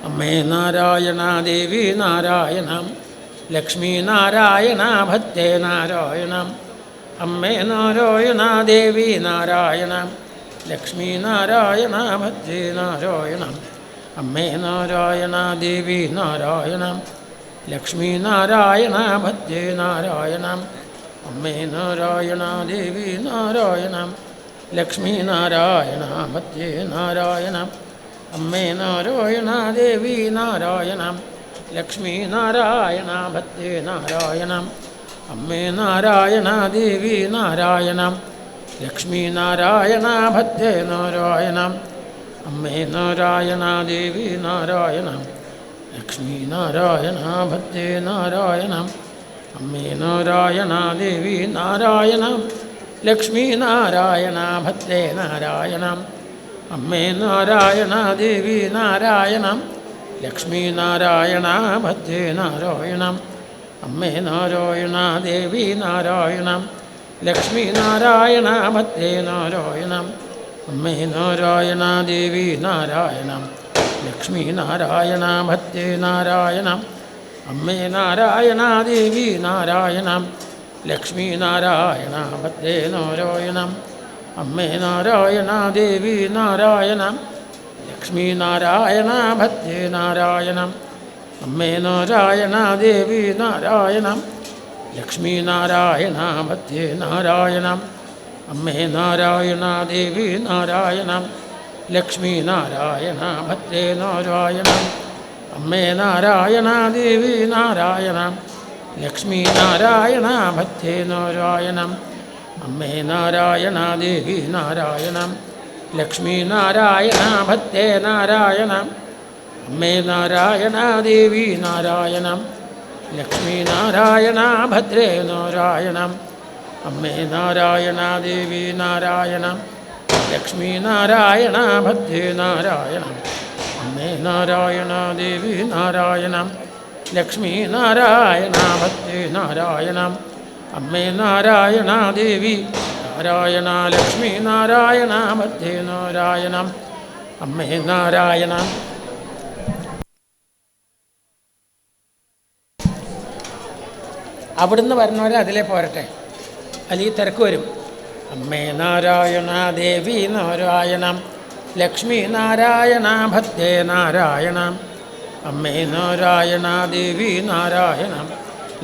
അമ്മേ നാരായണ, ദേവി നാരായണ, ലക്ഷ്മി നാരായണ, ഭദ്രേ നാരായണ. അമ്മേ നാരായണ, ദേവി നാരായണ, ലക്ഷ്മി നാരായണ, ഭദ്രേ നാരായണ. അമ്മേ നാരായണ, ദേവി നാരായണ, ലക്ഷ്മി നാരായണ, ഭദ്രേ നാരായണ. അമ്മേ നാരായണ, ദേവി നാരായണ, ലക്ഷ്മി നാരായണ, ഭദ്രേ നാരായണ. അമ്മേ നാരായണ, ദേവി നാരായണ, ലക്ഷ്മി നാരായണ, ഭദ്രേ നാരായണ. അമ്മേ നാരായണ, ദേവി നാരായണ, ലക്ഷ്മി നാരായണ, ഭദ്രേ നാരായണ. അമ്മേ നാരായണ, ദേവി നാരായണ, ലക്ഷ്മി നാരായണ, ഭദ്രേ നാരായണ. അമ്മേ നാരായണ, ദേവി നാരായണ, ലക്ഷ്മി നാരായണ, ഭദ്രേ നാരായണ. അമ്മേ നാരായണ ദേവി നാരായണം ലക്ഷ്മീ നാരായണ ഭദ്രേ നാരായണം അമ്മേ നാരായണ ദേവി നാരായണം ലക്ഷ്മീ നാരായണ ഭദ്രേ നാരായണം അമ്മേ നാരായണ ദേവി നാരായണം ലക്ഷ്മീ നാരായണ ഭദ്രേ നാരായണം അമ്മേ നാരായണ ദേവി നാരായണം ലക്ഷ്മീ നാരായണ ഭദ്രേ നാരായണം അമ്മേ നാരായണ ദേവി നാരായണം ലക്ഷ്മീ നാരായണ ഭദ്രേ നാരായണം അമ്മേ നാരായണ ദേവി നാരായണം ലക്ഷ്മീ നാരായണ ഭദ്രേ നാരായണം അമ്മേ നാരായണ ദേവി നാരായണം ലക്ഷ്മീ നാരായണ ഭദ്രേ നാരായണം അമ്മേ നാരായണ ദേവി നാരായണം ലക്ഷ്മീ നാരായണ ഭദ്രേ നാരായണം അമ്മേ നാരായണ ദേവി നാരായണം ലക്ഷ്മീ നാരായണ ഭദ്രേ നാരായണം അമ്മേ നാരായണ ദേവി നാരായണം ലക്ഷ്മീ നാരായണ ഭദ്രേ നാരായണം അമ്മേ നാരായണ ദേവി നാരായണം ലക്ഷ്മീ നാരായണ ഭദ്രേ നാരായണം അമ്മേ നാരായണ ദേവി നാരായണം ലക്ഷ്മീ നാരായണ ഭദ്രേ നാരായണം അമ്മേ നാരായണ ദേവി നാരായണ ലക്ഷ്മീ നാരായണ ഭദ്രേ നാരായണം അമ്മേ നാരായണ. അവിടുന്ന് വരുന്നവരെ അതിലേ പോരട്ടെ, അല്ലെങ്കിൽ തിരക്ക് വരും. അമ്മേ നാരായണ ദേവി നാരായണം ലക്ഷ്മീ നാരായണ ഭദ്രേ നാരായണം അമ്മേ നാരായണ ദേവി നാരായണം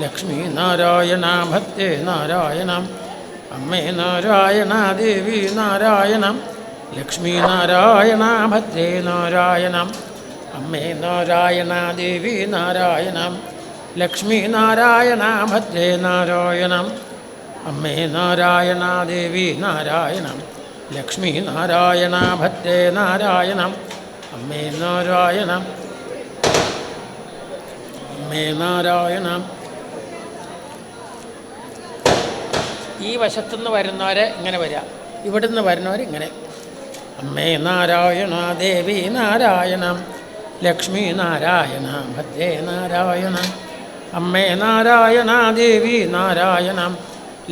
ലക്ഷ്മീ നാരായണ ഭദ്രേ നാരായണം അമ്മേ നാരായണ ദേവി നാരായണം ലക്ഷ്മീ നാരായണ ഭദ്രേ നാരായണം അമ്മേ നാരായണ ദേവി നാരായണം ലക്ഷ്മീ നാരായണ ഭദ്രേ നാരായണം അമ്മേ നാരായണ ദേവി നാരായണം ലക്ഷ്മീ നാരായണ ഭദ്രേ നാരായണം അമ്മേ നാരായണം അമ്മേ നാരായണം. ഈ വശത്തുനിന്ന് വരുന്നവരെ ഇങ്ങനെ വരിക, ഇവിടുന്ന് വരുന്നവർ ഇങ്ങനെ. അമ്മേ നാരായണ ദേവി നാരായണം ലക്ഷ്മീ നാരായണ ഭദ്രേ നാരായണം അമ്മേ നാരായണ ദേവി നാരായണം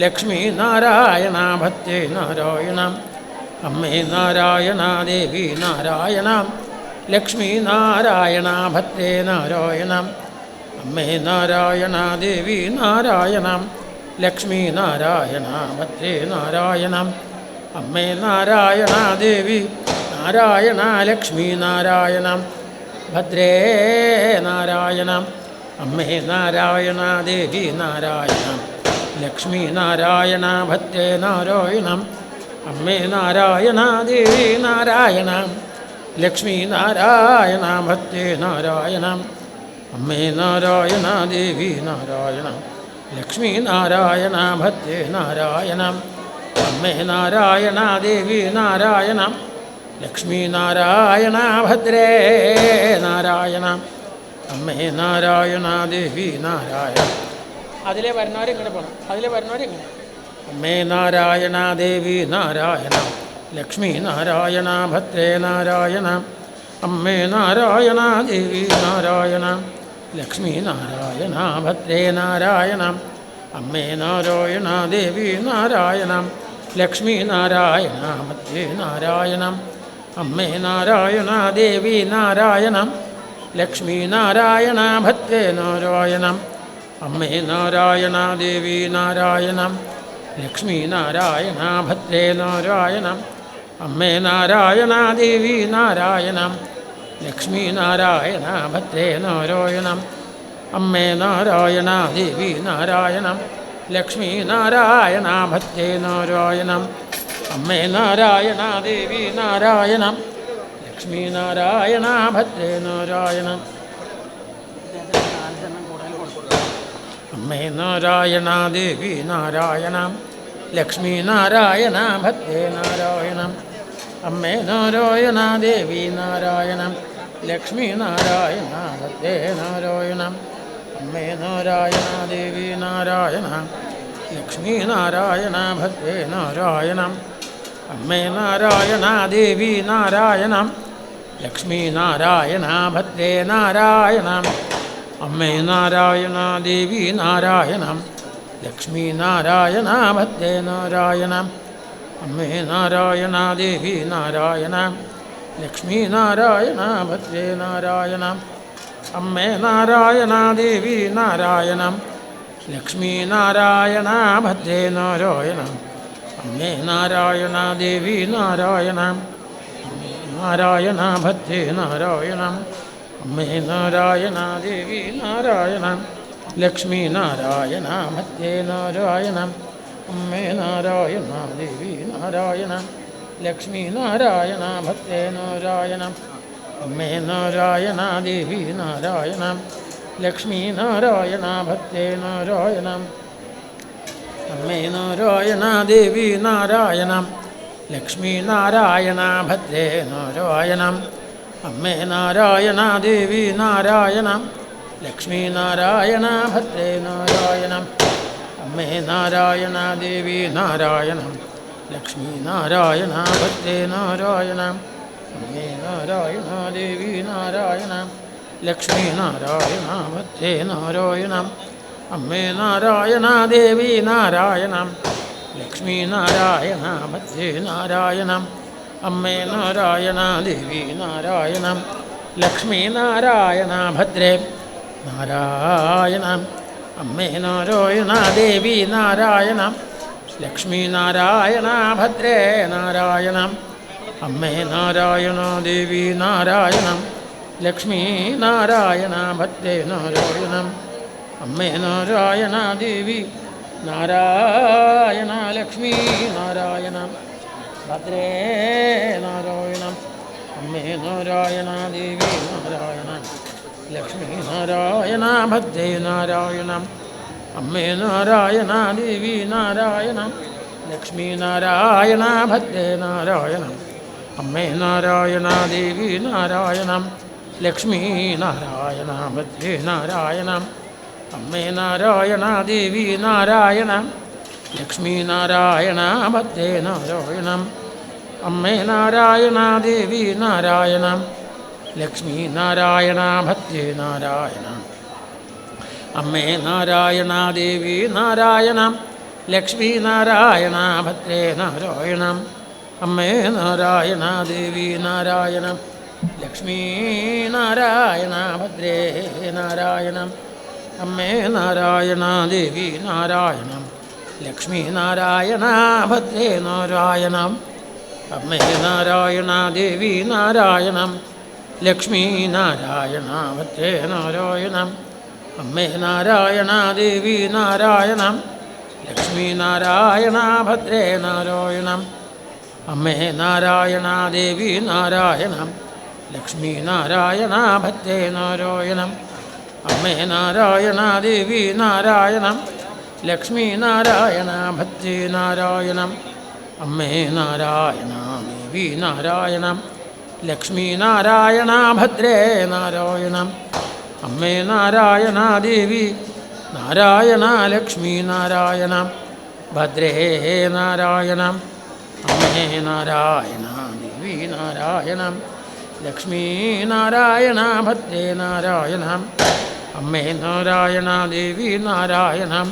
ലക്ഷ്മീ നാരായണ ഭദ്രേ നാരായണം അമ്മേ നാരായണ ദേവി നാരായണം ലക്ഷ്മീ നാരായണ ഭദ്രേ നാരായണം അമ്മേ നാരായണ ദേവി നാരായണം ലക്ഷ്മീ നാരായണ ഭദ്രേ നാരായണം അമ്മേ നാരായണ ദേവി നാരായണ ലക്ഷ്മീ നാരായണം ഭദ്രേ നാരായണം അമ്മേ നാരായണ ദേവി നാരായണം ലക്ഷ്മീ നാരായണ ഭദ്രേ നാരായണം അമ്മേ നാരായണ ദേവി നാരായണം ലക്ഷ്മീ നാരായണ ഭദ്രേ നാരായണം അമ്മേ നാരായണ ദേവി നാരായണം ലക്ഷ്മീ നാരായണ ഭദ്രേ നാരായണം അമ്മേ നാരായണ ദേവി നാരായണം ലക്ഷ്മീ നാരായണ ഭദ്രേ നാരായണം അമ്മേ നാരായണ ദേവി നാരായണം. അതിലെ വരുന്നവരിങ്ങനെ പോകണം, അതിലെ വരുന്നവരിങ്ങനെ. അമ്മേ നാരായണ ദേവി നാരായണം ലക്ഷ്മീ നാരായണ ഭദ്രേ നാരായണം അമ്മേ നാരായണ ദേവി നാരായണം ലക്ഷ്മീ നാരായണ ഭദ്രേ നാരായണം അമ്മേ നാരായണ ദേവി നാരായണം ലക്ഷ്മീ നാരായണ ഭദ്രേ നാരായണം അമ്മേ നാരായണ ദേവി നാരായണം ലക്ഷ്മീ നാരായണ ഭദ്രേ നാരായണം അമ്മേ നാരായണ ദേവി നാരായണം ലക്ഷ്മീ നാരായണ ഭദ്രേ നാരായണം അമ്മേ നാരായണ ദേവി നാരായണം ലക്ഷ്മീ നാരായണ ഭദ്രേ നാരായണം അമ്മേ നാരായണ ദേവി നാരായണം ലക്ഷ്മീ നാരായണ ഭദ്രേ നാരായണം അമ്മേ നാരായണ ദേവി നാരായണം ലക്ഷ്മീ നാരായണ ഭദ്രേ നാരായണം അമ്മേ നാരായണ ദേവി നാരായണം ലക്ഷ്മീ നാരായണ ഭദ്രേ നാരായണം അമ്മേ നാരായണ ദേവി നാരായണം ലക്ഷ്മീ നാരായണ ഭദ്രേ നാരായണം അമ്മേ നാരായണ ദേവി നാരായണം ലക്ഷ്മീ നാരായണ ഭദ്രേ നാരായണം അമ്മേ നാരായണ ദേവി നാരായണം ലക്ഷ്മീ നാരായണ ഭദ്രേ നാരായണം അമ്മേ നാരായണ ദേവി നാരായണം ലക്ഷ്മീ നാരായണ ഭദ്രേ നാരായണം അമ്മേ നാരായണ ദേവി നാരായണം ലക്ഷ്മീ നാരായണ ഭദ്രേ നാരായണം അമ്മേ നാരായണ ദേവി നാരായണം ലക്ഷ്മീ നാരായണ ഭദ്രേ നാരായണം അമ്മേ നാരായണ ദേവി നാരായണം നാരായണ ഭദ്രേ നാരായണം അമ്മേ നാരായണ ദേവി നാരായണം ലക്ഷ്മീ നാരായണ ഭദ്രേ നാരായണം അമ്മേ നാരായണ ദേവി നാരായണം ലക്ഷ്മീ നാരായണ ഭദ്രേ നാരായണം അമ്മേ നാരായണ ദേവി നാരായണം ലക്ഷ്മീ നാരായണ ഭദ്രേ നാരായണം അമ്മേ നാരായണ ദേവി നാരായണം ലക്ഷ്മീ നാരായണ ഭദ്രേ നാരായണം അമ്മേ നാരായണ ദേവി നാരായണം ലക്ഷ്മീ നാരായണ ഭദ്രേ നാരായണം അമ്മേ നാരായണ ദേവി നാരായണം ലക്ഷ്മീ നാരായണ ഭദ്രേ നാരായണം അമ്മേ നാരായണ ദേവി നാരായണം ലക്ഷ്മീ നാരായണ ഭദ്രേ നാരായണം അമ്മേ നാരായണ ദേവി നാരായണം ലക്ഷ്മീ നാരായണ ഭദ്രേ നാരായണം അമ്മേ നാരായണ ദേവി നാരായണം ലക്ഷ്മീ നാരായണ ഭദ്രേ നാരായണം അമ്മേ നാരായണ ദേവി നാരായണം ലക്ഷ്മീ നാരായണ ഭദ്രേ നാരായണം അമ്മേ നാരായണ ദേവി നാരായണം ലക്ഷ്മീ നാരായണ ഭദ്രേ നാരായണം അമ്മേ നാരായണ ദേവി നാരായണ ലക്ഷ്മീ നാരായണം ഭദ്രേ നാരായണം അമ്മേ നാരായണ ദേവി നാരായണം ലക്ഷ്മീ നാരായണ ഭദ്രേ നാരായണം അമ്മേ നാരായണ ദേവി നാരായണം ലക്ഷ്മീ നാരായണ ഭദ്രേ നാരായണം അമ്മേ നാരായണ ദേവി നാരായണം ലക്ഷ്മീ നാരായണ ഭദ്രേ നാരായണം അമ്മേ നാരായണ ദേവി നാരായണം ലക്ഷ്മീ നാരായണ ഭദ്രേ നാരായണം അമ്മേ നാരായണ ദേവി നാരായണം ലക്ഷ്മീ നാരായണ ഭദ്രേ നാരായണം അമ്മേ നാരായണ ദേവി നാരായണം ലക്ഷ്മീ നാരായണ ഭദ്രേ നാരായണം അമ്മേ നാരായണ ദേവി നാരായണം ലക്ഷ്മീ നാരായണ ഭദ്രേ നാരായണം അമ്മേ നാരായണ ദേവി നാരായണം ലക്ഷ്മീ നാരായണ ഭദ്രേ നാരായണം അമ്മേ നാരായണ ദേവി നാരായണം ലക്ഷ്മീ നാരായണ ഭദ്രേ നാരായണം അമ്മേ നാരായണ ദേവി നാരായണം ലക്ഷ്മീ നാരായണ ഭദ്രേ നാരായണം അമ്മേ നാരായണ ദേവി നാരായണം ലക്ഷ്മീ നാരായണ ഭദ്രേ നാരായണം അമ്മേ നാരായണ ദേവി നാരായണം ലക്ഷ്മീ നാരായണ ഭദ്രേ നാരായണം അമ്മേ നാരായണ ദേവി നാരായണം ലക്ഷ്മീ നാരായണ ഭദ്രേ നാരായണം അമ്മേ നാരായണ ദേവി നാരായണ ലക്ഷ്മീ നാരായണം ഭദ്രേ നാരായണം അമ്മേ നാരായണ ദേവി നാരായണം ലക്ഷ്മീ നാരായണ ഭദ്രേ നാരായണം അമ്മേ നാരായണ ദേവി നാരായണം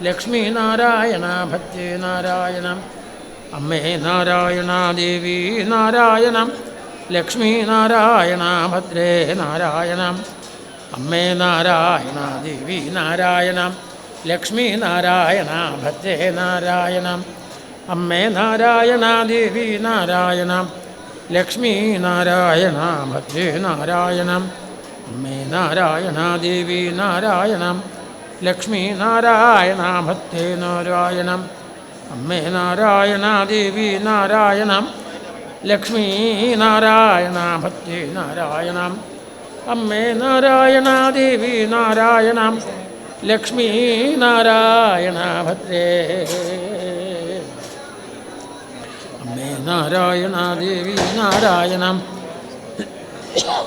ലക്ഷ്മീ നാരായണ ഭദ്രേ നാരായണം അമ്മേ നാരായണ ദേവി നാരായണം ലക്ഷ്മീ നാരായണ ഭദ്രേ നാരായണം അമ്മേ നാരായണ ദേവി നാരായണം ലക്ഷ്മീ നാരായണ ഭദ്രേ നാരായണം അമ്മേ നാരായണ ദേവി നാരായണം ലക്ഷ്മീ നാരായണ ഭദ്രേ നാരായണം അമ്മേ നാരായണ ദേവി നാരായണം ലക്ഷ്മീ നാരായണ ഭദ്രേ നാരായണം അമ്മേ നാരായണ ദേവി നാരായണം ലക്ഷ്മീ നാരായണ ഭദ്രേ നാരായണം അമ്മേ നാരായണ ദേവി നാരായണം ലക്ഷ്മീ നാരായണ ഭദ്രേ അമ്മേ നാരായണ ദേവി നാരായണം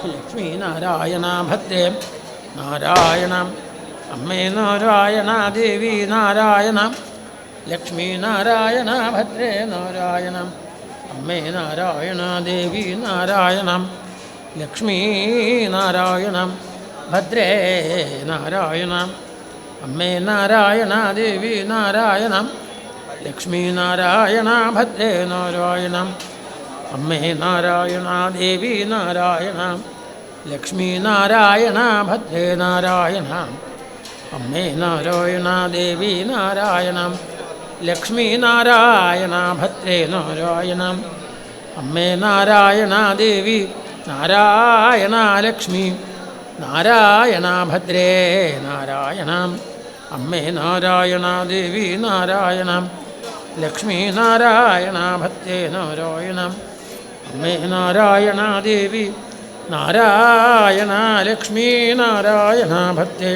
ലക്ഷ്മീ നാരായണ ഭദ്രേ നാരായണം അമ്മേ നാരായണ ദേവി നാരായണം ലക്ഷ്മീ നാരായണ ഭദ്രേ നാരായണം അമ്മേ നാരായണ ദേവി നാരായണം ലക്ഷ്മീ നാരായണം ഭദ്രേ നാരായണം അമ്മേ നാരായണ ദേവി നാരായണം ലക്ഷ്മീ നാരായണ ഭദ്രേ നാരായണം അമ്മേ നാരായണ ദേവി നാരായണം ലക്ഷ്മീ നാരായണ ഭദ്രേ നാരായണം അമ്മേ നാരായണ ദേവി നാരായണം ലക്ഷ്മീ നാരായണ ഭദ്രേ നാരായണം അമ്മേ നാരായണ ദേവി നാരായണ ലക്ഷ്മി നാരായണ ഭദ്രേ നാരായണം അമ്മേ നാരായണ ദേവി നാരായണം ലക്ഷ്മി നാരായണ ഭദ്രേ നാരായണം അമ്മേ നാരായണ ദേവി നാരായണ ലക്ഷ്മി നാരായണ ഭദ്രേ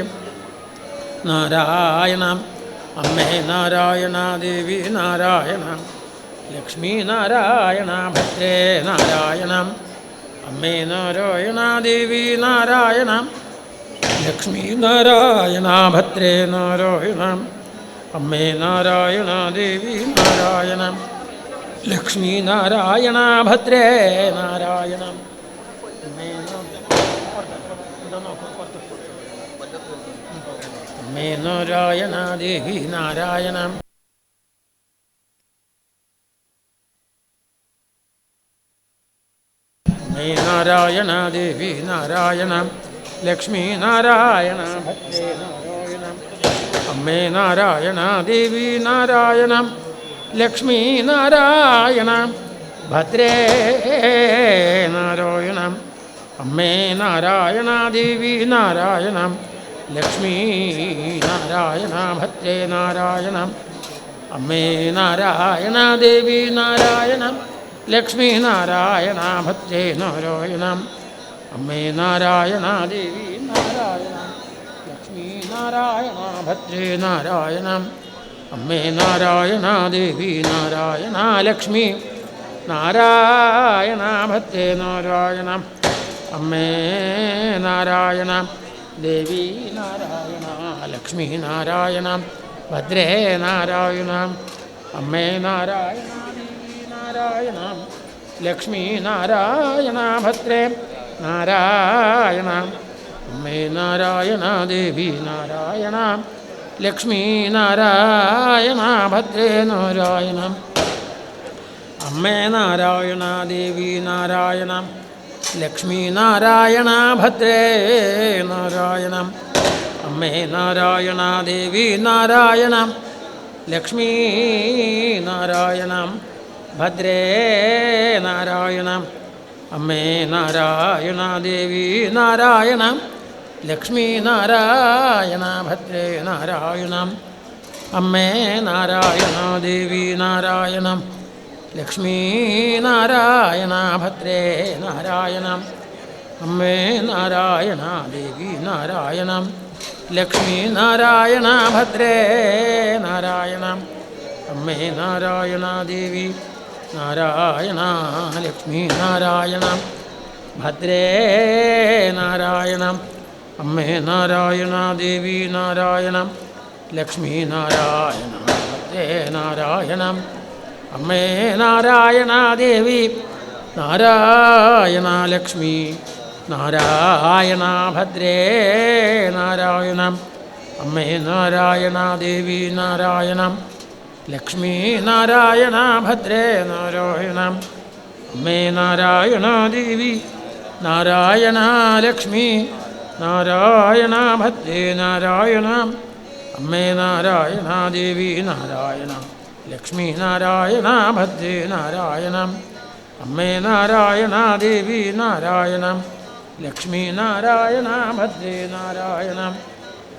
നാരായണം അമ്മേ നാരായണ ദേവി നാരായണം ലക്ഷ്മീ നാരായണ ഭദ്രേ നാരായണം അമ്മേ നാരായണ ദേവി നാരായണം ലക്ഷ്മീ നാരായണ ഭദ്രേ നാരായണം അമ്മേ നാരായണ ദേവി നാരായണം ലക്ഷ്മീ നാരായണ ഭദ്രേ നാരായണം അമ്മേ നാരായണ ദേവി നാരായണം അമ്മേ നാരായണ ദേവി നാരായണം ലക്ഷ്മീ നാരായണ ഭദ്രേ നാരായണം അമ്മേ നാരായണ ദേവി നാരായണം ലക്ഷ്മീ നാരായണ ഭദ്രേ നാരായണം അമ്മേ നാരായണ ദേവി നാരായണം ലക്ഷ്മീ നാരായണ ഭദ്രേ നാരായണം അമ്മേ നാരായണ ദേവി നാരായണം ലക്ഷ്മീ നാരായണ ഭദ്രേ നാരായണം അമ്മേ നാരായണ ദേവി നാരായണം ലക്ഷ്മീ നാരായണ ഭദ്രേ നാരായണം അമ്മേ നാരായണ ദേവി നാരായണ ലക്ഷ്മി നാരായണ ഭദ്രേ നാരായണം അമ്മേ നാരായണ ദേവി നാരായണ ലക്ഷ്മീ നാരായണ ഭദ്രേ നാരായണം അമ്മേ നാരായണ ദേവി നാരായണം ലക്ഷ്മീ നാരായണ ഭദ്രേ നാരായണം അമ്മേ നാരായണ ദേവി നാരായണ ലക്ഷ്മീ നാരായണ ഭദ്രേ നാരായണം അമ്മേ നാരായണ ദേവി നാരായണം ലക്ഷ്മീ നാരായണ ഭദ്രേ നാരായണം അമ്മേ നാരായണ ദേവി നാരായണം ലക്ഷ്മീ നാരായണം ഭദ്രേ നാരായണം അമ്മേ നാരായണ ദേവി നാരായണം ലക്ഷ്മീ നാരായണ ഭദ്രേ നാരായണം അമ്മേ നാരായണ ദേവി നാരായണം ലക്ഷ്മീ നാരായണ ഭദ്രേ നാരായണം അമ്മേ നാരായണ ദേവി നാരായണം ലക്ഷ്മീ നാരായണ ഭദ്രേ നാരായണം അമ്മേ നാരായണ ദേവി നാരായണ ലക്ഷ്മീ നാരായണം ഭദ്രേ നാരായണം അമ്മേ നാരായണ ദേവി നാരായണം ലക്ഷ്മീ നാരായണ ഭദ്രേ നാരായണം അമ്മേ നാരായണ ദേവി നാരായണ ലക്ഷ്മി നാരായണ ഭദ്രേ നാരായണം അമ്മേ നാരായണ ദേവി നാരായണം ലക്ഷ്മി നാരായണ ഭദ്രേ നാരായണം അമ്മേ നാരായണ ദേവി നാരായണ ലക്ഷ്മി നാരായണ ഭദ്രേ നാരായണം അമ്മേ നാരായണ ദേവി നാരായണ ലക്ഷ്മീ നാരായണ ഭദ്രേ നാരായണം അമ്മേ നാരായണ ദേവി നാരായണം ലക്ഷ്മീ നാരായണ ഭദ്രേ നാരായണം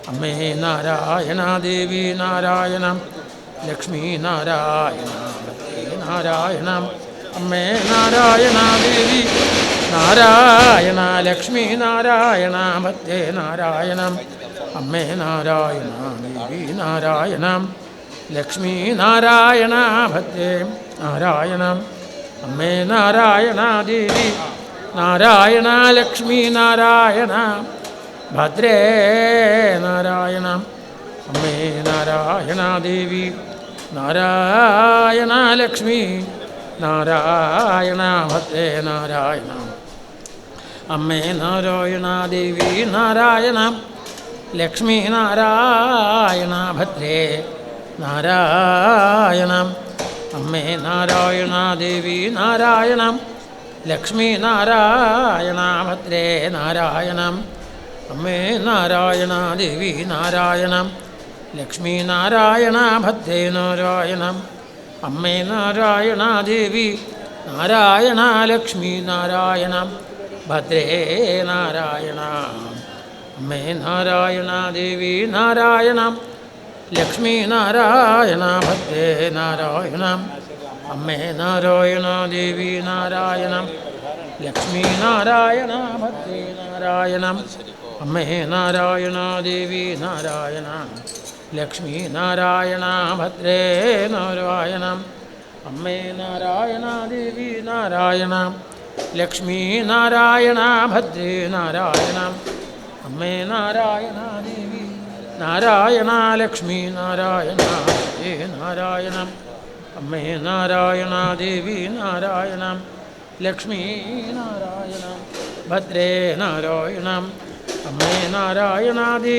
അമ്മേ നാരായണ ദേവി നാരായണം ലക്ഷ്മീ നാരായണ ഭദ്രേ നാരായണം അമ്മേ നാരായണ ദേവി നാരായണ ലക്ഷ്മീ നാരായണ ഭദ്രേ നാരായണം അമ്മേ നാരായണ ദേവി നാരായണം ലക്ഷ്മീ നാരായണ ഭദ്രേ നാരായണം അമ്മേ നാരായണ ദേവി നാരായണ ലക്ഷ്മീ നാരായണ ഭദ്രേ നാരായണം അമ്മേ നാരായണ ദേവി നാരായണ ലക്ഷ്മീ നാരായണ ഭദ്രേ നാരായണ അമ്മേ നാരായണ ദേവി നാരായണ ലക്ഷ്മി നാരായണ ഭദ്രേ നാരായണ അമ്മേ നാരായണ ദേവി നാരായണ ലക്ഷ്മി നാരായണ ഭദ്രേ നാരായണ അമ്മേ നാരായണ ദേവി നാരായണ ലക്ഷ്മി നാരായണ ഭദ്രേ നാരായണ അമ്മേ നാരായണ ദേവി നാരായണ ലക്ഷ്മി നാരായണ ഭദ്രേ നാരായണ അമ്മേ നാരായണ ദേവി നാരായണ ലക്ഷ്മി നാരായണ ഭദ്രേ നാരായണ അമ്മേ നാരായണ ദേവി നാരായണ ലക്ഷ്മി നാരായണ ഭദ്രേ നാരായണ അമ്മേ നാരായണ ദേവി നാരായണ ലക്ഷ്മി നാരായണ ഭദ്രേ നാരായണ അമ്മേ നാരായണ ദേവി നാരായണ ലക്ഷ്മി നാരായണ ഭദ്രേ നാരായണ അമ്മേ നാരായണ ദേവി നാരായണ ലക്ഷ്മി നാരായണ ഭദ്രേ നാരായണ അമ്മേ നാരായണ ദേവി നാരായണ ലക്ഷ്മി നാരായണ ഭദ്രേ നാരായണ അമ്മേ നാരായണ ദേവി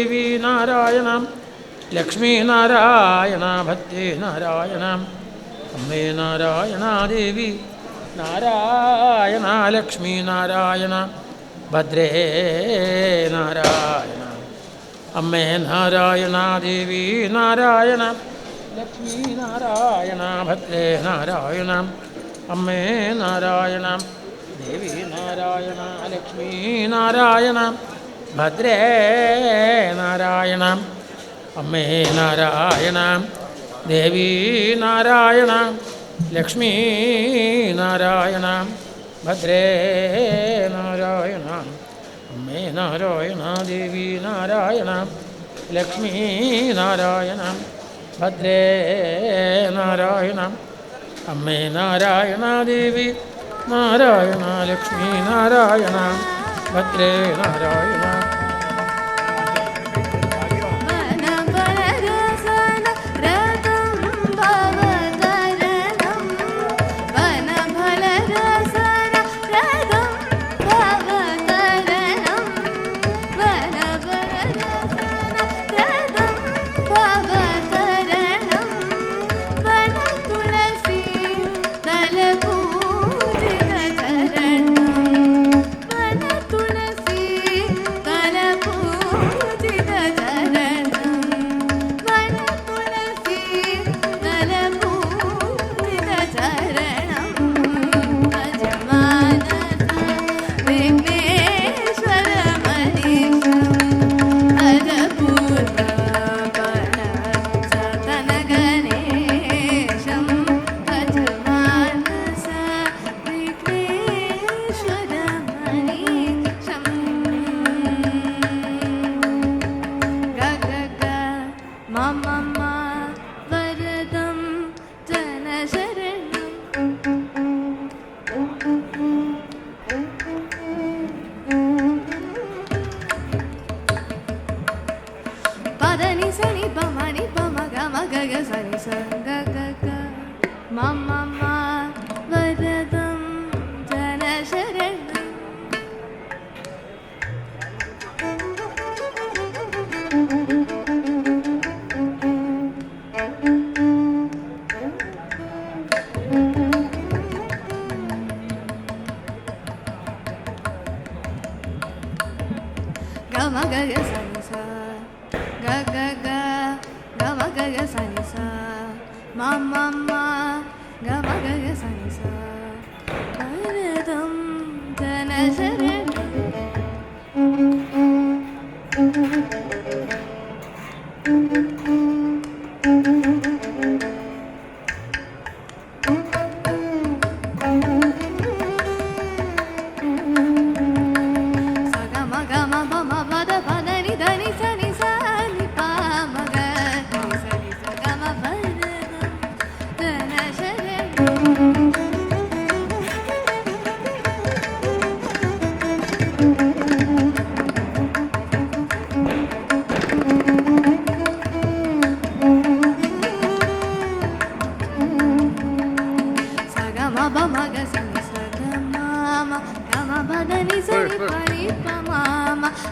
നാരായണ ലക്ഷ്മി നാരായണ ഭദ്രേ നാരായണ അമ്മേ നാരായണ ദേവി നാരായണ ലക്ഷ്മി നാരായണ ഭദ്രേ നാരായണ അമ്മേ നാരായണ ദേവി നാരായണ ലക്ഷ്മി നാരായണ ഭദ്രേ നാരായണ അമ്മേ നാരായണ ദേവി നാരായണ ലക്ഷ്മി നാരായണ ഭദ്രേ നാരായണ അമ്മേ നാരായണ ദേവി നാരായണ ലക്ഷ്മി നാരായണ ഭദ്രേ നാരായണ അമ്മേ നാരായണ ദേവി നാരായണ ലക്ഷ്മി നാരായണ ഭദ്രേ നാരായണ അമ്മേ നാരായണ ദേവി നാരായണ ലക്ഷ്മി നാരായണ ഭദ്രേ നാരായണ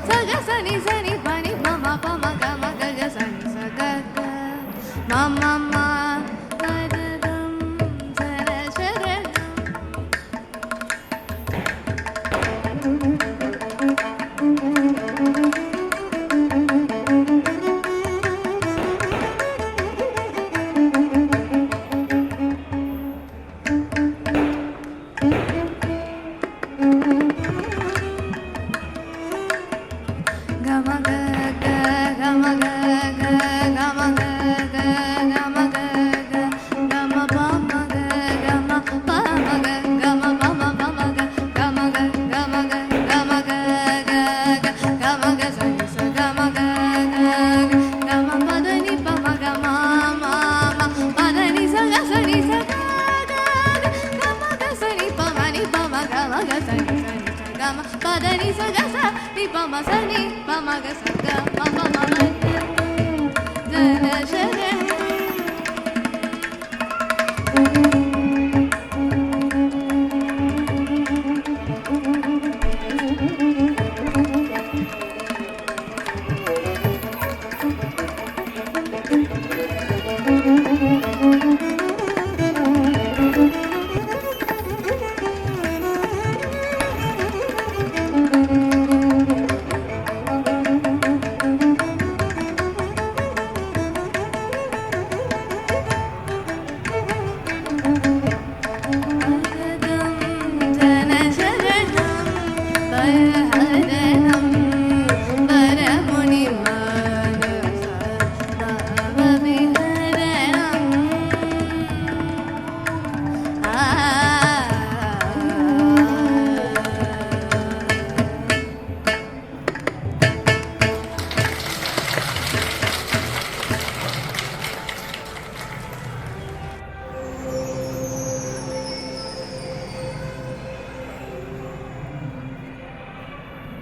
సగ సని సని పని పమ పమ గమ గగ సని సగ మమ వరదం జన శరణం. గమ గ గ గమ గ గ గమ గ గ గమ గ గ గమ పమ గ గమ పమ గ గమ పమ పమ గ గమ గ గమ గ గమ గ గ గమ గ సని స గమ గ గ గమ పదని పమ గ మా మా పదని స గ సని స గ గమ గ సని పమని పమ గమ గ సని సని స గమ పదని స గ స ని పమ సని పమ గ స గ మ పమ జన శరణం.